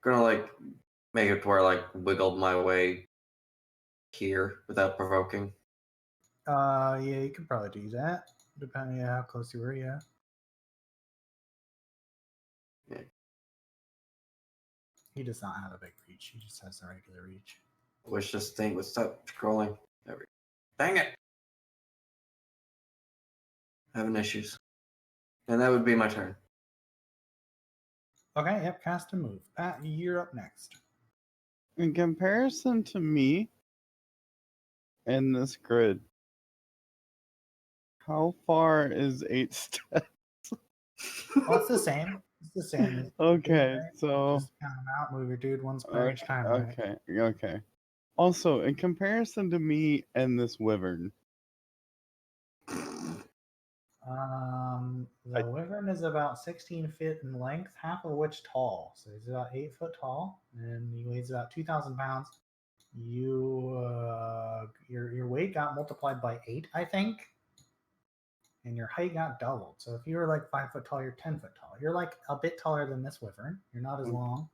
Gonna like make it to where I like wiggled my way here without provoking. Yeah, you could probably do that, depending on how close you were, yeah. Yeah. He does not have a big reach, he just has a regular reach. Wish this thing would stop scrolling. There we go. Dang it! Having issues. And that would be my turn. Okay, yep, cast and move. Pat, you're up next. In comparison to me and this grid, how far is 8 steps? Well, it's the same. It's the same. Okay, Right? so Just count them out, move your dude once per each time, right? okay. Also, in comparison to me and this wyvern, The wyvern is about 16 feet in length, half of which tall. So he's about 8 foot tall, and he weighs about 2,000 pounds. Your weight got multiplied by 8, I think, and your height got doubled. So if you were like 5 foot tall, you're 10 foot tall. You're like a bit taller than this wyvern. You're not as long,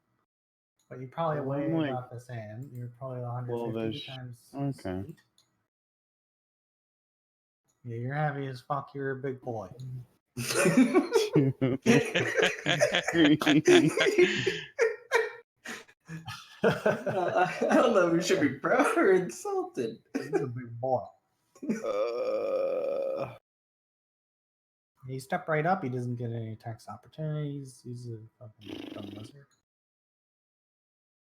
but you probably So weigh I'm like about the same. You're probably 150 12-ish. times Okay. 8. Yeah, you're heavy as fuck. You're a big boy. I don't know if we should be proud or insulted. He's a big boy. He stepped right up. He doesn't get any attacks opportunities. He's a fucking dumb lizard.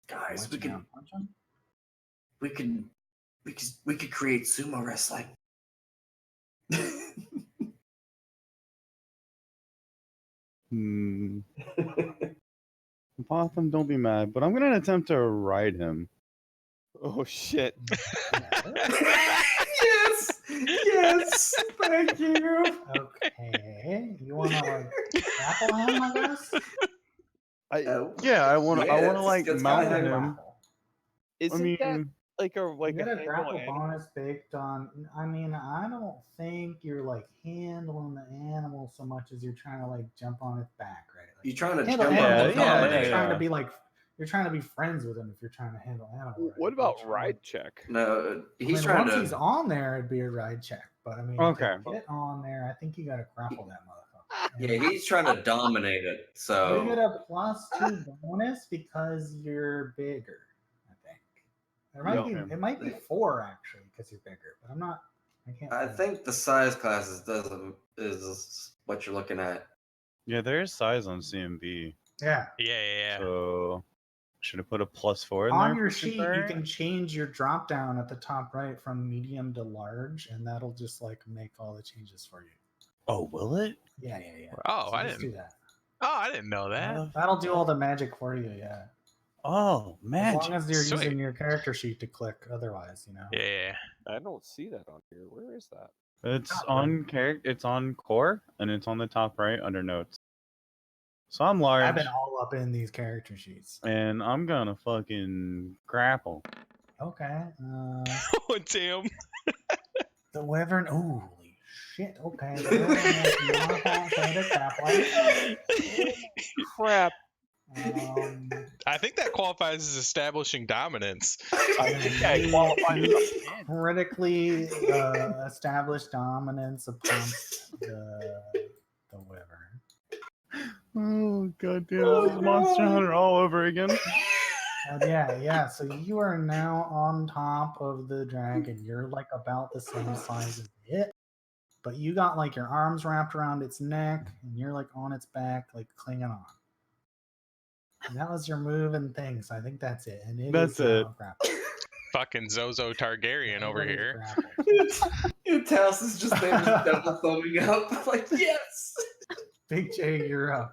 Guys, Punch we him could down, punch him. we could create sumo wrestling. Botham, don't be mad, but I'm gonna attempt to ride him. Oh shit. Yes, yes, thank you. Okay, you wanna like grapple him, I guess? Yeah, I want to like it's mount kinda- him. Grapple. Isn't that like a You get a handle grapple animal? bonus based on. I mean, I don't think you're like handling the animal so much as you're trying to like jump on its back, right? Like, You're trying to handle jump animals on not the like you're yeah. trying to be like you're trying to be friends with him if you're trying to handle animal. Right? What You're about trying ride check? No, he's I mean, trying once to. he's on there, it'd be a ride check. But I mean, Okay. to get on there, I think you got to grapple that motherfucker. Yeah, he's trying to dominate it. You get So a +2 bonus because you're bigger. I think Yeah. it might be 4 actually because you're bigger, but I'm not. I can't. I remember. think the size classes is what you're looking at. Yeah, there is size on CMB. Yeah. Yeah. So should I put a +4 in On there? your for sheet, you temporary? can change your drop down at the top right from medium to large, and that'll just like make all the changes for you. Oh, will it? Yeah. Oh, So I just didn't. do that. Oh, I didn't know that. That'll do all the magic for you. Yeah. Oh, As magic. long as you're Sweet. using your character sheet to click, otherwise, Yeah. I don't see that on here. Where is that? It's Top on It's on core, and it's on the top right under notes. So I'm large, I've been all up in these character sheets. and I'm gonna fucking grapple. Okay. Oh, damn. The wyvern. Ooh, holy shit. Okay. The wyvern has modified athletic grappling. Crap. I think that qualifies as establishing dominance. I think I qualify as a critically established dominance upon the wyvern. Oh god damn, that was Monster Hunter all over again. Yeah. So you are now on top of the dragon. You're like about the same size as it, but you got like your arms wrapped around its neck, and you're like on its back, like clinging on. And that was your move and thing. So I think that's it. And That's it. grappled. Fucking Zozo Targaryen over Everybody's here. grappled. Taos is just there, just double thumbing up, like yes. Big J, you're up.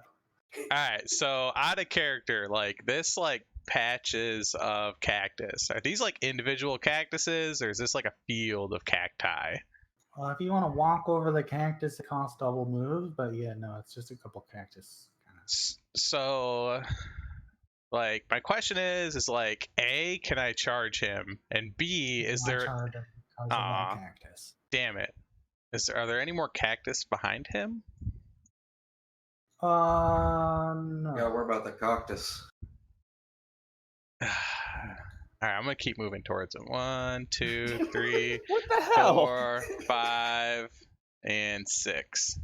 All right, so out of character, like this, like patches of cactus. Are these like individual cactuses, or is this like a field of cacti? If you want to walk over the cactus, it costs double move. But yeah, no, it's just a couple cactus. So, like, my question is like, A, can I charge him? And B, is there? Cactus? Damn it! Are there any more cactus behind him? No. Yeah, we're about the cactus. All right, I'm gonna keep moving towards him. 1, 2, 3, What the hell? 4, 5, and 6.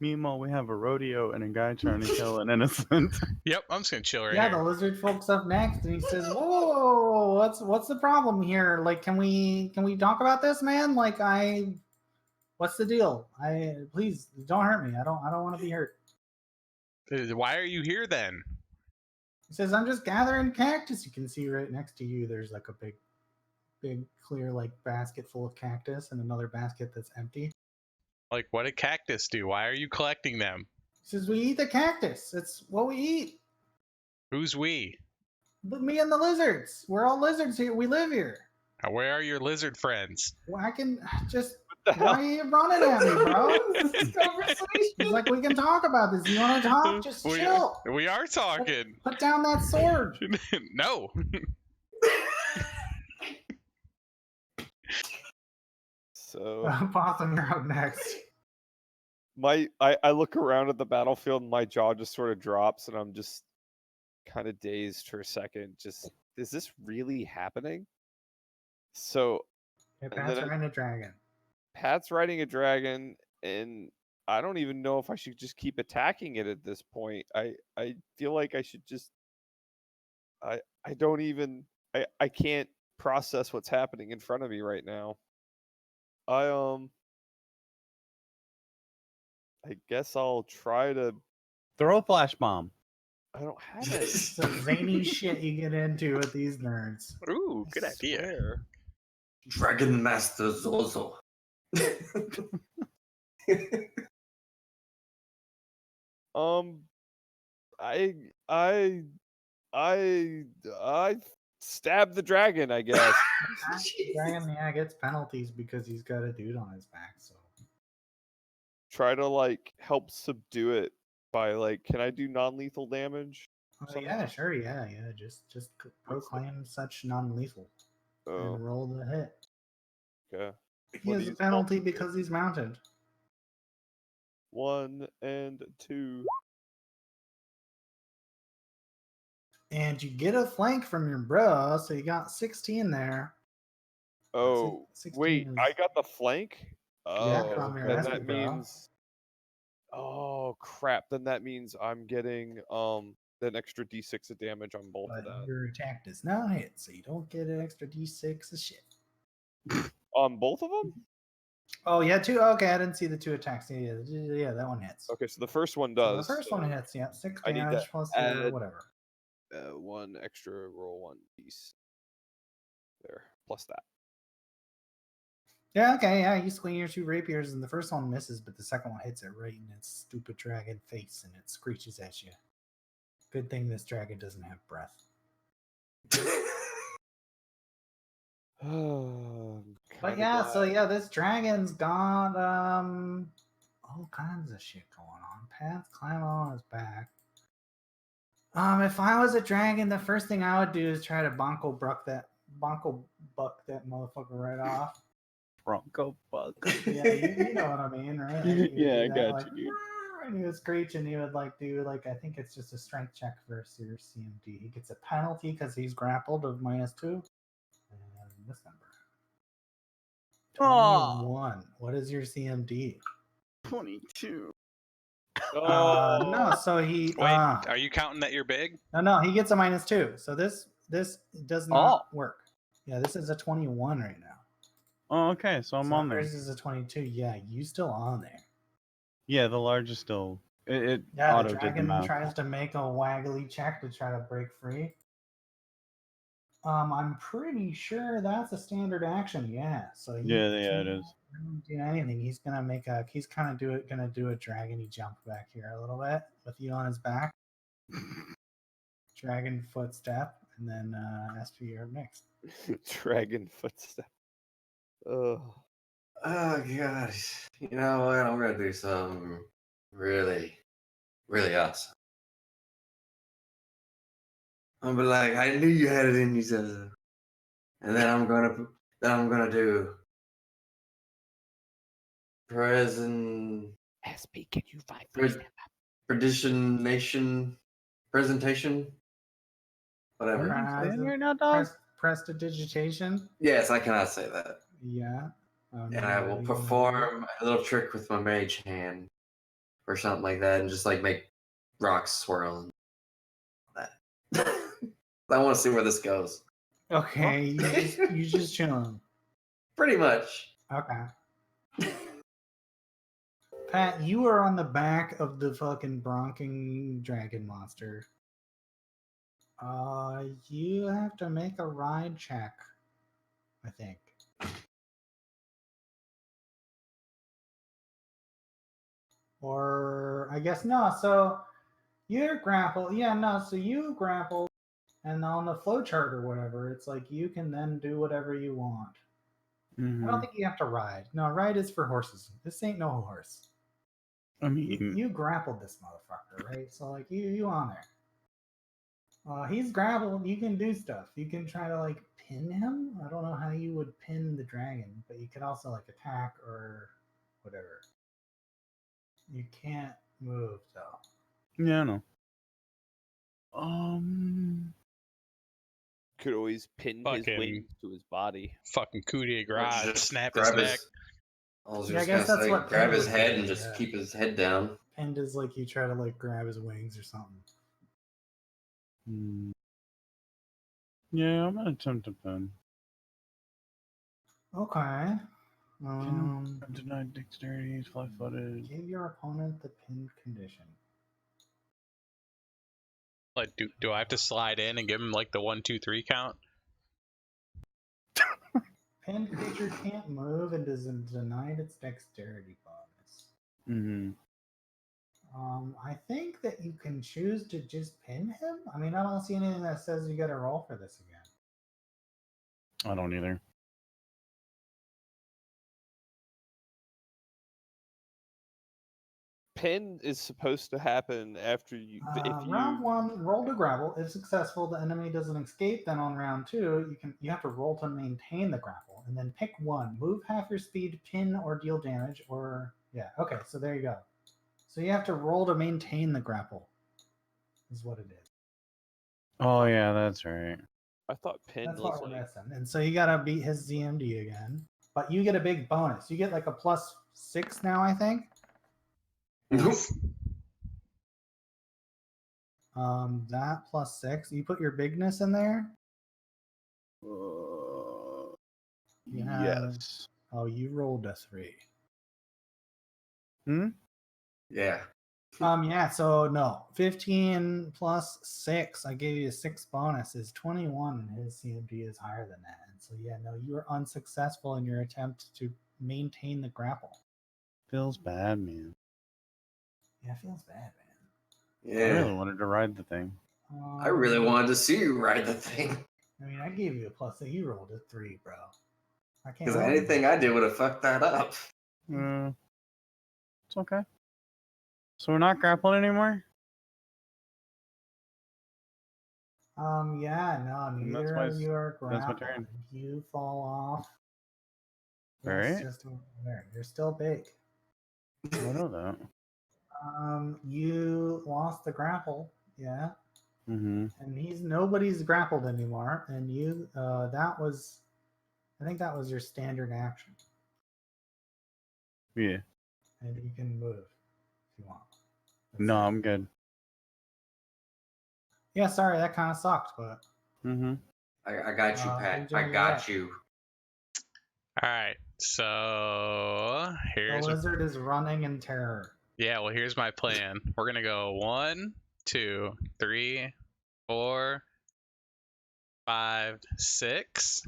Meanwhile, we have a rodeo and a guy trying to kill an innocent. Yep, I'm just gonna chill right Yeah, here. the lizard folk's up next, and he says, "Whoa, what's the problem here? Like, can we talk about this, man? Like, what's the deal? Please don't hurt me. I don't want to be hurt." Why are you here then? He says, "I'm just gathering cactus. You can see right next to you. There's like a big clear like basket full of cactus, and another basket that's empty." Like, what did cactus do? Why are you collecting them? He says, "We eat the cactus. It's what we eat. Who's we? But me and the lizards. We're all lizards here. We live here. Where are your lizard friends? Well, I can just. the hell? Why are you running at me, bro? This conversation. He's like, we can talk about this. You want to talk? Just chill. We are talking. Put down that sword. No. So Possum, you're up next. I look around at the battlefield and my jaw just sort of drops and I'm just kind of dazed for a second. Just, is this really happening? So Hey, And Pat's then I- riding a dragon. Pat's riding a dragon and I don't even know if I should just keep attacking it at this point. I feel like I should just I don't even I can't process what's happening in front of me right now. I guess I'll try to. Throw a flash bomb. I don't have it. It's the zany shit you get into with these nerds. Ooh, good idea. Swear. Dragon Master Zozo. I stabbed the dragon, I guess. Dragon, yeah, gets penalties because he's got a dude on his back. So Try to like help subdue it by like, can I do non-lethal damage? yeah, sure, yeah. Just proclaim such non-lethal Oh, and roll the hit. okay. He What has do a you- penalty because he's mounted. 1 and 2. And you get a flank from your bro, so you got 16 there. Oh, 16 wait, is- I got the flank? Oh, from your then recipe, that bro. means. Oh crap! Then that means I'm getting an extra d6 of damage on both of But that. your attack does not hit, so you don't get an extra d6 of shit. On both of them? Oh, yeah, two. Okay, I didn't see the two attacks. Yeah, that one hits. Okay, so the first one So does. the first one hits, yeah, 6 I need to damage plus your add- whatever. One extra roll, one piece. There, plus that. Yeah, okay, yeah, you swing your two rapiers, and the first one misses, but the second one hits it right in its stupid dragon face, and it screeches at you. Good thing this dragon doesn't have breath. But yeah, so yeah, this dragon's got all kinds of shit going on. Paths climb on his back. If I was a dragon, the first thing I would do is try to bonko buck that motherfucker right off. Bronco buck. Yeah, you know what I mean, right? Like, you would Yeah, do I that, got like, you, dude. and he would screech, and he would like do like I think it's just a strength check versus your CMD. He gets a penalty because he's grappled of -2. And this number. 21. What is your CMD? 22. No, so he Wait, are you counting that you're big? no, he gets a -2. So this does not work. Yeah, this is a 21 right now. Oh, okay, so I'm on there. Yours is a 22. Yeah, you still on there. Yeah, the large is still. It Yeah, auto the did the dragon math. tries to make a waggly check to try to break free. I'm pretty sure that's a standard action. Yeah, so Yeah, it is. Don't do anything. He's gonna gonna do a dragony jump back here a little bit with you on his back. Dragon footstep, and then SP, you're up next. Dragon footstep. Ugh. Oh god. You know what? I'm gonna do something really, really awesome. I'm be like, I knew you had it in you, Zaza. And then I'm gonna do present SP, can you find presentation, whatever. What are you saying right now, dog? Prestidigitation. Yes, I cannot say that. Yeah. And I will perform a little trick with my mage hand or something like that, and just like make rocks swirl. That. I want to see where this goes. Okay, you just chilling. Pretty much. Okay. Pat, you are on the back of the fucking bronking dragon monster. You have to make a ride check, I think. Or I guess no. So you're grapple. Yeah, no. So you grapple, and on the flowchart or whatever, it's like you can then do whatever you want. I don't think you have to ride. No, ride is for horses. This ain't no horse. I mean, You grappled this motherfucker, right? So like you on there. He's grappled. You can do stuff. You can try to like pin him. I don't know how you would pin the dragon, but you can also like attack or whatever. You can't move though. yeah, no. Could always pin his Fucking- wings to his body. Fucking coup de Or grace, just snap his neck. I was Yeah, I just guess gonna that's say, what grab Pin his would head do, and just yeah. keep his head down. Pinned is like you try to like grab his wings or something. Yeah, I'm gonna attempt to pin. Okay. I'm denied dexterity, he's flat-footed. Give your opponent the pinned condition. Like, do I have to slide in and give him like the 1, 2, 3 count? Pinned creature can't move and is denied its dexterity bonus. I think that you can choose to just pin him. I mean, I don't see anything that says you got to roll for this again. I don't either. Pin is supposed to happen after you. Round 1, roll to grapple. If successful, the enemy doesn't escape. Then on round 2, you have to roll to maintain the grapple, and then pick one. Move half your speed, pin or deal damage, or yeah. Okay, so there you go. So you have to roll to maintain the grapple. Is what it is. Oh yeah, that's right. I thought pin That's was what we're like. missing. And so you gotta beat his ZMD again. but you get a big bonus. You get like a +6 now, I think. Nope. That +6. You put your bigness in there. You have- Yes. Oh, you rolled a 3. Yeah. Yeah, so no. 15 plus 6. I gave you a 6 bonus is 21, and his CMD is higher than that. And so yeah, no, you were unsuccessful in your attempt to maintain the grapple. Feels bad, man. Yeah, it feels bad, man. Yeah. I really wanted to ride the thing. I really wanted to see you ride the thing. I mean, I gave you a +8. You rolled a 3, bro. I can't. Because anything I did would have fucked that up. It's okay. So we're not grappling anymore? Yeah, no, And that's neither my- of you are that's my grappled. turn. You fall off. All Yes, right. just over there. You're still big. I know that. You lost the grapple, yeah, Mm-hmm. and nobody's grappled anymore. And you, I think that was your standard action, Yeah. and you can move if you want. No, I'm good. Yeah, sorry, that kind of sucked, but Mm-hmm. I got you, Pat. enjoy I your got day. you. All right, so The here's lizard is running in terror. yeah. Well, here's my plan. We're gonna go 1, 2, 3, 4, 5, 6,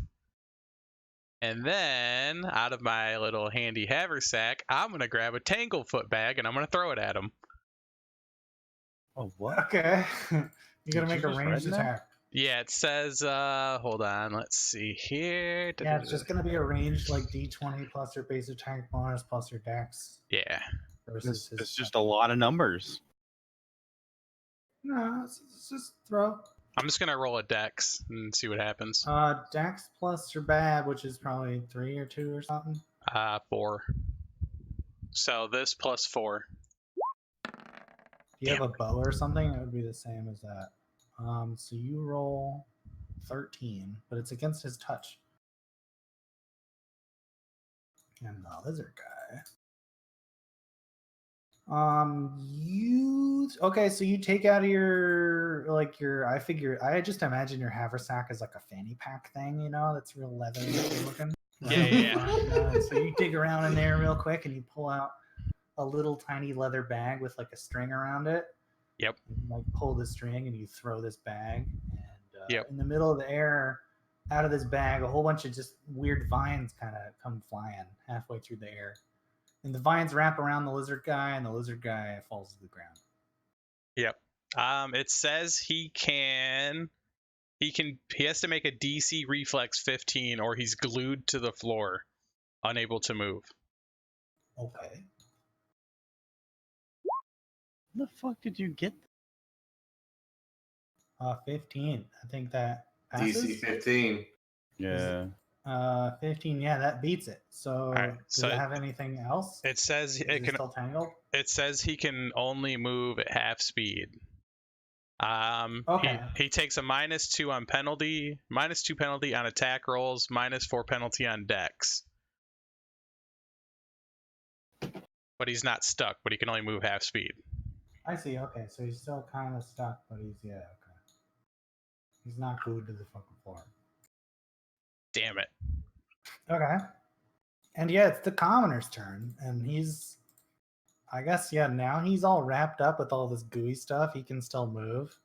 and then out of my little handy haversack, I'm gonna grab a tanglefoot bag and I'm gonna throw it at him. Oh, what? Okay, you gotta Did make you a just ranged read that? attack. Yeah, it says. Hold on. Let's see here. Yeah, it's just gonna be a ranged like D20 plus your base attack bonus plus your dex Yeah. versus his. It's just a lot of numbers. No, it's just throw. I'm just gonna roll a dex and see what happens. Dex plus your bad, which is probably 3 or 2 or something. 4. So this plus 4. If you have a bow or something, it would be the same as that. So you roll 13, but it's against his touch. And the lizard guy. Okay, so you take out I just imagine your haversack as like a fanny pack thing, you know, that's real leather looking. Yeah. So you dig around in there real quick and you pull out a little tiny leather bag with like a string around it. Yep. And you, like pull the string and you throw this bag, and Yep. in the middle of the air, out of this bag, a whole bunch of just weird vines kind of come flying halfway through the air. And the vines wrap around the lizard guy, and the lizard guy falls to the ground. Yep. It says he has to make a DC reflex 15 or he's glued to the floor, unable to move. Okay. Where the fuck did you get? 15. I think that passes. DC 15. Yeah. 15. Yeah, that beats it. So, right, does so it have anything else? It says Is it it can. still tangled? It says he can only move at half speed. Okay. He takes a -2 on penalty, -2 penalty on attack rolls, -4 penalty on dex. But he's not stuck, but he can only move half speed. I see. Okay, so he's still kind of stuck, but okay. He's not glued to the fucking floor. Damn it. Okay. And yeah, it's the commoner's turn, and I guess, now he's all wrapped up with all this gooey stuff. He can still move.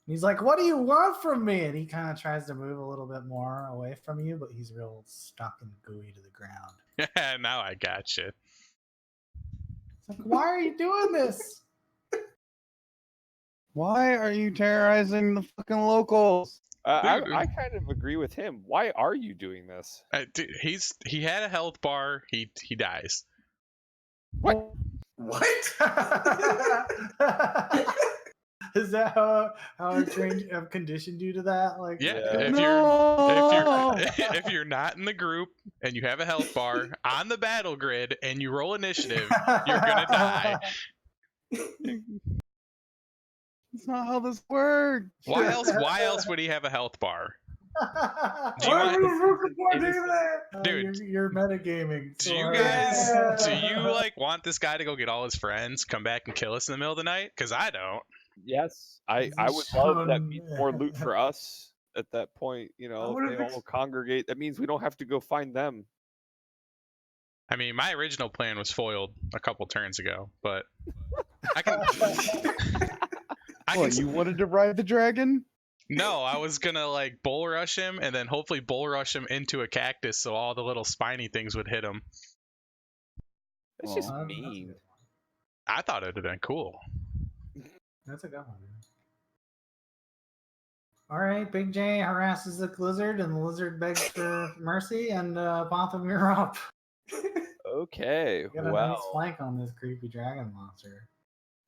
And he's like, "What do you want from me?" And he kind of tries to move a little bit more away from you, but he's real stuck and gooey to the ground. Yeah, now I gotcha. It's like, why are you doing this? Why are you terrorizing the fucking locals? I Dude. kind of agree with him. Why are you doing this? Dude, he had a health bar. He dies. What? Is that how our trained have conditioned you to that? Like, Yeah. No! If you're not in the group and you have a health bar on the battle grid and you roll initiative, you're gonna die. That's not how this works. Why else would he have a health bar? Do you want, Dude, dude? you're metagaming. Do so you hard. guys? Do you like want this guy to go get all his friends, come back and kill us in the middle of the night? Because I don't. Yes, I would love that means more loot for us at that point. You know, if they all congregate, that means we don't have to go find them. I mean, my original plan was foiled a couple turns ago, but I can. What, you wanted to ride the dragon? No, I was gonna like bull rush him and then hopefully bull rush him into a cactus so all the little spiny things would hit him. That's Well, just That's a mean. good one. I thought it'd have been cool. That's a good one. All right, Big J harasses the lizard, and the lizard begs for mercy, and Botham, you're up. Okay, You got a nice well, flank on this creepy dragon monster.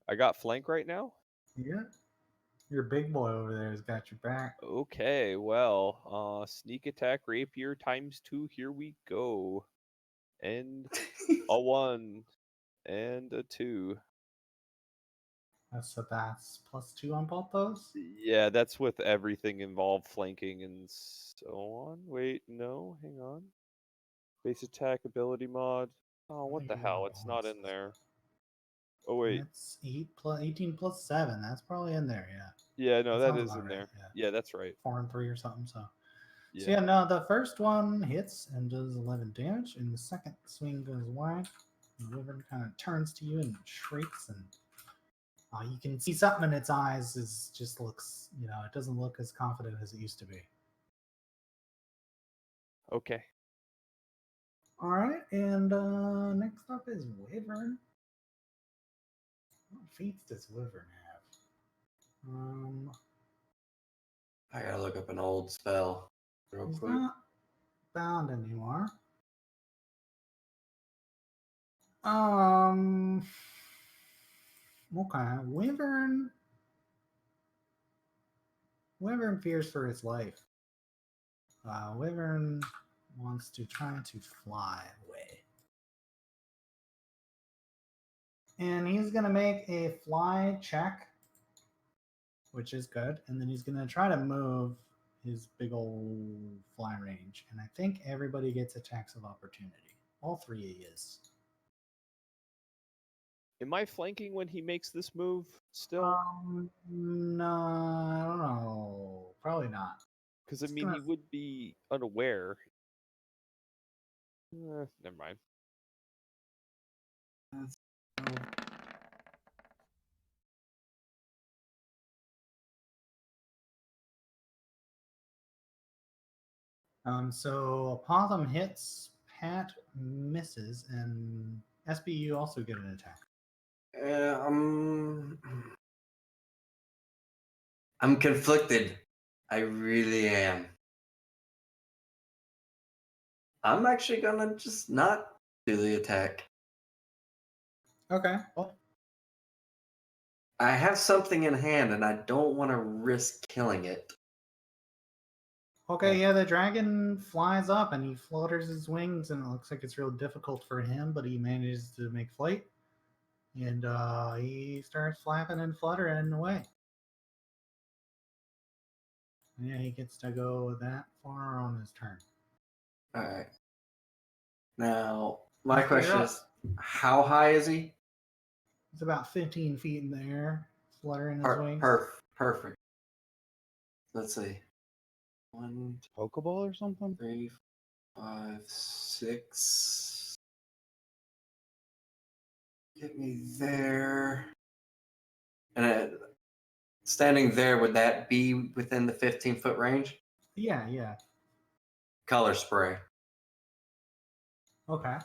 I got flank right now. Yeah. Your big boy over there has got your back. Okay, well, sneak attack rapier ×2. Here we go, and a 1 and a 2. So that's +2 on both those. Yeah, that's with everything involved, flanking and so on. Wait, no, hang on. Base attack ability mod. Oh, what the hell? It's not in there. Oh wait. It's 18 plus 7. That's probably in there. Yeah. Yeah, no, that sounds is about in right, there. yeah. Yeah, that's right. 4 and 3 or something. So Yeah. yeah, no, the first one hits and does 11 damage, and the second swing goes wide. The wyvern kind of turns to you and shrieks, and you can see something in its eyes is just looks, it doesn't look as confident as it used to be. Okay. All right, and next up is Wyvern. What feats does Wyvern have? I gotta look up an old spell real He's quick. not bound anymore. Okay, Wyvern fears for his life. Wyvern wants to try to fly away. And he's going to make a fly check, which is good. And then he's going to try to move his big old fly range. And I think everybody gets attacks of opportunity. All 3 is. Am I flanking when he makes this move still? No, I don't know. Probably not. Because I mean, he would be unaware. Never mind. So Apothum hits, Pat misses, and SBU also get an attack. I'm conflicted. I really am. I'm actually gonna just not do the attack. Okay. I have something in hand, and I don't want to risk killing it. Okay, yeah, the dragon flies up and he flutters his wings, and it looks like it's real difficult for him, but he manages to make flight. And he starts flapping and fluttering away. Yeah, he gets to go that far on his turn. All right. Now, my You're question up. is, how high is he? It's about 15 feet in the air, fluttering his wings. Perfect. Let's see. 1, Pokeball or something? 3, 5, 6. Get me there. And standing there, would that be within the 15-foot range? Yeah. Color spray. Okay.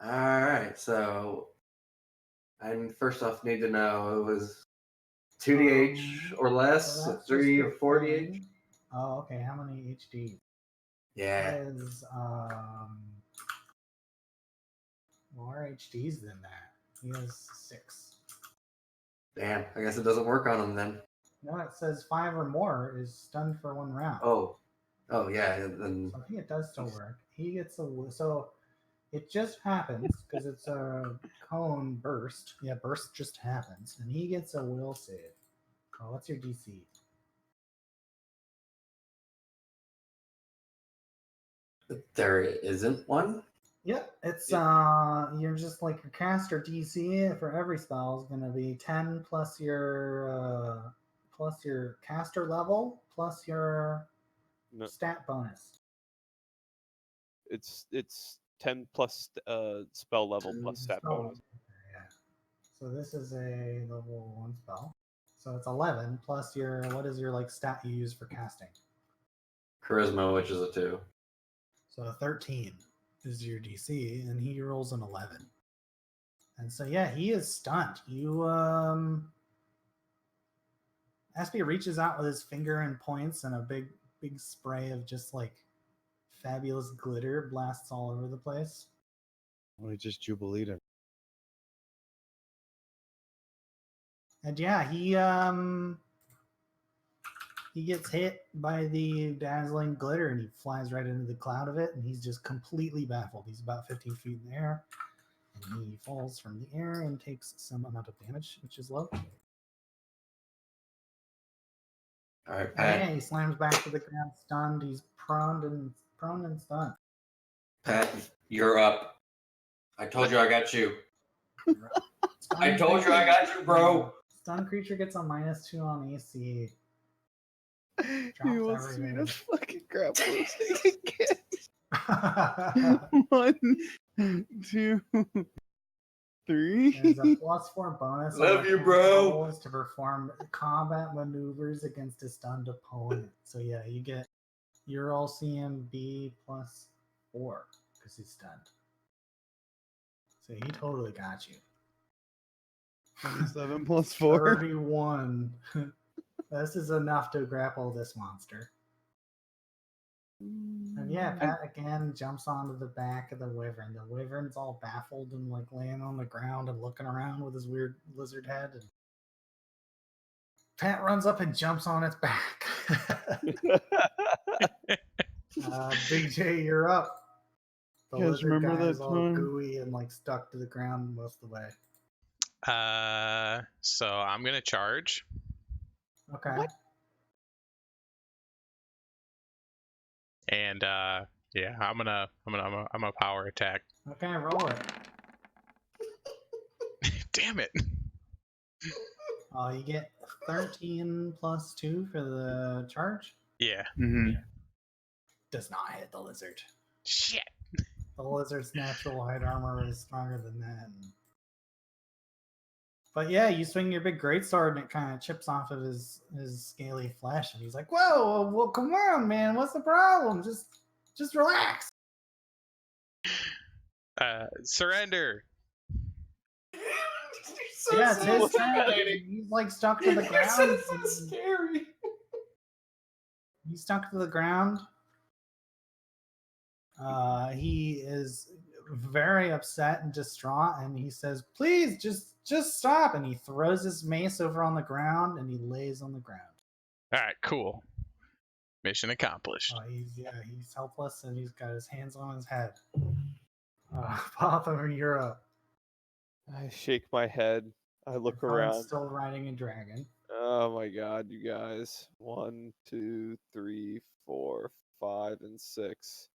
All right. So I first off need to know it was 2d8 or less, So that's 3 just or the 4d8. thing. Oh, okay. How many HD? Yeah. That is more HDs than that. He has 6. Damn. I guess it doesn't work on him then. No, it says 5 or more is stunned for 1 round. Oh yeah. Then So I think it does still work. He gets so it just happens because it's a cone burst. Yeah, burst just happens, and he gets a will save. Oh, what's your DC? There isn't one. Yep, it's you're just like your caster DC for every spell is gonna be 10 plus your caster level plus your No, stat bonus. it's 10 plus spell level 10 plus stat Spell bonus. yeah. So this is a level 1 spell. So it's 11 plus your what is your like stat you use for casting? Charisma, which is a 2. So 13 is your DC, and he rolls an 11. And so yeah, he is stunned. Aspie reaches out with his finger and points, and a big spray of just like fabulous glitter blasts all over the place. We just jubileed him. And yeah, he gets hit by the dazzling glitter, and he flies right into the cloud of it, and he's just completely baffled. He's about 15 feet in the air, and he falls from the air and takes some amount of damage, which is low. All right, Oh, Pat. yeah, he slams back to the ground, stunned. He's prone and stunned. Pat, you're up. I told you I got you. Stunned I told you I got you, bro. Stunned creature gets a -2 on AC. He Drops wants me to everything. fucking grab this thing again. 1, 2, 3. There's a +4 bonus. Love on you, attack bro. rolls to perform combat maneuvers against a stunned opponent. So yeah, you get your all CMB +4 because he's stunned. So he totally got you. 27 plus 4. 31. This is enough to grapple this monster. And yeah, Pat again jumps onto the back of the wyvern. The wyvern's all baffled and like laying on the ground and looking around with his weird lizard head. And Pat runs up and jumps on its back. Big J, you're up. The You guys lizard remember guy that is all time? gooey and like stuck to the ground most of the way. So I'm gonna charge. Okay. What? And yeah, I'm gonna power attack. Okay, roll it. Damn it. You get 13 plus 2 for the charge. Yeah. Mm-hmm. Does not hit the lizard. Shit. The lizard's natural height armor is stronger than that. But yeah, you swing your big greatsword and it kind of chips off of his scaly flesh, and he's like, "Whoa, well, come on, man, what's the problem? Just relax." Surrender. So Yeah, it's his turn. intimidating. He's like stuck to the You're ground. so scary. He's stuck to the ground. He is very upset and distraught, and he says, "Please, just stop!" And he throws his mace over on the ground, and he lays on the ground. All right, cool. Mission accomplished. He's helpless, and he's got his hands on his head. Pathfinder, you're up. I shake my head. I look Your friend's around. still riding a dragon. Oh my god, you guys. 1, 2, 3, 4, 5, and 6.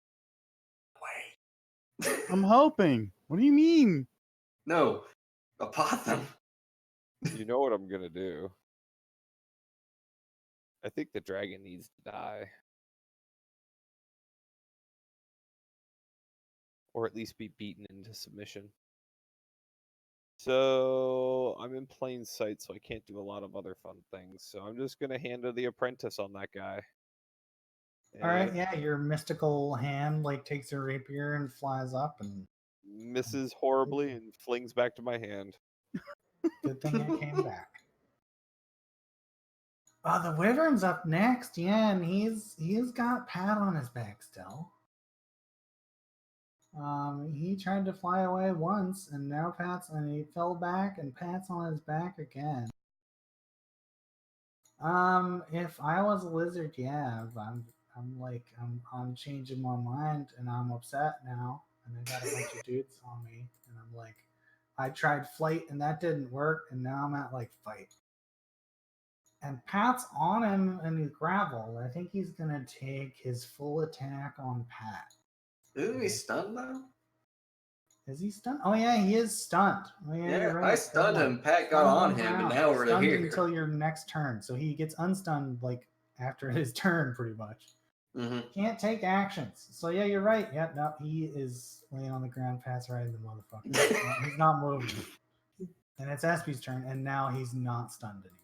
Wait. I'm hoping. What do you mean? No. Apotham. You know what I'm gonna do. I think the dragon needs to die. Or at least be beaten into submission. So I'm in plain sight, so I can't do a lot of other fun things. So I'm just gonna hand the apprentice on that guy. All right, And yeah, your mystical hand like takes a rapier and flies up, and misses horribly and flings back to my hand. good thing it came back. Oh, the wyvern's up next, yeah, and he's got Pat on his back still. He tried to fly away once, and now he fell back, and Pat's on his back again. If I was a lizard, yeah, I'm changing my mind, and I'm upset now, and I got a bunch of dudes on me, and I'm like, I tried flight, and that didn't work, and now I'm at like fight. And Pat's on him, and he's gravel. I think he's gonna take his full attack on Pat. Isn't he stunned though? Is he stunned? Oh yeah, he is stunned. Oh yeah, Yeah, you're right. I Good stunned one. him. Pat got Stunned on the him, and ground. now we're stunned here. until your next turn. So he gets unstunned like after his turn, pretty much. Mm-hmm. Can't take actions. So yeah, you're right. Yeah, no, he is laying on the ground, pass right in the motherfucker. He's not moving. And it's Espy's turn, and now he's not stunned anymore.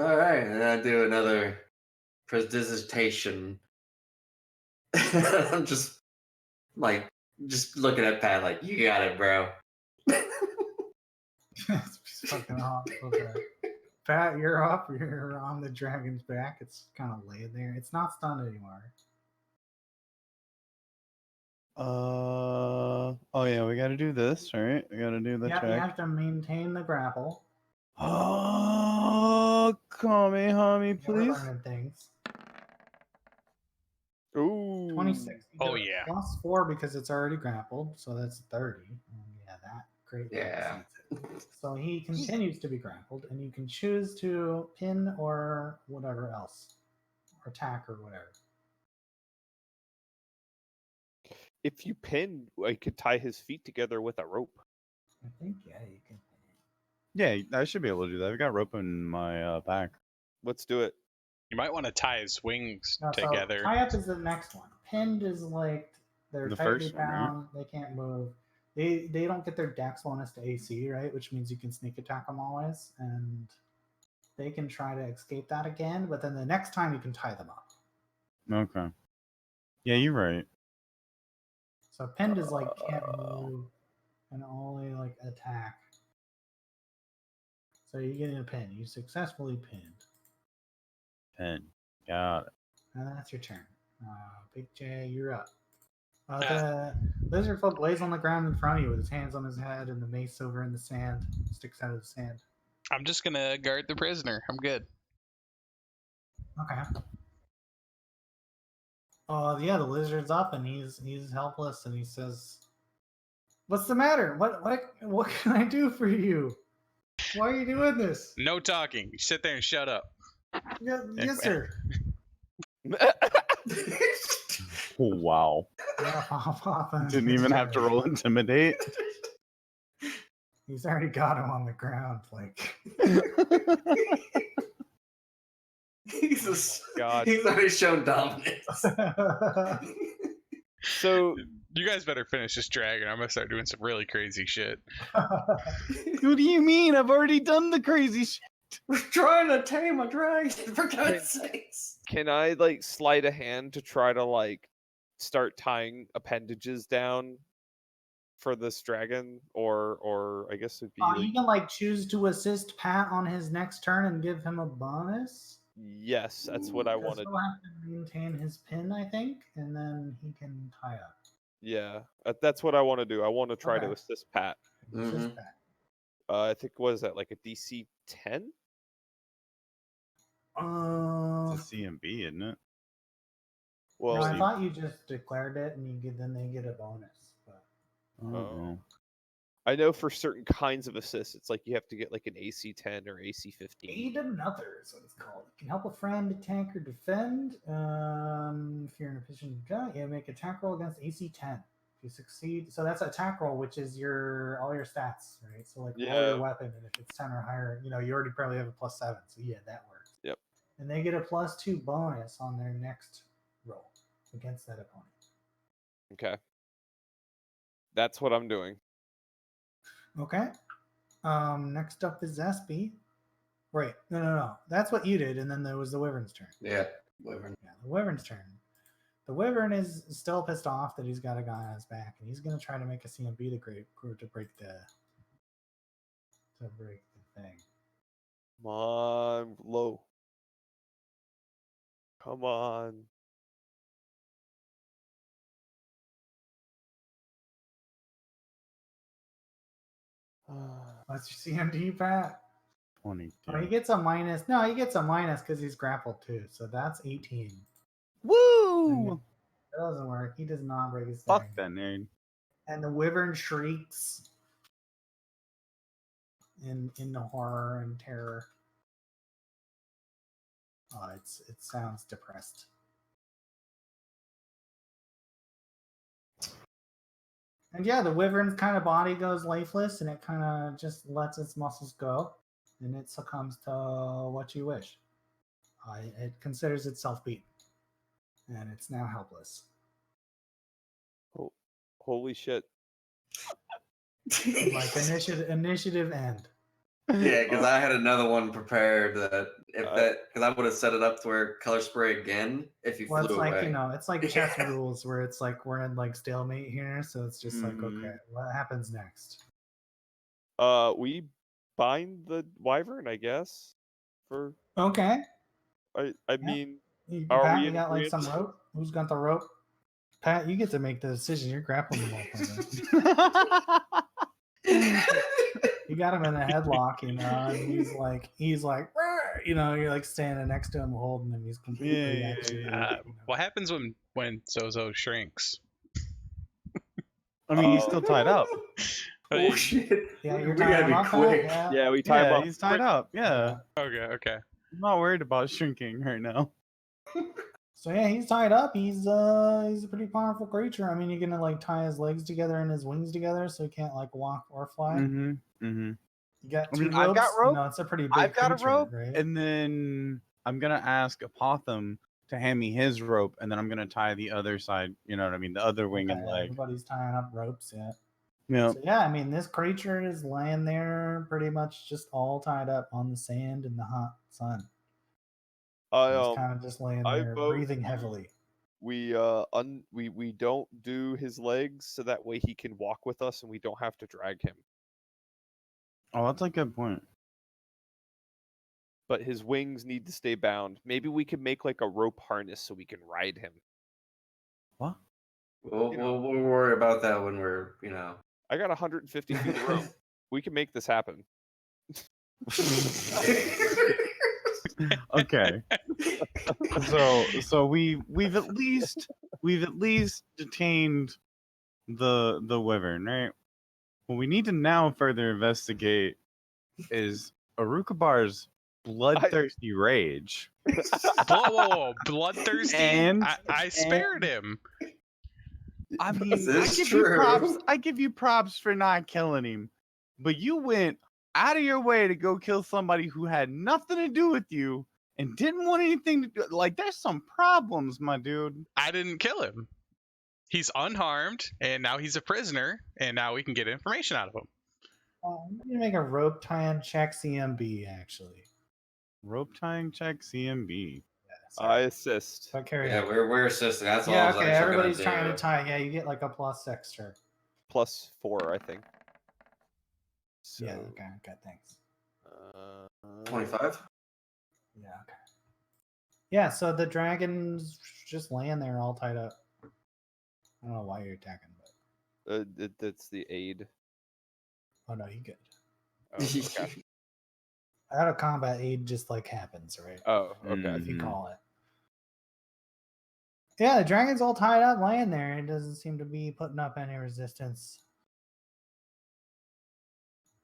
All right, and I do another prestidigitation. I'm just looking at Pat like, you got it, bro. It's fucking hot. Okay. Pat, you're up. You're on the dragon's back. It's kind of laying there. It's not stunned anymore. Oh yeah, we gotta do this, right? We gotta do the Yeah, you check. have to maintain the grapple. Oh, Kamehame, You're please. learning things. Ooh. 26. You Oh, get a yeah. +4 because it's already grappled, so that's 30. And yeah, that greatly Yeah. exceeds it. So he continues to be grappled, and you can choose to pin or whatever else, or attack or whatever. If you pin, I could tie his feet together with a rope. I think yeah, you can. Yeah, I should be able to do that. I've got rope in my pack. Let's do it. You might want to tie his wings No, so together. tie up is the next one. Pinned is like they're The tightly first one, right? bound. They can't move. They don't get their dex bonus to AC, right? Which means you can sneak attack them always, and they can try to escape that again. But then the next time you can tie them up. Okay. Yeah, you're right. So pinned is like can't move and only like attack. So you get in a pin. You successfully pinned, 10. Got it. and that's your turn. Big J, you're up. The lizard folk lays on the ground in front of you with his hands on his head and the mace over in the sand, sticks out of the sand. I'm just gonna guard the prisoner. I'm good. Okay. Yeah, the lizard's up and he's helpless and he says, "What's the matter? What can I do for you? Why are you doing this?" No talking. You sit there and shut up. Yeah, yes, sir. Oh, wow. Yeah, Papa. Didn't even have to roll intimidate. He's already got him on the ground, like. God. He's already shown dominance. So You guys better finish this dragon. I'm gonna start doing some really crazy shit. What do you mean? I've already done the crazy shit. We're trying to tame a dragon, for God's sakes. can I like sleight a hand to try to like start tying appendages down for this dragon, or I guess it'd be like, You can like choose to assist Pat on his next turn and give him a bonus. yes, that's what I Because wanted. he'll have to maintain his pin, I think, and then he can tie up. Yeah, that's what I want to do. I want to try to Okay. assist Pat. Assist Mhm. Pat. I think was that like a DC 10? It's a CMB, isn't it? Well, no, I see. thought you just declared it and then they get a bonus. But Oh. I know for certain kinds of assists, it's like you have to get like an AC 10 or AC 15. aid another is what it's called. You can help a friend attack or defend. If you're in a position to die, you make attack roll against AC 10. If you succeed, so that's attack roll, which is all your stats, right? So like roll Yeah. your weapon, and if it's 10 or higher, you already probably have a +7. So yeah, that works. Yep. And they get a +2 bonus on their next roll against that opponent. Okay. That's what I'm doing. Okay. Next up is Zespy. Right. No. That's what you did, and then there was the Wyvern's turn. Yeah, Wyvern. Yeah, the Wyvern's turn. The Wyvern is still pissed off that he's got a guy on his back, and he's going to try to make a CMB to break the thing. Come on, low. Come on. What's your CMD, Pat? 22. Oh, he gets a minus. No, he gets a minus because he's grappled too. So that's 18. Woo! That doesn't work. He does not break his Fuck thing. that nerd. And the Wyvern shrieks in the horror and terror. It sounds depressed. And yeah, the wyvern's kind of body goes lifeless, and it kind of just lets its muscles go, and it succumbs to what you wish. It considers itself beaten, and it's now helpless. Holy shit! Like initiative end. Yeah, because I had another one prepared that because I would have set it up to where color spray again if you Well, flew it's like away. it's like chess rules where it's like we're in like stalemate here, so it's just like Mhm. okay, what happens next? We bind the wyvern, I guess. For Okay, I yeah. mean, You, are Pat, we you in got like agreement? some rope? Who's got the rope? Pat, you get to make the decision. You're grappling the motherfucker. You got him in a headlock, and he's like, "Rrr," you're like standing next to him, holding him. He's completely Yeah, at you. yeah. What happens when Zozo shrinks? I mean, he's still tied up. Oh shit! Yeah, you're We tying gotta him be up. Pat? quick. Yeah. Yeah, we tie him Yeah, up. he's tied up. Yeah. Okay. I'm not worried about shrinking right now. So yeah, he's tied up. He's a pretty powerful creature. I mean, you're gonna like tie his legs together and his wings together so he can't like walk or fly. Mm-hmm. Mm-hmm. You got I two mean, ropes. I've got rope. It's a pretty big I've got creature, a rope, right? and then I'm gonna ask Apotham to hand me his rope, and then I'm gonna tie the other side. You know what I mean? The other wing and Okay, leg. everybody's tying up ropes. Yeah. Yeah. So yeah, I mean, this creature is laying there pretty much just all tied up on the sand in the hot sun. He's kind of just laying I there, vote breathing heavily. we don't do his legs so that way he can walk with us and we don't have to drag him. Oh, that's a good point. But his wings need to stay bound. Maybe we can make like a rope harness so we can ride him. What? We'll worry about that when we're I got 150 feet of rope. We can make this happen. Okay. So we've at least detained the wyvern, right? What we need to now further investigate is Arukabar's bloodthirsty rage. Whoa, bloodthirsty! And- I spared him. I mean, This I is give you true. props. I give you props for not killing him, but you went out of your way to go kill somebody who had nothing to do with you and didn't want anything to do. Like, there's some problems, my dude. I didn't kill him. He's unharmed, and now he's a prisoner, and now we can get information out of him. I'm gonna make a rope tie-in check CMB actually. Rope tying check CMB. Yeah, sorry. I assist. But carry Yeah, on. we're assisting. That's all. Yeah, I was okay. actually Everybody's gonna trying do. to tie. Yeah, you get like a plus extra. +4, I think. So, Yeah. Okay. Thanks. 25. Yeah. Okay. Yeah. So the dragon's just laying there, all tied up. I don't know why you're attacking, but that's the aid. oh no, you good. Oh, okay. Out of combat aid just like happens, right? Oh, okay. If you Mhm. call it. Yeah, the dragon's all tied up, laying there. It doesn't seem to be putting up any resistance.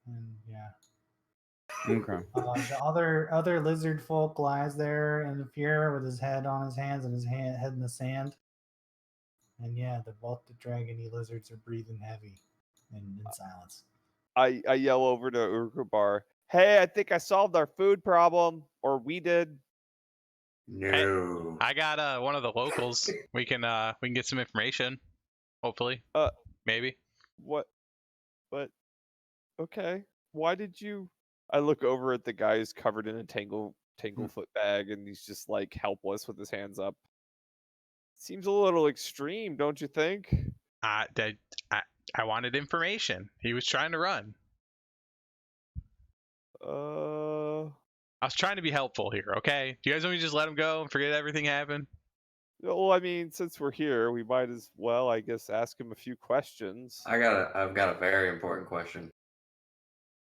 And yeah. Okay. The other lizard folk lies there in fear with his head on his hands and his head in the sand. And yeah, both the dragony lizards are breathing heavy and in silence. I yell over to Urkubar, "Hey, I think I solved our food problem, or we did." No. I got one of the locals. We can get some information. Hopefully. Maybe. What? But okay. Why did you? I look over at the guy who's covered in a tanglefoot bag, and he's just like helpless with his hands up. Seems a little extreme, don't you think? I wanted information. He was trying to run. I was trying to be helpful here, okay? Do you guys want me to just let him go and forget everything happened? Well, I mean, since we're here, we might as well, I guess, ask him a few questions. I've got a very important question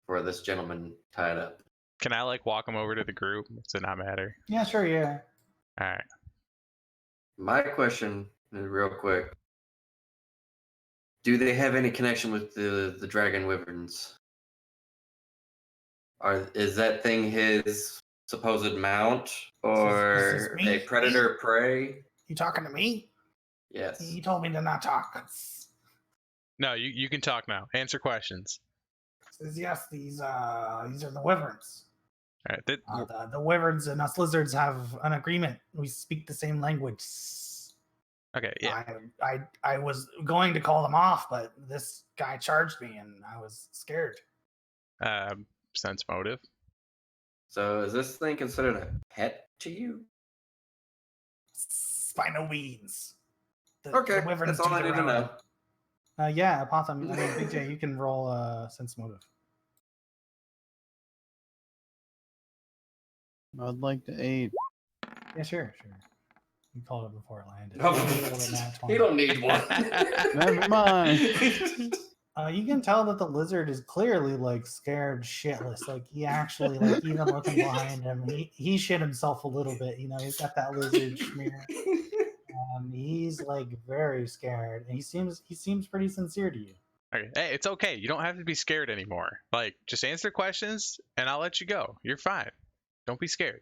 for this gentleman tied up. Can I like walk him over to the group? Does it not matter? Yeah, sure, yeah. All right. My question is real quick. Do they have any connection with the dragon wyverns? Is that thing his supposed mount or is this me? a predator prey? You talking to me? Yes. He told me to not talk. No, you can talk now. Answer questions. Says yes. These are the wyverns. All right. The wyverns and us lizards have an agreement. We speak the same language. Okay. Yeah. I was going to call them off, but this guy charged me, and I was scared. Sense motive. So is this thing considered a pet to you? Spinal weeds. Okay, the wyverns that's all do I their need to own. know. Yeah, Apotham. I mean, Big J, you can roll sense motive. I'd like to aid. Yeah, sure. You called it before it landed. Oh, You rolled a nat 20. you don't need one. Never mind. You can tell that the lizard is clearly like scared shitless. Like he actually, like even looking behind him, he shit himself a little bit. You know, he's got that lizard smear. He's like very scared, and he seems pretty sincere to you. Okay. Hey, it's okay. You don't have to be scared anymore. Like, just answer questions, and I'll let you go. You're fine. Don't be scared.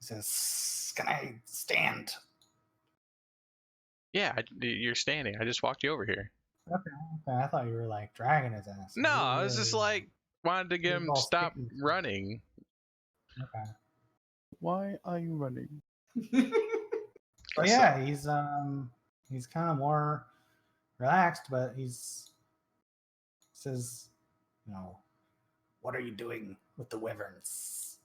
He says, "Can I stand?" Yeah, you're standing. I just walked you over here. Okay, I thought you were like dragging his ass. No, I was just like wanted to get him to stop running. Okay. Why are you running? But yeah, he's kind of more relaxed, but says, you know, what are you doing with the wyverns?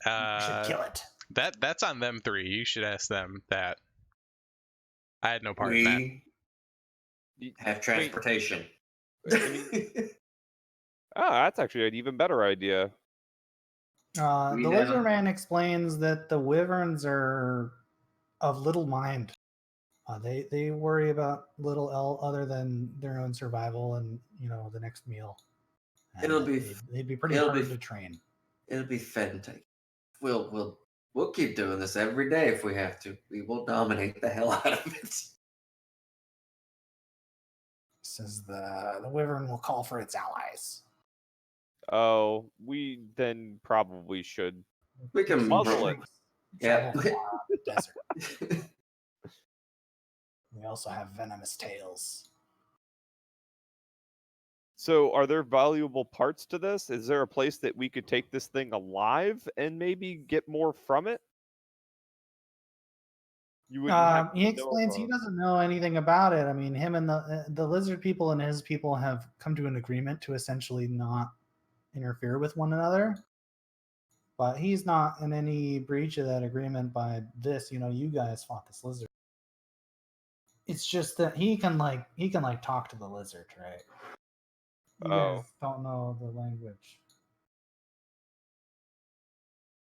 You should kill it. That's on them three. You should ask them that. I had no part in that. We have transportation. That's actually an even better idea. The lizard man explains that the wyverns are of little mind. They worry about little other than their own survival and the next meal. And they'd be pretty hard to train. It'll be fantastic. We'll keep doing this every day if we have to. We will dominate the hell out of it. Says the wyvern will call for its allies. Oh, we then probably should. We can muzzle it. Yeah. The desert. We also have venomous tails. So, are there valuable parts to this? Is there a place that we could take this thing alive and maybe get more from it? He explains he doesn't know anything about it. I mean, him and the lizard people and his people have come to an agreement to essentially not interfere with one another. But he's not in any breach of that agreement by this. You guys fought this lizard. It's just that he can talk to the lizard, right? You guys don't know the language.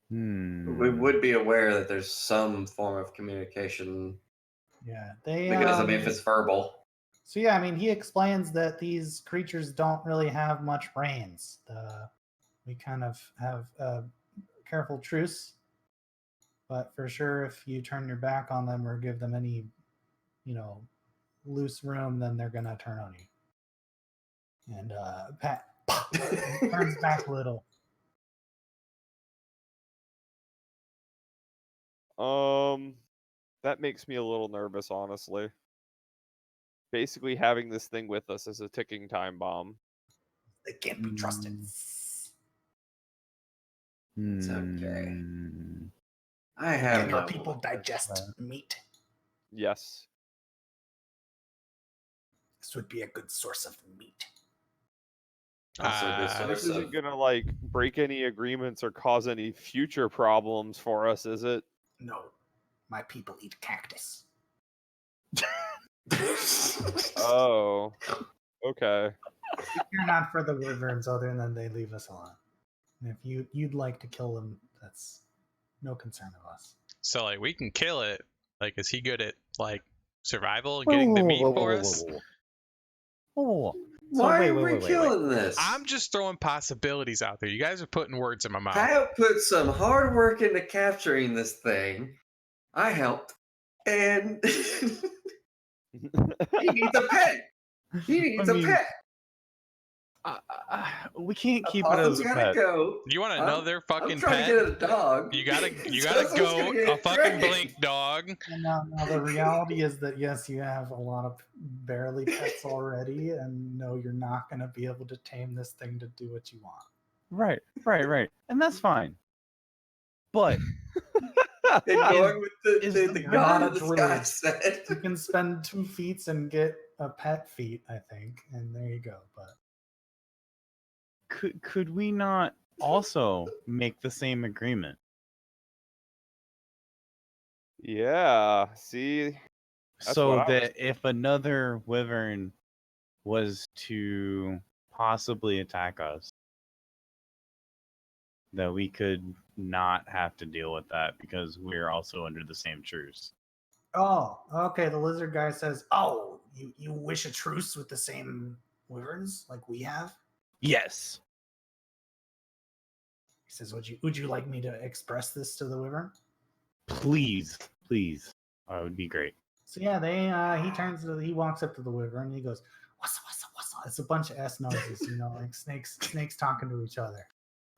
We would be aware that there's some form of communication. Yeah, because if it's verbal. So yeah, I mean, he explains that these creatures don't really have much brains. We kind of have a careful truce, but for sure, if you turn your back on them or give them any, loose room, then they're gonna turn on you. And Pat turns back a little. That makes me a little nervous, honestly. Basically, having this thing with us is a ticking time bomb. They can't be trusted. It's okay. I have Can your people digest meat? Yes. This would be a good source of meat. This isn't gonna break any agreements or cause any future problems for us, is it? No, my people eat cactus. Oh, okay. If you're not for the wyverns, other than they leave us alone. And if you'd like to kill them, that's no concern of us. So we can kill it. Is he good at survival and getting the meat for us? Why are we killing this? I'm just throwing possibilities out there. You guys are putting words in my mouth. I have put some hard work into capturing this thing. I helped. And he needs a pet. He needs a pet. We can't keep it Possum's as a gotta pet. go. You want I'm- another I'm fucking trying pet? to get a dog. You gotta Possum's go gonna get a fucking dragged. blink dog. And now the reality is that yes, you have a lot of barely pets already, and no, you're not going to be able to tame this thing to do what you want. Right. And that's fine. But And going with the You're guy not a the sky druid. said. You can spend 2 feats and get a pet feat, I think, and there you go. But could we not also make the same agreement? Yeah. See, That's So what I was that if another wyvern was to possibly attack us, that we could not have to deal with that because we're also under the same truce. oh, okay. The lizard guy says, "Oh, you wish a truce with the same wyverns like we have?" Yes. He says, "Would you like me to express this to the wyvern?" Please. That would be great. So yeah, he walks up to the wyvern and he goes, "Wassa wassa wassa." It's a bunch of S noises, like snakes talking to each other.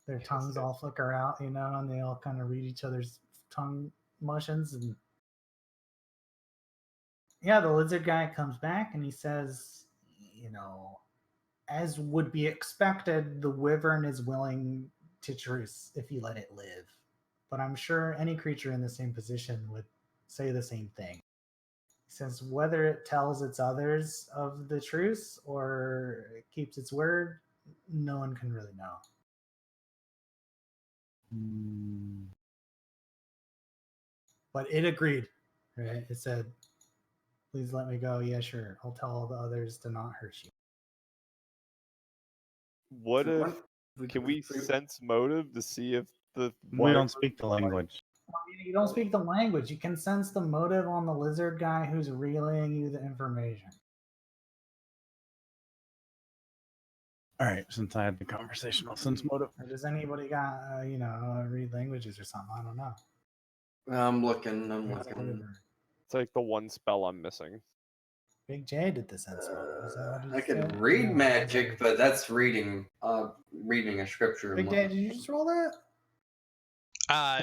Their tongues all flicker out, and they all kind of read each other's tongue motions. And yeah, the lizard guy comes back and he says, as would be expected, the wyvern is willing to truce if you let it live. But I'm sure any creature in the same position would say the same thing. He says whether it tells its others of the truce or it keeps its word, no one can really know. But it agreed, right? It said, "Please let me go." Yeah, sure. I'll tell all the others to not hurt you. What if can we sense motive to see if the We don't speak the language. You don't speak the language. You can sense the motive on the lizard guy who's relaying you the information. All right, since I had the conversational sense motive. Or does anybody got, read languages or something? I don't know. I'm looking. It's like the one spell I'm missing. Big J did the sense motive. Is that what he I could said? read No, magic, but that's reading a scripture. Big J, did you just roll that?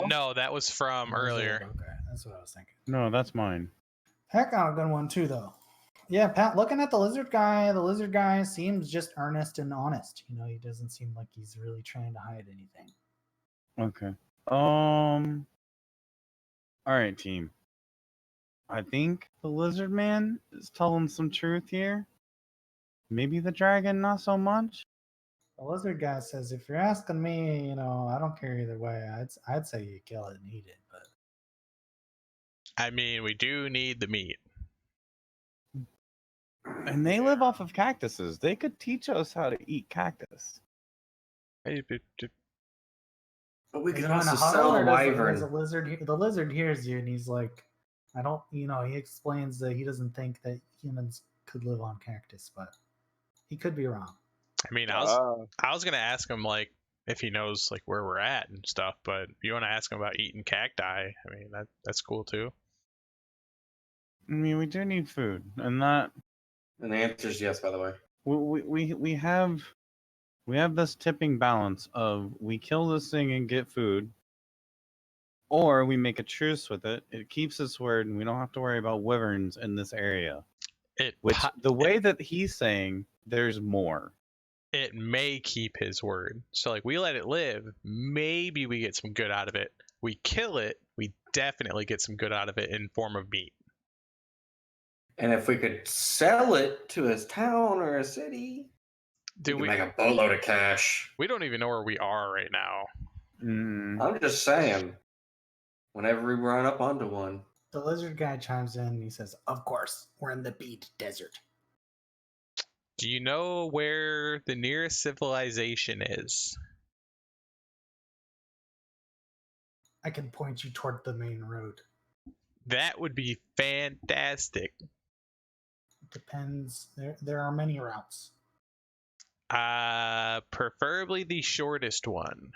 No, that was from earlier. Okay, that's what I was thinking. No, that's mine. Heck, on a good one too, though. Yeah, Pat. Looking at the lizard guy seems just earnest and honest. He doesn't seem like he's really trying to hide anything. Okay. All right, team. I think the lizard man is telling some truth here. Maybe the dragon, not so much. The lizard guy says, "If you're asking me, I don't care either way. I'd say you kill it and eat it, but." I mean, we do need the meat. And they live off of cactuses. They could teach us how to eat cactus. But we Are could you in a also huddle, sell or a does wyvern. the lizard hears you and he's like, I don't, he explains that he doesn't think that humans could live on cactus, but he could be wrong. I mean, I was gonna ask him if he knows where we're at and stuff, but if you want to ask him about eating cacti, I mean that's cool too. I mean, we do need food, and And the answer is yes, by the way. we have this tipping balance of we kill this thing and get food, or we make a truce with it. It keeps its word, and we don't have to worry about wyverns in this area. The way that he's saying, there's more. It may keep his word. So we let it live, maybe we get some good out of it. We kill it, we definitely get some good out of it in form of meat. And if we could sell it to a town or a city, we could make a boatload of cash. We don't even know where we are right now. I'm just saying, whenever we run up onto one. The lizard guy chimes in and he says, "Of course, we're in the Bead Desert." Do you know where the nearest civilization is? I can point you toward the main road. That would be fantastic. Depends. There are many routes. Preferably the shortest one,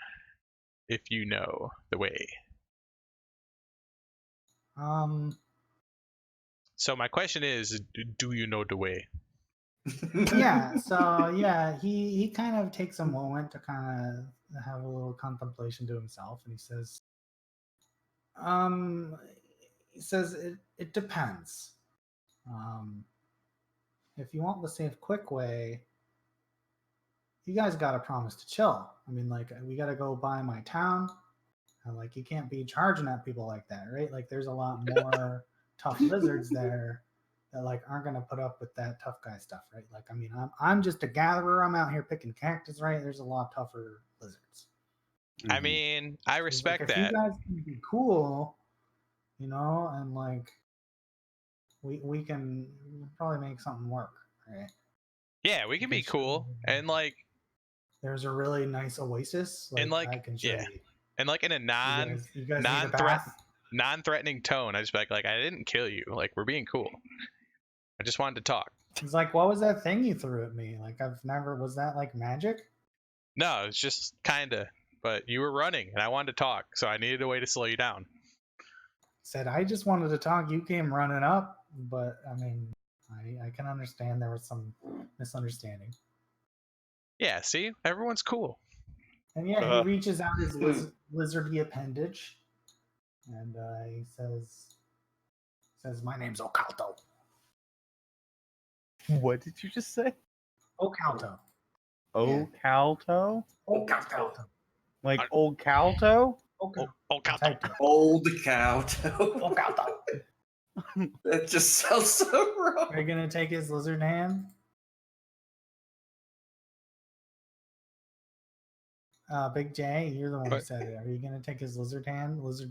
if you know the way. So my question is, do you know the way? Yeah, so yeah, he kind of takes a moment to kind of have a little contemplation to himself, and um he says it depends. Um, if you want the safe, quick way, you guys got to promise to chill. I mean, like, we got to go by my town, and like, you can't be charging at people like that, right? Like, there's a lot more tough lizards there that like aren't gonna put up with that tough guy stuff, right? Like, I mean, I'm just a gatherer. I'm out here picking cactus, right? There's a lot tougher lizards. I mean, I So he's like, respect if you that. guys can be cool, and like we can probably make something work, right? Yeah, we can be cool, and like, There's a really nice oasis. and Like, like, I can show yeah, you. and like in a You guys need a non-threat bath? non-threatening tone. I just be like I didn't kill you. Like, we're being cool. I just wanted to talk. He's like, what was that thing you threw at me? Like, was that like magic? No, it's just kinda. But you were running, and I wanted to talk, so I needed a way to slow you down. Said, I just wanted to talk. You came running up, but I mean, I can understand there was some misunderstanding. Yeah, see, everyone's cool. And yeah, he reaches out his lizardy appendage, and he says, my name's Ocalto. What did you just say? Ocalto. Ocalto? Ocalto. Like old Calto? Ocalto. Ocalto. Old cow. Ocalto. That just sounds so wrong. Are you gonna take his lizard hand? Big J, you're the one who What? said it. Are you gonna take his lizard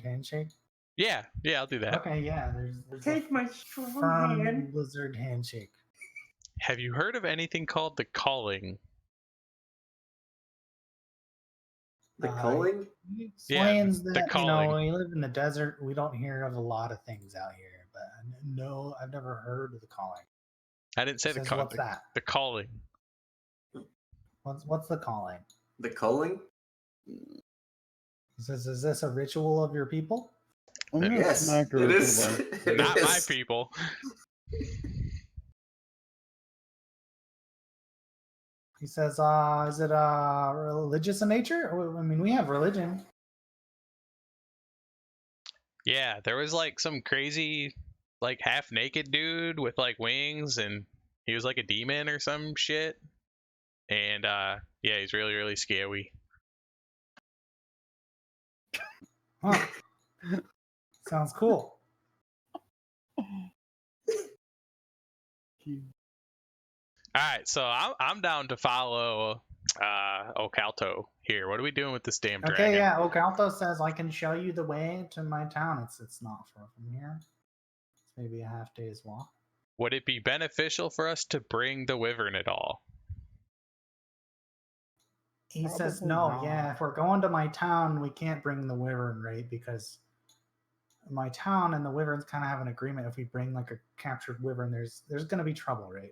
handshake? Yeah, I'll do that. Okay, yeah. There's Take a my strong firm hand. lizard handshake. Have you heard of anything called the calling? The culling? He Yeah, explains the that calling. we live in the desert. We don't hear of a lot of things out here, but no, I've never heard of the calling. I didn't say He the says, calling. what's that? The calling. What's the calling? The culling? He says, is this a ritual of your people? I'm gonna Yes, smack her it with is. the It Not my is. people. He says, is it religious in nature? I mean, we have religion. Yeah, there was like some crazy, like half naked dude with like wings, and he was like a demon or some shit. And yeah, he's really, really scary. Huh. Sounds cool. All right, so I'm down to follow Ocalto here. What are we doing with this damn dragon? Okay, yeah. Ocalto says, I can show you the way to my town. It's not far from here. It's maybe a half day's walk. Would it be beneficial for us to bring the wyvern at all? He says, Probably no, not. yeah, if we're going to my town, we can't bring the wyvern, right? Because my town and the wyverns kind of have an agreement. If we bring like a captured wyvern, there's going to be trouble, right?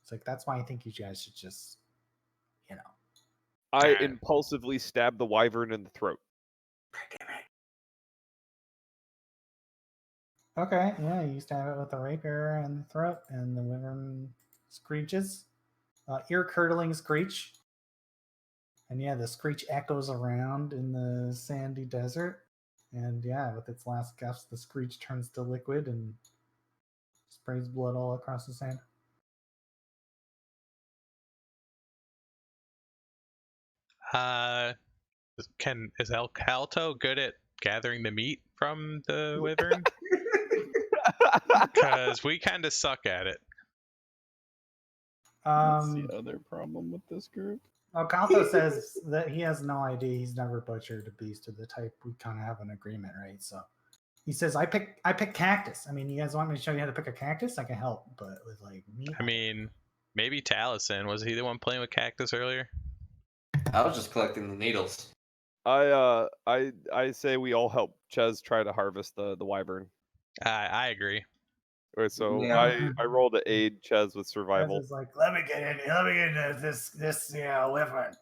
It's like, that's why I think you guys should just, I Alright. impulsively stab the wyvern in the throat. Okay, yeah, you stab it with a rapier in the throat, and the wyvern screeches. Ear-curdling screech. And yeah, the screech echoes around in the sandy desert. And yeah, with its last gasp, the screech turns to liquid and sprays blood all across the sand. Is El Calto good at gathering the meat from the wyvern? Because we kind of suck at it. That's the other problem with this group. Ocalto says that he has no idea. He's never butchered a beast of the type. We kind of have an agreement, right? So he says, I pick cactus. I mean, you guys want me to show you how to pick a cactus? I can help, but with like meat. I mean, maybe Taliesin. Was he the one playing with cactus earlier? I was just collecting the needles. I say we all help Ches try to harvest the wyvern. I agree. Okay, so Yeah. I roll to aid Ches with Ches survival. is like, let me get into this wyvern.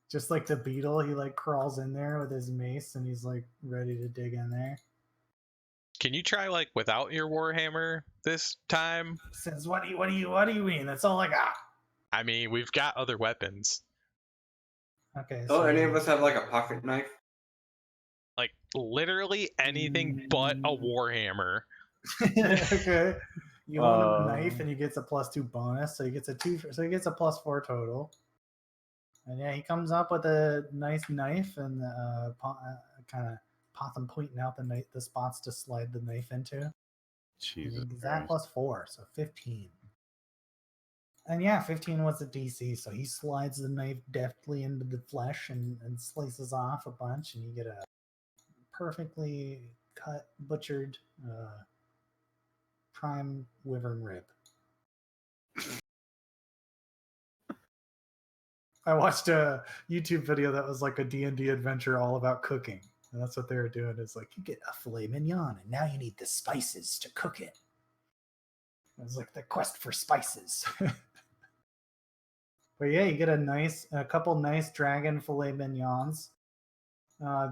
Just like the beetle, he like crawls in there with his mace and he's like ready to dig in there. Can you try like without your warhammer this time? Says, what do you mean? That's all I got. I mean, we've got other weapons. Okay. Don't any of us have like a pocket knife? Like literally anything but a warhammer. Okay. You own a knife and he gets a +2 bonus, so he gets a +4 total. And yeah, he comes up with a nice knife and kind of Potham pointing out the spots to slide the knife into. Jesus He's at Christ. +4, so 15. And yeah, 15 was the DC, so he slides the knife deftly into the flesh and slices off a bunch, and you get a perfectly cut, butchered prime wyvern rib. I watched a YouTube video that was like a D&D adventure all about cooking. And that's what they were doing. Is like, you get a filet mignon, and now you need the spices to cook it. It was like the quest for spices. But yeah, you get a couple nice dragon filet mignons.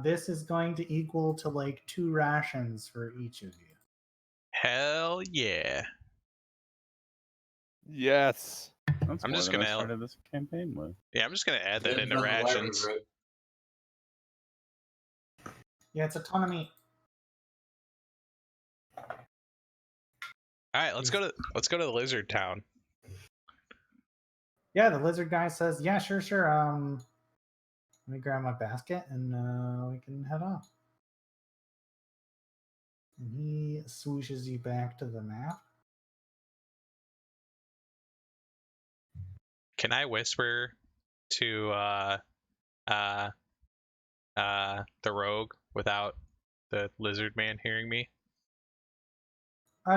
This is going to equal to like 2 rations for each of you. Hell yeah. Yes. That's I'm more just than I gonna- started this campaign with. Yeah, I'm just gonna add that Dibs into on the wyvern rations. rib. Yeah, it's a ton of meat. All right, let's go to the lizard town. Yeah, the lizard guy says, "Yeah, sure. Let me grab my basket and we can head off." And he swooshes you back to the map. Can I whisper to the rogue without the lizard man hearing me?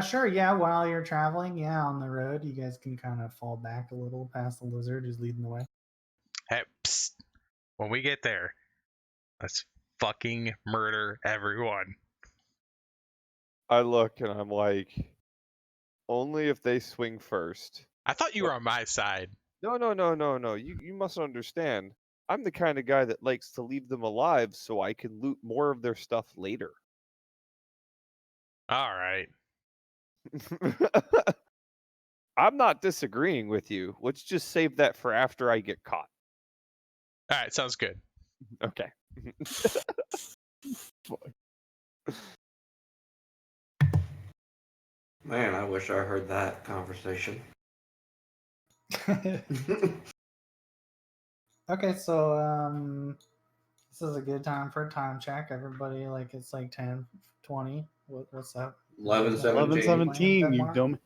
Sure, yeah, while you're traveling, yeah, on the road, you guys can kind of fall back a little past the lizard who's leading the way. Hey, psst. When we get there, let's fucking murder everyone. I look and I'm like, only if they swing first. I thought you were on my side. No. You must understand. I'm the kind of guy that likes to leave them alive so I can loot more of their stuff later. All right. I'm not disagreeing with you. Let's just save that for after I get caught. All right, sounds good. Okay. Man, I wish I heard that conversation. Okay, so this is a good time for a time check. Everybody, like, it's like 10:20. What's up? 11:17. 11:17, you dumbass.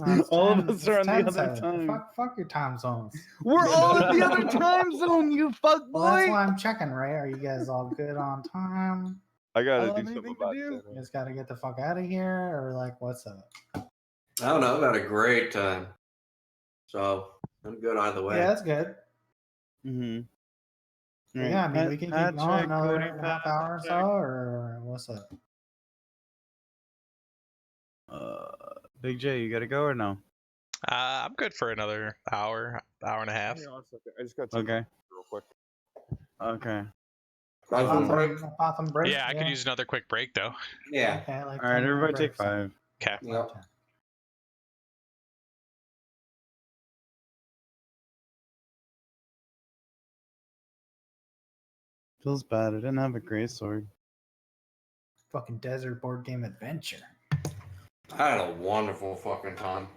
No, it's All 10, of us are on the 10, other 7. time. Fuck your time zones. We're all in the other time zone, you fuck Well, that's boy. why I'm checking, right? Are you guys all good on time? I I gotta don't do have something anything to about do. You dinner. just gotta get the fuck out of here, or like, what's up? I don't know. I've had a great time. So I'm good either way. Yeah, that's good. Mm-hmm. Yeah, I mean, we can keep going another half hour or so, or what's up? Big J, you gotta go or no? I'm good for another hour and a half. Hang on a second. I just gotta take Okay. real quick. Okay. Bathroom break? Potham break? Yeah, I could use another quick break though. Yeah. Okay, like All right, 10-minute everybody take breaks then. 5. Okay. Yep. Okay. Feels bad. I didn't have a gray sword. Fucking desert board game adventure. I had a wonderful fucking time.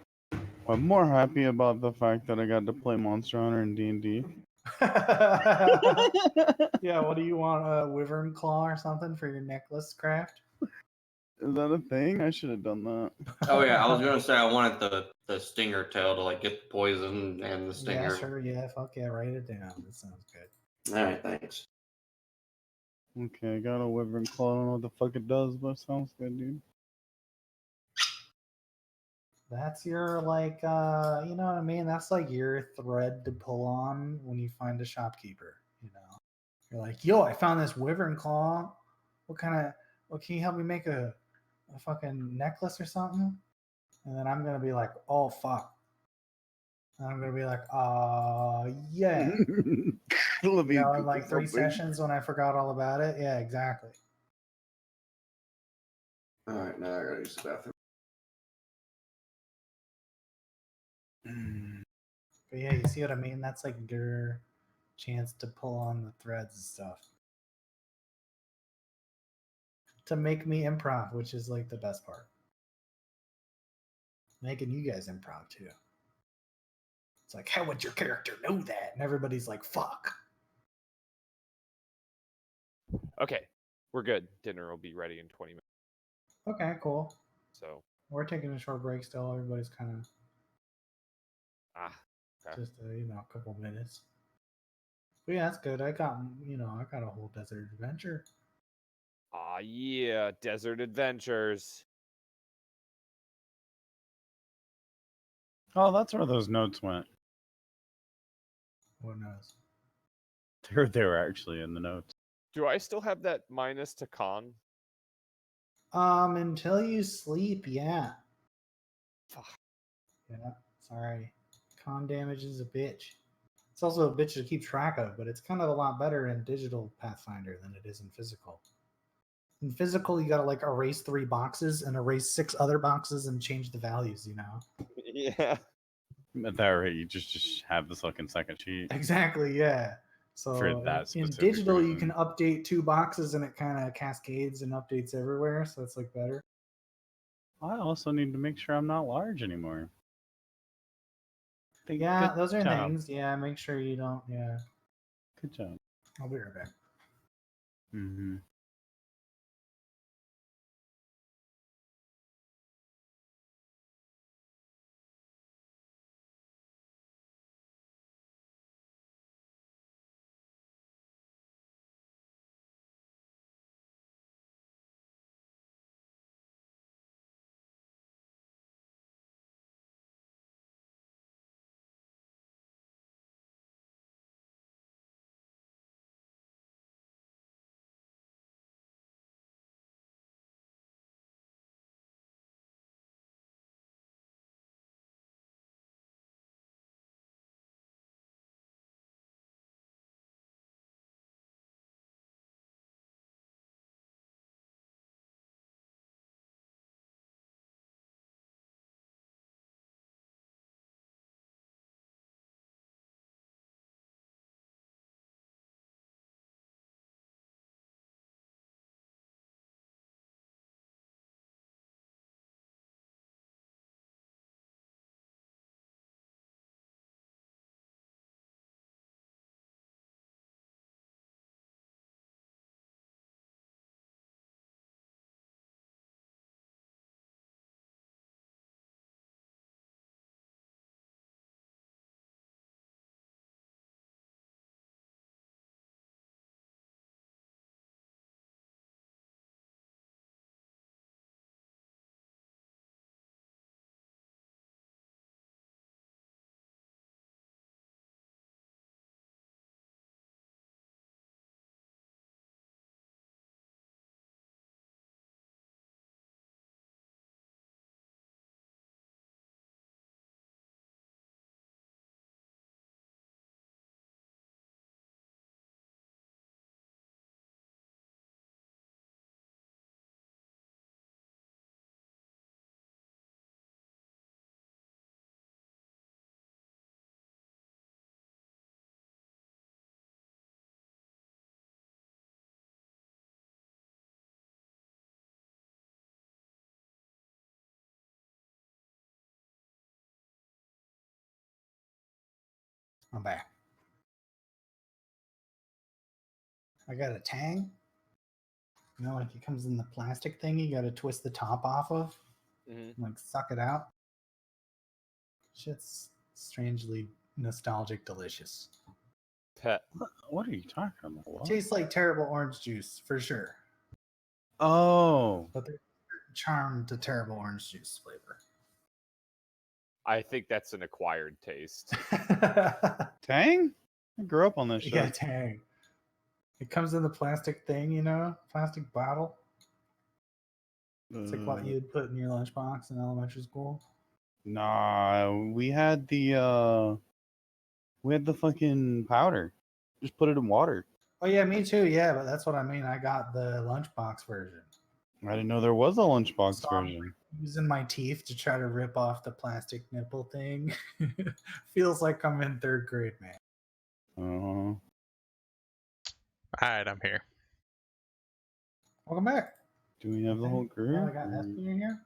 I'm more happy about the fact that I got to play Monster Hunter and D&D. Yeah, what do you want? A wyvern claw or something for your necklace craft? Is that a thing? I should have done that. Oh yeah, I was gonna say I wanted the stinger tail to like get the poison and the stinger. Yeah, sure. Yeah, fuck yeah. Write it down. That sounds good. All right, thanks. Okay, I got a Wyvern Claw. I don't know what the fuck it does, but it sounds good, dude. That's your like, you know what I mean? That's like your thread to pull on when you find a shopkeeper. You know, you're like, yo, I found this wyvern claw. What can you help me make a fucking necklace or something? And then I'm gonna be like, oh fuck. And I'm gonna be like, yeah. Let me You know, in Google like 3 something. sessions when I forgot all about it. Yeah, exactly. All right, now I gotta use the bathroom. But yeah, you see what I mean? That's like your chance to pull on the threads and stuff. To make me improv, which is like the best part. Making you guys improv too. It's like, how would your character know that? And everybody's like, fuck. Okay, we're good. Dinner will be ready in 20 minutes. Okay, cool. So, We're taking a short break still. Everybody's kind of okay. just a couple minutes. But yeah, that's good. I got a whole desert adventure. Yeah, desert adventures. Oh, that's where those notes went. Who knows? They were actually in the notes. Do I still have that minus to con? Until you sleep, yeah. Fuck. Yeah, sorry. Con damage is a bitch. It's also a bitch to keep track of, but it's kind of a lot better in digital Pathfinder than it is in physical. In physical, you gotta like erase 3 boxes and erase 6 other boxes and change the values, Yeah. At that rate, you just have the fucking second sheet. Exactly, yeah. So For that in specific digital, you reason. can update 2 boxes and it kind of cascades and updates everywhere, so it's like better. I also need to make sure I'm not large anymore. Yeah, Good those are job. things. Yeah, make sure you don't. Yeah, Good job. I'll be right back. Mm-hmm. I'm back. I got a tang. Like it comes in the plastic thing. You got to twist the top off of, like suck it out. Shit's strangely nostalgic, delicious. Pet. What are you talking about? What? Tastes like terrible orange juice for sure, Oh. but there's a charm to terrible orange juice flavor. I think that's an acquired taste. Tang? I grew up on this shit. Yeah, tang. It comes in the plastic thing, plastic bottle. It's like what you'd put in your lunchbox in elementary school. Nah, we had the fucking powder. Just put it in water. Oh yeah, me too. Yeah, but that's what I mean. I got the lunchbox version. I didn't know there was a lunchbox So I'm version. using my teeth to try to rip off the plastic nipple thing. Feels like I'm in 3rd grade, man. Oh, Alright, I'm here. Welcome back. do we have the whole Yeah, I group? got FP in here.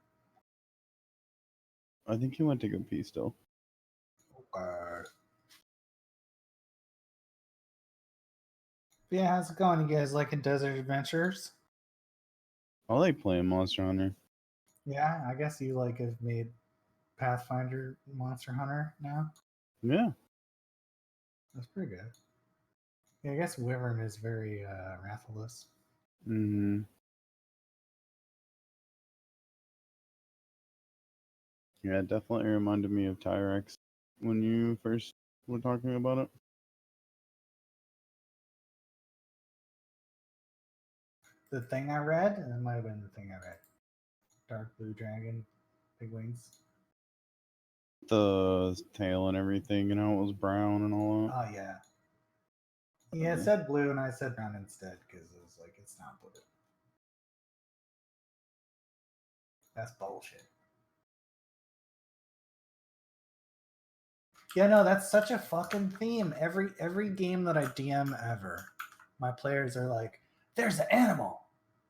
I think he went to go pee still. Yeah, how's it going? You guys liking Desert Adventures? I like playing Monster Hunter. Yeah, I guess you like have made Pathfinder Monster Hunter now. Yeah. That's pretty good. Yeah, I guess Wyvern is very wrathless. Mm-hmm. Yeah, it definitely reminded me of Tyrex when you first were talking about it. The thing I read, that might have been the thing I read. Dark blue dragon, big wings. The tail and everything, and how it was brown and all that. Oh yeah. Yeah, it said blue and I said brown instead because it was like it's not blue. That's bullshit. Yeah, no, that's such a fucking theme. Every game that I DM ever, my players are like, "There's an animal,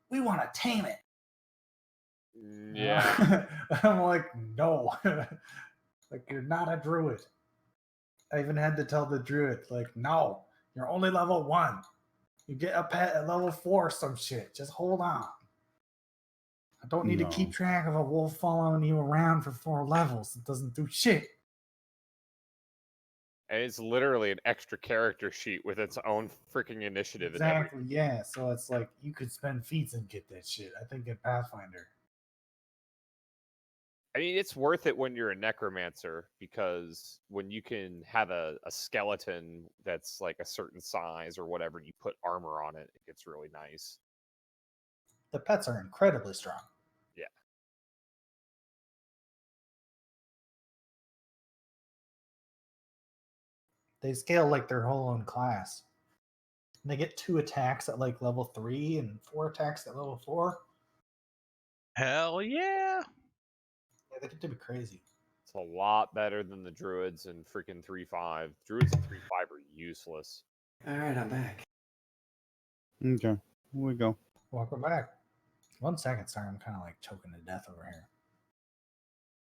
we want to tame it." Yeah. I'm like, no, like you're not a druid. I even had to tell the druid, like, no, you're only level 1. You get a pet at level 4, some shit. Just hold on. I don't need to keep No. track of a wolf following you around for 4 levels. It doesn't do shit. And it's literally an extra character sheet with its own freaking initiative and everything. Exactly, yeah. So it's like you could spend feats and get that shit. I think in Pathfinder. I mean, it's worth it when you're a necromancer because when you can have a skeleton that's like a certain size or whatever, and you put armor on it, it gets really nice. The pets are incredibly strong. Yeah. They scale like their whole own class. And they get 2 attacks at like level 3 and 4 attacks at level 4. Hell yeah! Yeah, they get to be crazy. It's a lot better than the druids in freaking 3.5. Druids in 3.5 are useless. All right, I'm back. Okay, here we go. Welcome back. 1 second, sorry, I'm kind of like choking to death over here.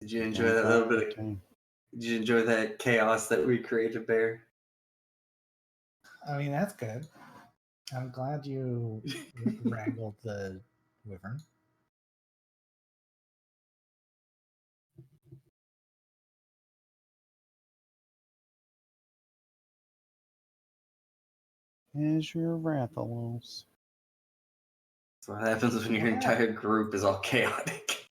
Did you enjoy that little bit of? Okay. Did you enjoy that chaos that we created, Bear? I mean, that's good. I'm glad you wrangled the wyvern. Here's your Rathalos. That's what happens when your entire group is all chaotic.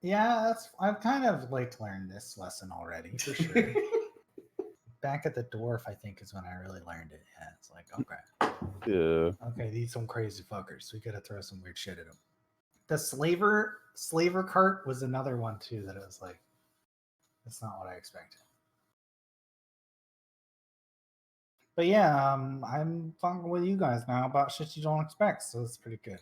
Yeah, that's. I've kind of like learned this lesson already for sure. Back at the dwarf, I think is when I really learned it. Yeah, it's like okay, these some crazy fuckers. We gotta throw some weird shit at them. The slaver cart was another one too that I was like, that's not what I expected. But yeah, I'm talking with you guys now about shit you don't expect, so it's pretty good.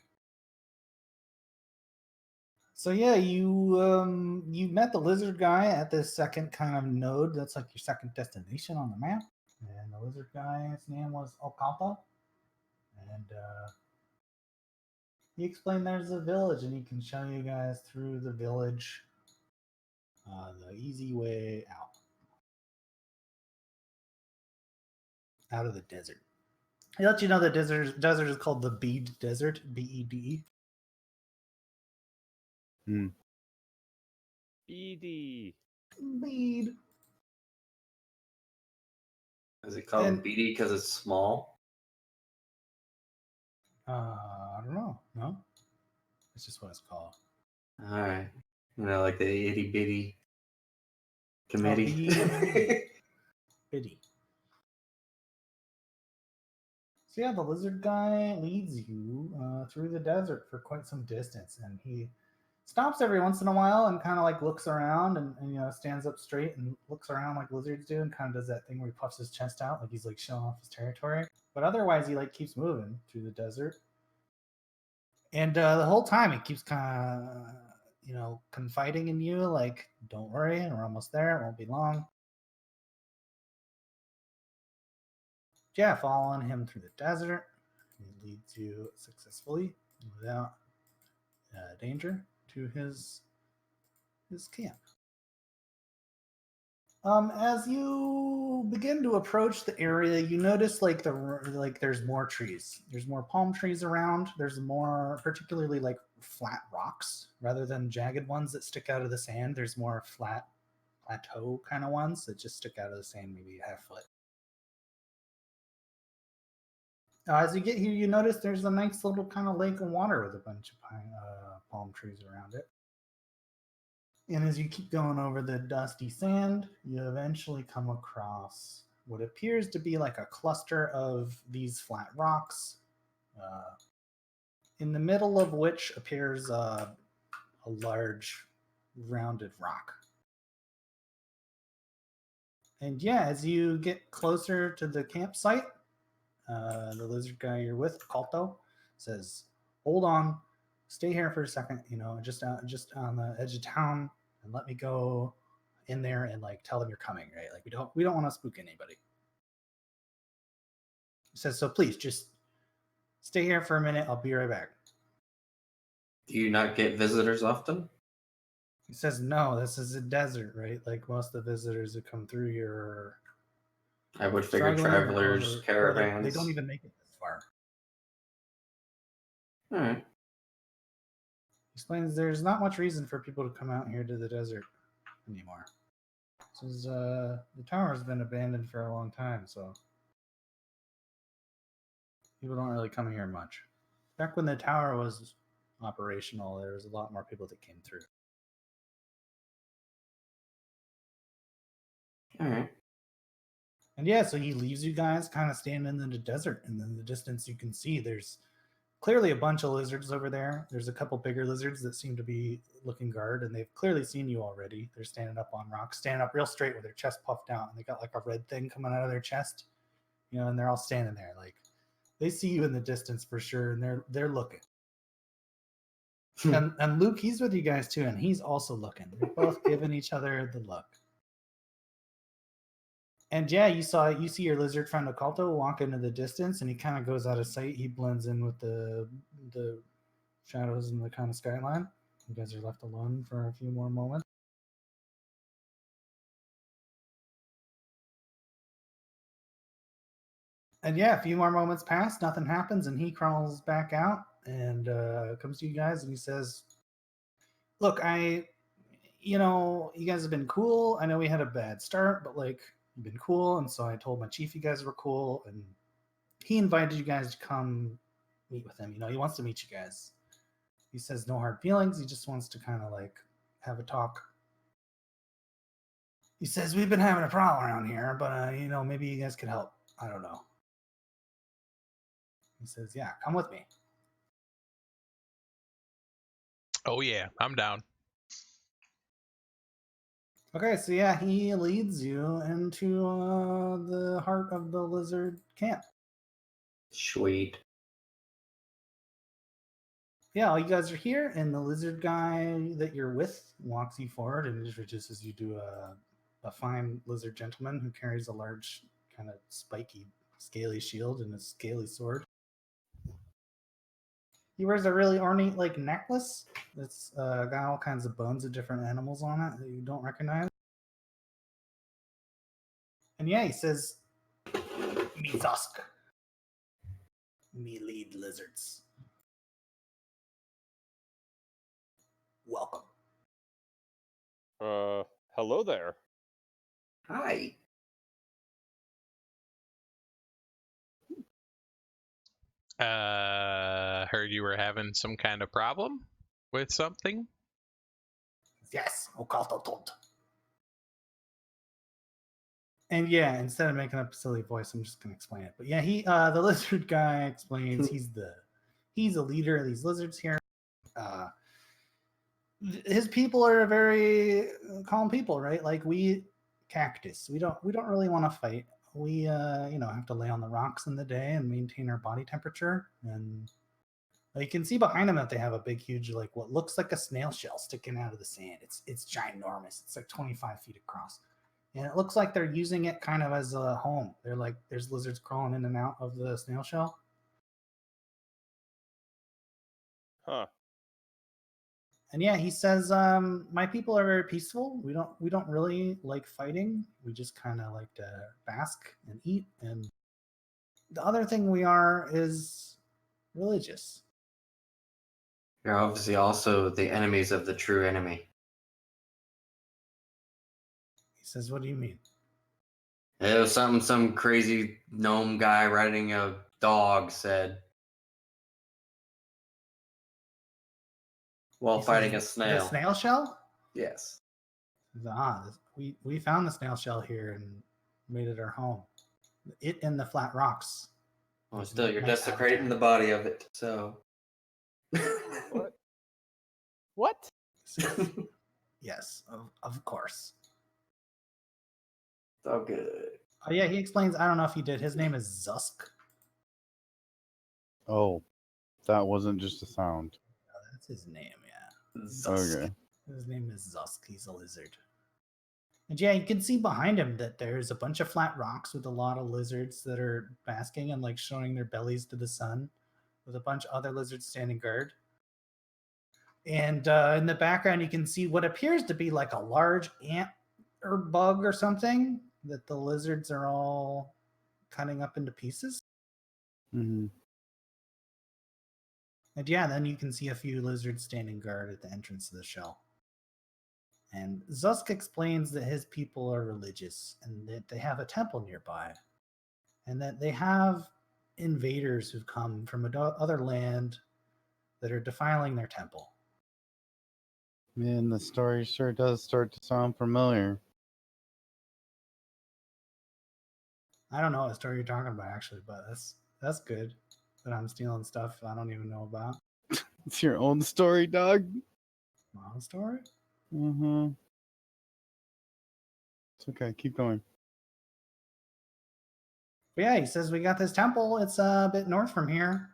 So yeah, you met the lizard guy at this second kind of node. That's like your second destination on the map. And the lizard guy's name was Okanta. And he explained there's a village, and he can show you guys through the village the easy way out of the desert. He let you know the desert is called the Bede Desert, Bede. BD. Bede. Is it called And- BD because it's small? I don't know. No, it's just what it's called. All right. You know, like the itty bitty Oh, committee. Biddy. So yeah, the lizard guy leads you through the desert for quite some distance, and he stops every once in a while and kind of like looks around and you know stands up straight and looks around like lizards do and kind of does that thing where he puffs his chest out like he's like showing off his territory. But otherwise, he like keeps moving through the desert. And the whole time it keeps kind of, confiding in you, like, don't worry, we're almost there. It won't be long. Yeah, following him through the desert. He leads you successfully without danger to his camp. As you begin to approach the area, you notice there's more trees. There's more palm trees around. There's more, particularly like flat rocks rather than jagged ones that stick out of the sand. There's more flat plateau kind of ones that just stick out of the sand, maybe a half foot. As you get here, you notice there's a nice little kind of lake of water with a bunch of palm trees around it. And as you keep going over the dusty sand, you eventually come across what appears to be like a cluster of these flat rocks, in the middle of which appears a large rounded rock. And yeah, as you get closer to the campsite, the lizard guy you're with, Kalto, says, "Hold on, stay here for a second. Just on the edge of town, and let me go in there and like tell them you're coming. Right? Like we don't want to spook anybody." He says, "So please just stay here for a minute. I'll be right back." Do you not get visitors often? He says, "No, this is a desert, right? Like most of the visitors that come through here are I would figure struggling, travelers, or caravans. they don't even make it this far." All right. He explains there's not much reason for people to come out here to the desert anymore. Says the tower's been abandoned for a long time, so people don't really come here much. Back when the tower was operational, there was a lot more people that came through. All right. And yeah, so he leaves you guys kind of standing in the desert, and in the distance you can see there's clearly a bunch of lizards over there. There's a couple bigger lizards that seem to be looking guard, and they've clearly seen you already. They're standing up on rocks, standing up real straight with their chest puffed out, and they got like a red thing coming out of their chest, and they're all standing there like they see you in the distance for sure, and they're looking. and Luke, he's with you guys too, and he's also looking. They're both giving each other the look. And yeah, you see your lizard friend Oculto walk into the distance, and he kind of goes out of sight. He blends in with the shadows and the kind of skyline. You guys are left alone for a few more moments. And yeah, a few more moments pass, nothing happens, and he crawls back out and comes to you guys, and he says, "Look, you guys have been cool. I know we had a bad start, but like, you've been cool, and so I told my chief you guys were cool, and he invited you guys to come meet with him. He wants to meet you guys. He says no hard feelings. He just wants to kind of like have a talk. He says we've been having a problem around here, but maybe you guys could help. I don't know." He says, "Yeah, come with me." Oh yeah, I'm down. Okay, so yeah, he leads you into the heart of the lizard camp. Sweet. Yeah, all you guys are here, and the lizard guy that you're with walks you forward and introduces you to a fine lizard gentleman who carries a large, kind of spiky, scaly shield and a scaly sword. He wears a really ornate like necklace that's got all kinds of bones of different animals on it that you don't recognize. And yeah, he says, "Me Zosk. Me lead lizards. Welcome." Hello there. Hi. Heard you were having some kind of problem with something. "Yes, Oculto told." And yeah, instead of making up a silly voice, I'm just gonna explain it. But yeah, the lizard guy explains he's a leader of these lizards here. His people are very calm people, right? Like we cactus, we don't really want to fight. We have to lay on the rocks in the day and maintain our body temperature, and You can see behind them that they have a big, huge, like what looks like a snail shell sticking out of the sand. It's ginormous. It's like 25 feet across, and it looks like they're using it kind of as a home. They're like there's lizards crawling in and out of the snail shell. Huh. And yeah, he says, my people are very peaceful. We don't really like fighting. We just kind of like to bask and eat. And the other thing we are is religious. You're obviously also the enemies of the true enemy. He says, what do you mean? It was something some crazy gnome guy riding a dog said while He fighting a says, snail. The snail shell? Yes. We found the snail shell here and made it our home. It and the flat rocks. Well, still, you're Nice desecrating the habitat. body of it, so. What? What? Yes, of course. It's all good. Oh yeah, he explains. I don't know if he did. His name is Zusk. Oh, that wasn't just a sound. That's his name. Yeah. Zusk. Okay. His name is Zusk. He's a lizard. And yeah, you can see behind him that there's a bunch of flat rocks with a lot of lizards that are basking and like showing their bellies to the sun, with a bunch of other lizards standing guard. And in the background, you can see what appears to be like a large ant or bug or something that the lizards are all cutting up into pieces. Mm-hmm. And yeah, then you can see a few lizards standing guard at the entrance to the shell. And Zusk explains that his people are religious and that they have a temple nearby, and that they have invaders who've come from other land that are defiling their temple. Man, the story sure does start to sound familiar. I don't know what story you're talking about actually, but that's good that I'm stealing stuff I don't even know about. It's your own story, dog. My own story? Mm-hmm. It's okay. Keep going. But yeah, he says we got this temple. It's a bit north from here.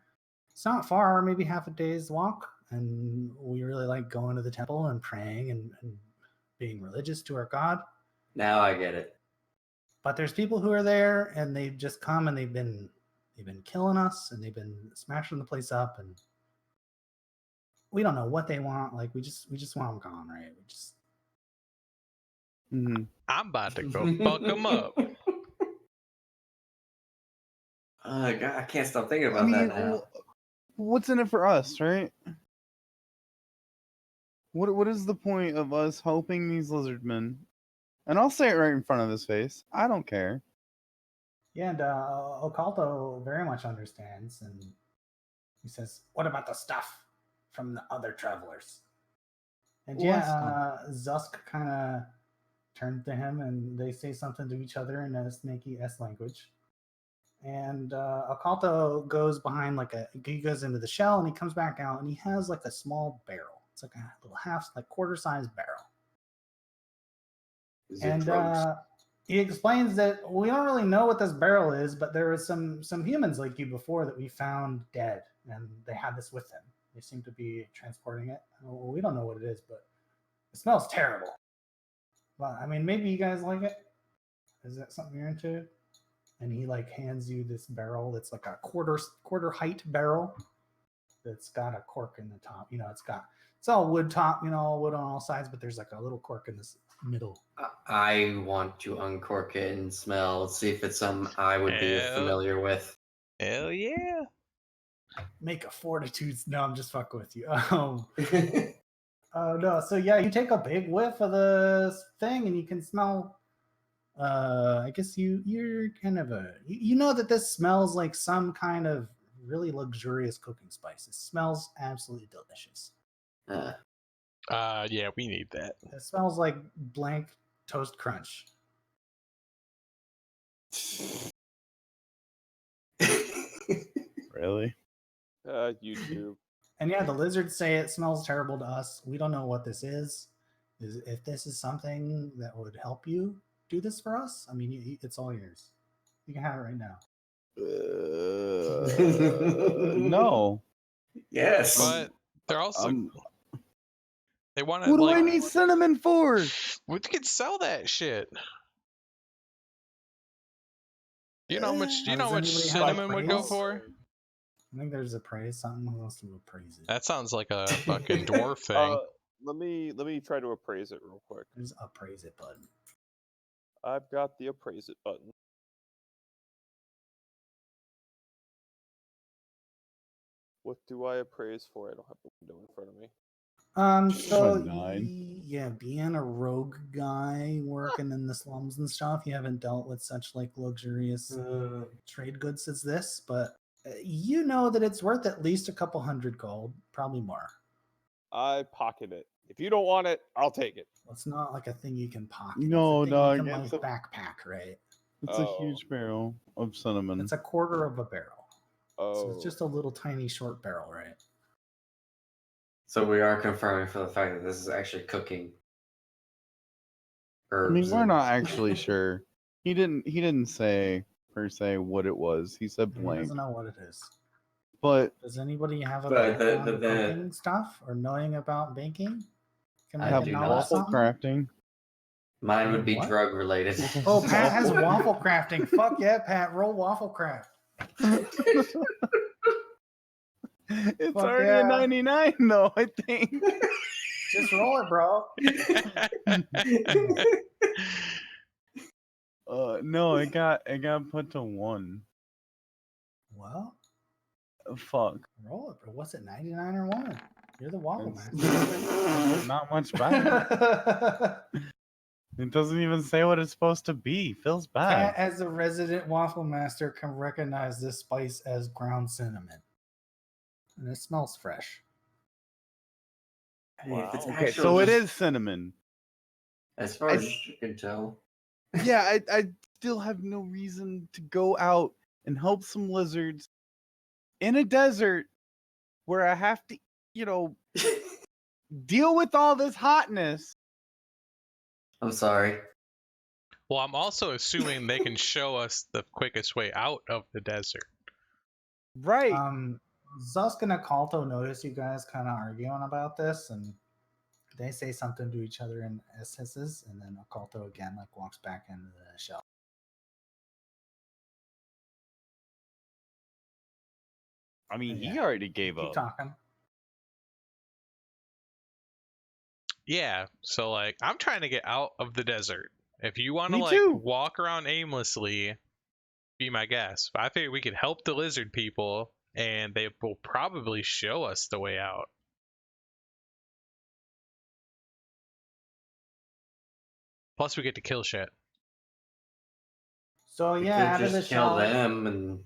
It's not far, maybe half a day's walk. And we really like going to the temple and praying and being religious to our God. Now I get it. But there's people who are there and they've just come and they've been killing us and they've been smashing the place up, and we don't know what they want. Like we just want them gone, right? We just Mm-hmm. I'm about to go fuck them up. God, I can't stop thinking about that now. What's in it for us, right? What is the point of us helping these lizardmen? And I'll say it right in front of his face. I don't care. yeah. And Oculto very much understands, and he says, "What about the stuff from the other travelers?" And What yeah, Zusk kind of turned to him, and they say something to each other in a snaky S language. And Oculto goes behind he goes into the shell, and he comes back out, and he has like a small barrel. It's like a little quarter-sized barrel. Is it And drugs? he explains that we don't really know what this barrel is, but there were some humans like you before that we found dead, and they had this with them. They seem to be transporting it. Well, we don't know what it is, but it smells terrible. Well, I mean, maybe you guys like it. Is that something you're into? And he like hands you this barrel that's like a quarter height barrel that's got a cork in the top. You know, it's all wood top, all wood on all sides, but there's like a little cork in this middle. I want to uncork it and smell. Let's see if it's something I would be Hell- familiar with. Hell yeah. Make a fortitude. No, I'm just fucking with you. Oh no. So yeah, you take a big whiff of the thing and you can smell. I guess you're kind of you know that this smells like some kind of really luxurious cooking spice. It smells absolutely delicious. Yeah, we need that. It smells like blank toast crunch. Really? YouTube. And yeah, the lizards say it smells terrible to us. We don't know what this is. If this is something that would help you do this for us, I mean, it's all yours. You can have it right now. No. Yes. But they're also they want to What do like. I need cinnamon for? We could sell that shit. You know how much? You know how Does much anybody have cinnamon would go appraise? for? I think there's appraise. Something who wants to appraise it. That sounds like a fucking dwarf thing. Let me try to appraise it real quick. There's appraise it button. I've got the appraise it button. What do I appraise for? I don't have the window in front of me. So A 9. yeah, being a rogue guy working in the slums and stuff, you haven't dealt with such like luxurious trade goods as this, but you know that it's worth at least a couple hundred gold, probably more. I pocket it. If you don't want it, I'll take it. Well, it's not like a thing you can pocket. No, it's a thing dog, you can like it's a- backpack, right? It's a huge barrel of cinnamon. It's a quarter of a barrel. Oh, So it's just a little tiny short barrel, right? So we are confirming for the fact that this is actually cooking I herbs. mean, we're and- not actually sure. He didn't say per se what it was. He said He blank. doesn't know what it is. But Does anybody have a But the- background the- in the- cooking stuff or knowing about baking? Can I make have a do note not. of waffle something? crafting. Mine would be What? drug related. Oh, Pat has waffle crafting. Fuck yeah, Pat. Roll waffle craft. It's Fuck already yeah. a 99 though, I think. Just roll it, bro. No, it got put to 1. Well, Fuck. roll it, bro. What's it, 99 or 1? You're the waffle It's not much better. master. It doesn't even say what it's supposed to be. Feels Pat, bad. as a resident waffle master, can recognize this spice as ground cinnamon. And it smells fresh. Hey, if it's Wow. Okay, actual so it just- is cinnamon. As far as you can tell. Yeah, I still have no reason to go out and help some lizards in a desert where I have to, deal with all this hotness. I'm sorry. Well, I'm also assuming they can show us the quickest way out of the desert. Right. Zusk and Akalto notice you guys kind of arguing about this, and they say something to each other in hisses, and then Akalto again like walks back into the shell. I mean, he Yeah. already gave Keep up. talking. Yeah, so like I'm trying to get out of the desert. If you want to Me like too. walk around aimlessly, be my guest. I figure we could help the lizard people, and they will probably show us the way out. Plus, we get to kill shit. So We yeah, could out of the just kill shell. them and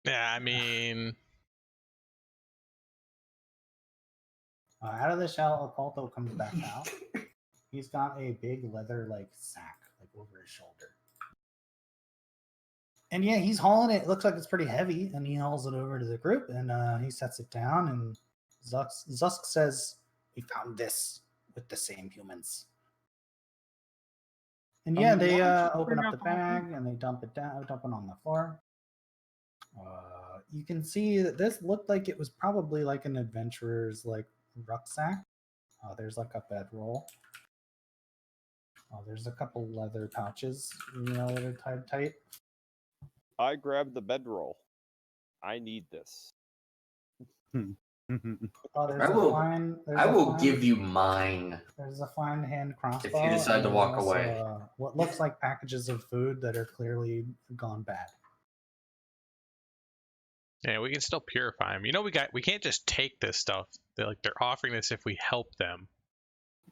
Yeah, I mean, Out of the shell, Akalto comes back out. He's got a big leather like sack like over his shoulder. And yeah, he's hauling it. It looks like it's pretty heavy, and he hauls it over to the group, and he sets it down. And Zusk says, "We found this with the same humans." And yeah, mean, they why don't you open bring up out the the whole thing? bag and they dump it on the floor. You can see that this looked like it was probably like an adventurer's like rucksack. There's like a bedroll. There's a couple leather pouches, that are tied tight. I grabbed the bedroll. I need this. There's I a will- fine. There's I a will fine- give you mine. There's a fine hand crossbow. If you decide and to there's walk also, away. what looks like packages of food that are clearly gone bad. yeah, we can still purify them. We can't just take this stuff. They're offering this if we help them.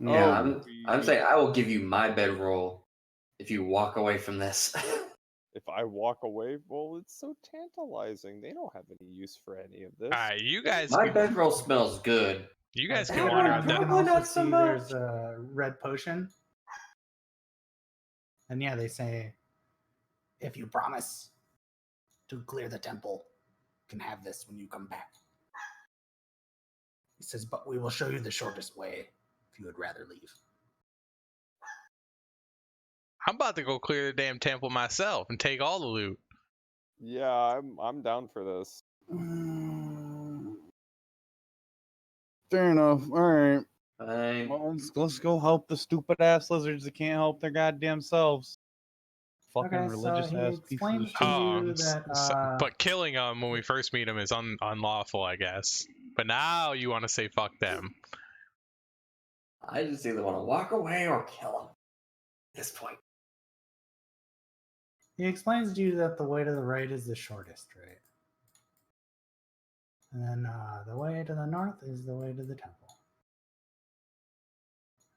Yeah, Oh, I'm saying I will give you my bedroll if you walk away from this. If I walk away, well, it's so tantalizing. They don't have any use for any of this. All right, you guys. My bedroll smells good. You guys Right can there, wander you out Probably that. can also not so see much. there's a red potion. And yeah, they say, if you promise to clear the temple, you can have this when you come back. He says, but we will show you the shortest way if you would rather leave. I'm about to go clear the damn temple myself and take all the loot. Yeah, I'm down for this. Fair enough. All right. Fine. Well, let's go help the stupid ass lizards that can't help their goddamn selves. Fucking Okay, so religious he ass pieces of explains shit. to you that but killing them when we first meet them is unlawful, I guess. But now you want to say fuck them. I just either want to walk away or kill him. At this point. he explains to you that the way to the right is the shortest, right? And then the way to the north is the way to the temple.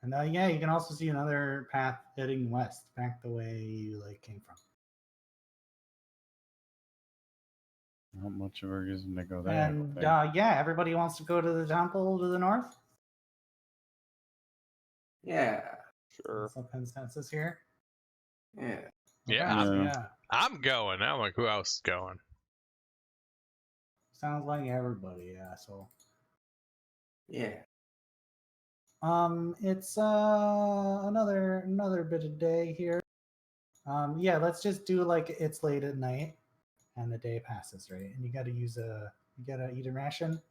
And yeah, you can also see another path heading west, back the way you came from. Not much of a reason to go there. And yeah, everybody wants to go to the temple to the north. Yeah. Sure. That's the consensus here. Yeah. Yeah, Okay, Yeah. I'm going. I'm like, who else is going? Sounds like everybody. Yeah. So Yeah. it's another bit of day here. Yeah, let's just do like it's late at night and the day passes, right? And you gotta eat a ration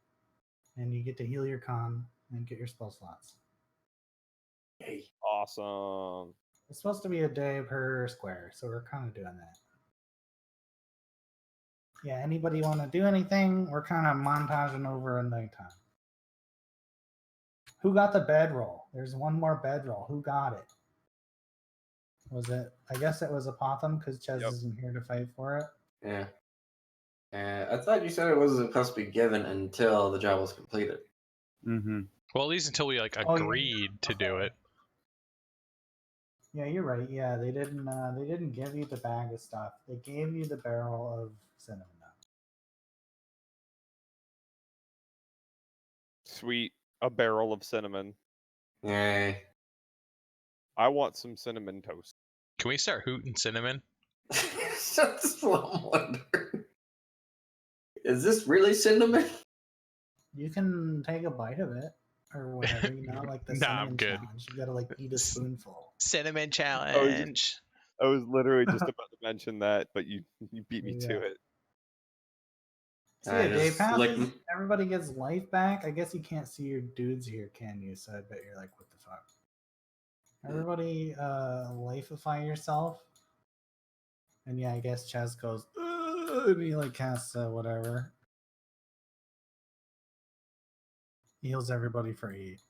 and you get to heal your con and get your spell slots. Hey. Awesome. It's supposed to be a day per square, so we're kind of doing that. Yeah, anybody want to do anything? We're kind of montaging over a nighttime. Who got the bedroll? There's one more bedroll. Who got it? Was it? I guess it was Apotham because Ches Yep. isn't here to fight for it. Yeah. I thought you said it wasn't supposed to be given until the job was completed. Mm-hmm. Well, at least until we like Oh, yeah. agreed to do it. Yeah, you're right. Yeah, they didn't give you the bag of stuff. They gave you the barrel of cinnamon. Sweet. A barrel of cinnamon. Yay. I want some cinnamon toast. Can we start hooting cinnamon? That's what I'm wondering. Is this really cinnamon? You can take a bite of it or whatever. You know, like the Nah, I'm cinnamon good. challenge. You gotta eat a spoonful. Cinnamon I challenge. was literally just about to mention that, but you beat me Yeah. to it. See, a day just passes. Everybody gets life back. I guess you can't see your dudes here, can you? So I bet you're like, what the fuck? Everybody, lifeify yourself. And yeah, I guess Chaz goes, and he casts whatever. Heals everybody for 8.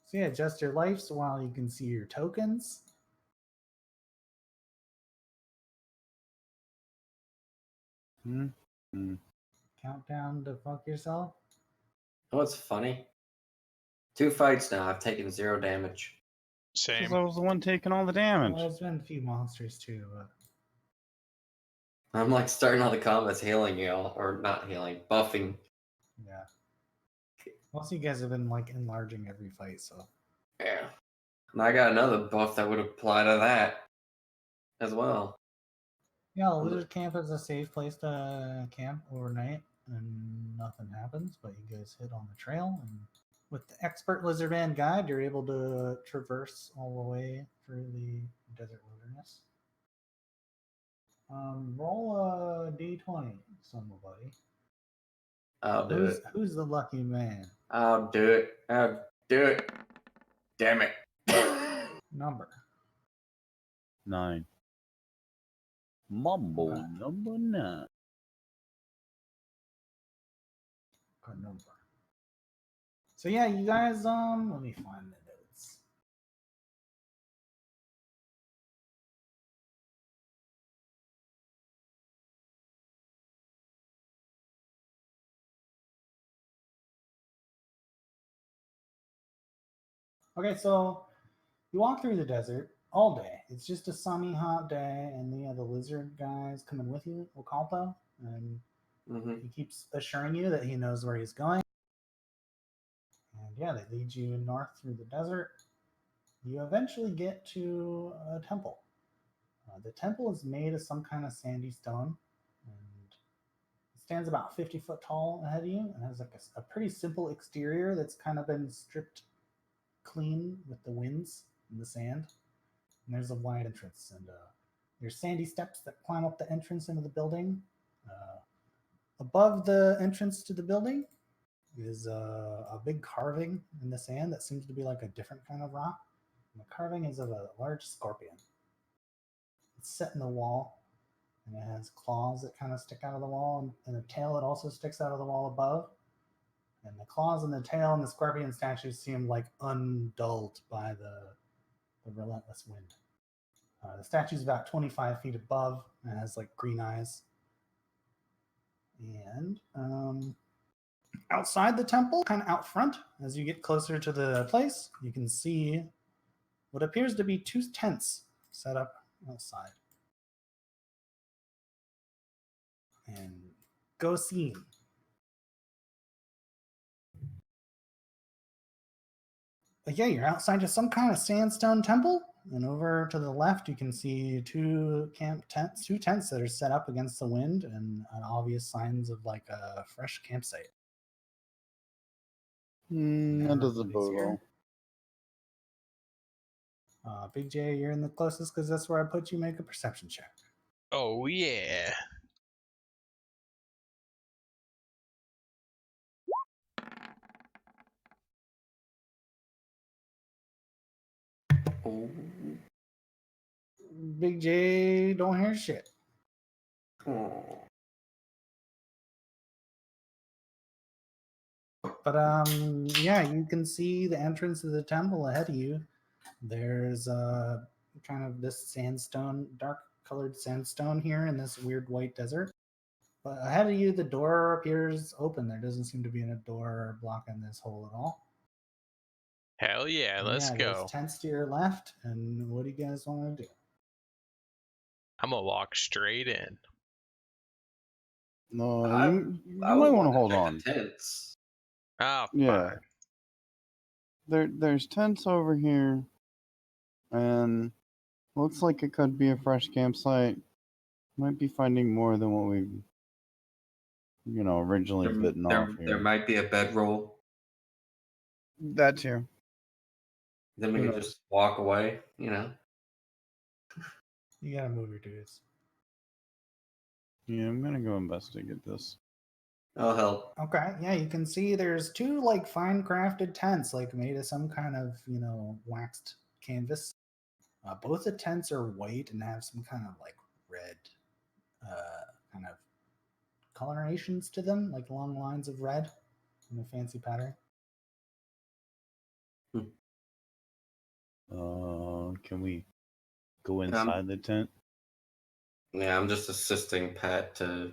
So yeah, adjust your life so while you can see your tokens. Mm-hmm. Countdown to fuck yourself. Oh, what's funny? 2 fights now. I've taken 0 damage. Same. Because I was the one taking all the damage. Well, there's been a few monsters too, but I'm starting all the combats healing you all, or not healing, buffing. yeah. Most of you guys have been enlarging every fight, so Yeah. And I got another buff that would apply to that as well. yeah, the lizard camp is a safe place to camp overnight, and nothing happens. But you guys hit on the trail, and with the expert lizard man guide, you're able to traverse all the way through the desert wilderness. Roll a d20, somebody. I'll do it. Who's the lucky man? I'll do it. I'll do it. Damn it. Number. 9. Mumble Okay. number 9. Good number. So yeah, you guys, let me find the notes. Okay, so you walk through the desert all day. It's just a sunny, hot day, and the lizard guy's coming with you, Okalto, and he keeps assuring you that he knows where he's going. And yeah, they lead you north through the desert. You eventually get to a temple. The temple is made of some kind of sandy stone, and it stands about 50 foot tall ahead of you, and has a pretty simple exterior that's kind of been stripped clean with the winds and the sand. And there's a wide entrance, and There's sandy steps that climb up the entrance into the building. Above the entrance to the building is a big carving in the sand that seems to be like a different kind of rock. And the carving is of a large scorpion. It's set in the wall, and it has claws that kind of stick out of the wall, and a tail that also sticks out of the wall above. And the claws and the tail and the scorpion statues seem like undulled by the relentless wind. The statue's about 25 feet above and has like green eyes. And outside the temple, kind of out front, as you get closer to the place, you can see what appears to be 2 tents set up outside. And go see. But yeah, you're outside of some kind of sandstone temple, and over to the left, you can see 2 tents that are set up against the wind, and obvious signs of like a fresh campsite. That doesn't bode well. Big J, you're in the closest because that's where I put you. Make a perception check. Oh yeah. Oh. Big J don't hear shit. Oh. But yeah, you can see the entrance of the temple ahead of you. There's kind of this sandstone, dark colored sandstone here in this weird white desert. But ahead of you, the door appears open. There doesn't seem to be a door blocking this hole at all. Hell yeah, And let's yeah, go. there's tents to your left. And what do you guys want to do? I'm gonna walk straight in. No, I you I might would want to want hold check on. the tents. Oh, Yeah. fine. There's tents over here, and looks like it could be a fresh campsite. Might be finding more than what we, originally bitten off There here. might be a bedroll. That too. Then we Who can knows? just walk away. You gotta move your dudes. Yeah, I'm gonna go investigate this. I'll help. Okay, yeah, you can see there's 2 like fine crafted tents, like made of some kind of waxed canvas. Both the tents are white and have some kind of like red kind of colorations to them, like long lines of red in a fancy pattern. Can we go inside the tent? Yeah, I'm just assisting Pat to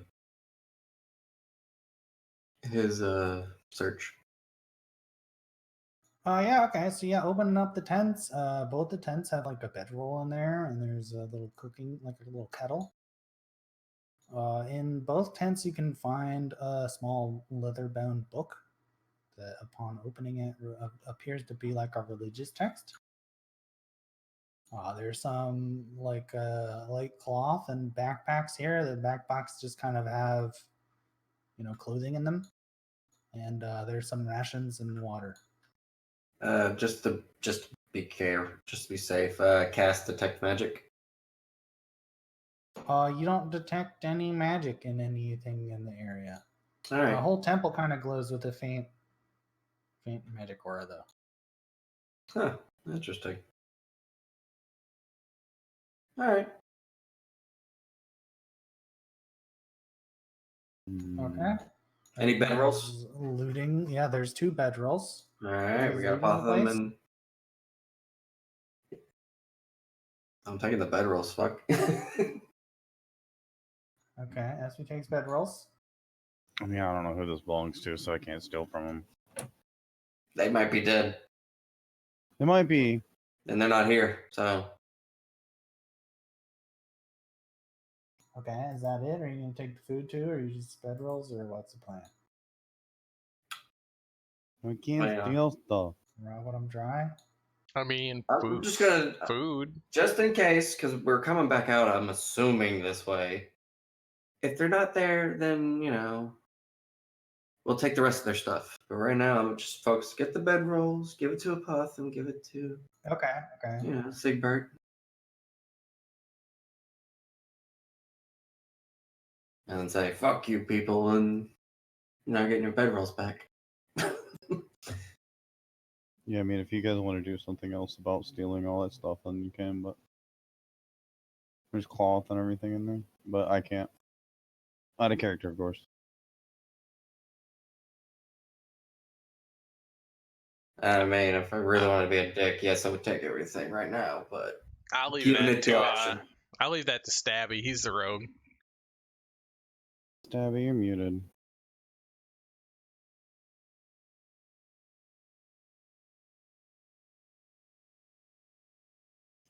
his search. Yeah, okay. So yeah, opening up the tents. Both the tents have like a bedroll in there, and there's a little cooking, like a little kettle. In both tents, you can find a small leather-bound book that, upon opening it, appears to be like a religious text. There's some like light cloth and backpacks here. The backpacks just kind of have, clothing in them, and there's some rations and water. Just to be just to be safe. Cast detect magic. You don't detect any magic in anything in the area. All right. The whole temple kind of glows with a faint magic aura, though. Huh. Interesting. All right. Okay. Any bedrolls? Looting. Yeah, there's 2 bedrolls. All right. We Is got looting both the of them, place? and I'm taking the bedrolls. Fuck. Okay, SP takes bedrolls. I mean, I don't know who this belongs to, so I can't steal from them. They might be dead, It might be. and they're not here. So Okay, is that it? Are you gonna take the food too, or you just bedrolls, or what's the plan? I can't Yeah. steal stuff. Rob what I'm dry. I mean, I'm food. just gonna Food. just in case, because we're coming back out. I'm assuming this way. If they're not there, then we'll take the rest of their stuff. But right now, I'm just focused. Get the bedrolls, give it to a puff, and give it to Okay. Sigbert. and then say "fuck you, people," and you're not getting your bedrolls back. Yeah, I mean, if you guys want to do something else about stealing all that stuff, then you can, but there's cloth and everything in there, but I can't. Out of character, of course. I mean, if I really wanted to be a dick, yes, I would take everything right now, but I'll leave giving that it to the option. I'll leave that to Stabby. He's the rogue. Stabby, you're muted.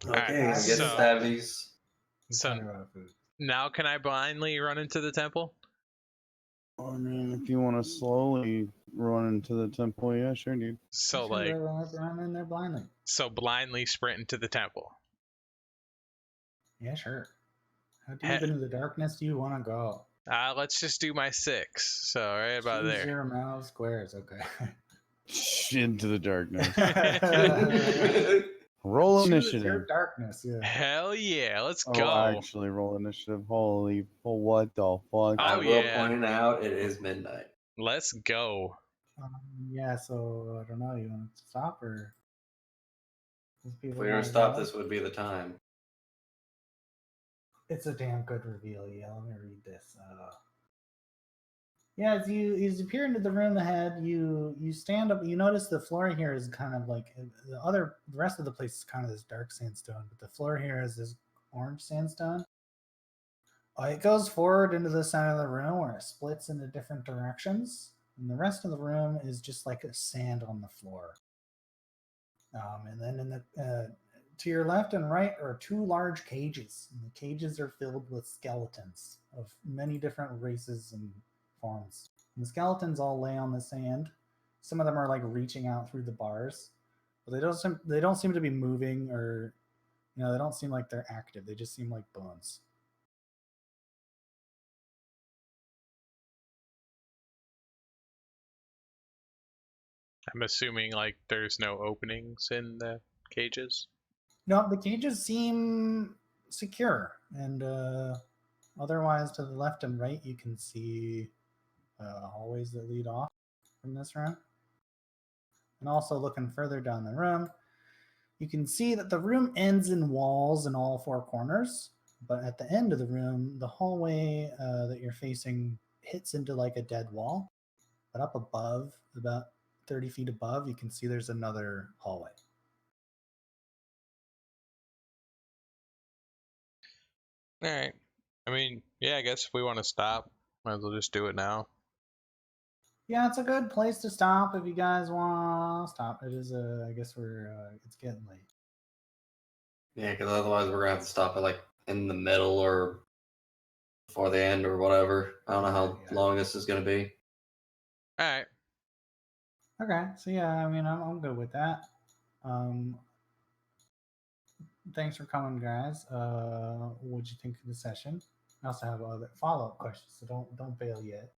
Okay, Alright, I guess so- Stabby's. So Talking about food. now can I blindly run into the temple? I mean, if you want to slowly run into the temple, yeah, sure, dude. So Sure, like, run in there blindly. so blindly sprint into the temple. Yeah, sure. How deep into the darkness do you want to go? Let's just do my 6. So right about Choose there. your amount of squares. Okay. Into the darkness. Choose Roll your initiative. darkness. Yeah. Hell yeah, let's Oh, go. actually, roll initiative. Holy, what the fuck? I Oh, will yeah. point out it is midnight. Let's go. Yeah. So I don't know. You want to stop or? If we don't stop, this would be the time. It's a damn good reveal. Yeah. Let me read this. Yeah, as you appear into the room ahead, you stand up. You notice the floor here is kind of like the rest of the place is kind of this dark sandstone, but the floor here is this orange sandstone. It goes forward into the center of the room where it splits into different directions, and the rest of the room is just like a sand on the floor. And then in the to your left and right are 2 large cages, and the cages are filled with skeletons of many different races and forms. And the skeletons all lay on the sand. Some of them are like reaching out through the bars, but they don't seem to be moving, or they don't seem like they're active. They just seem like bones. I'm assuming like there's no openings in the cages. No, the cages seem secure, and otherwise to the left and right you can see hallways that lead off from this room. And also looking further down the room, you can see that the room ends in walls in all 4 corners, but at the end of the room, the hallway that you're facing hits into like a dead wall. But up above, about 30 feet above, you can see there's another hallway. All right. I mean, yeah, I guess if we want to stop, might as well just do it now. Yeah, it's a good place to stop if you guys want to stop. It is I guess it's getting late. Yeah, because otherwise we're gonna have to stop it like in the middle or before the end or whatever. I don't know how Yeah. long this is gonna be. All right. Okay, so yeah, I mean, I'm good with that. Thanks for coming, guys. What'd you think of the session? I also have other follow-up questions, so don't bail yet.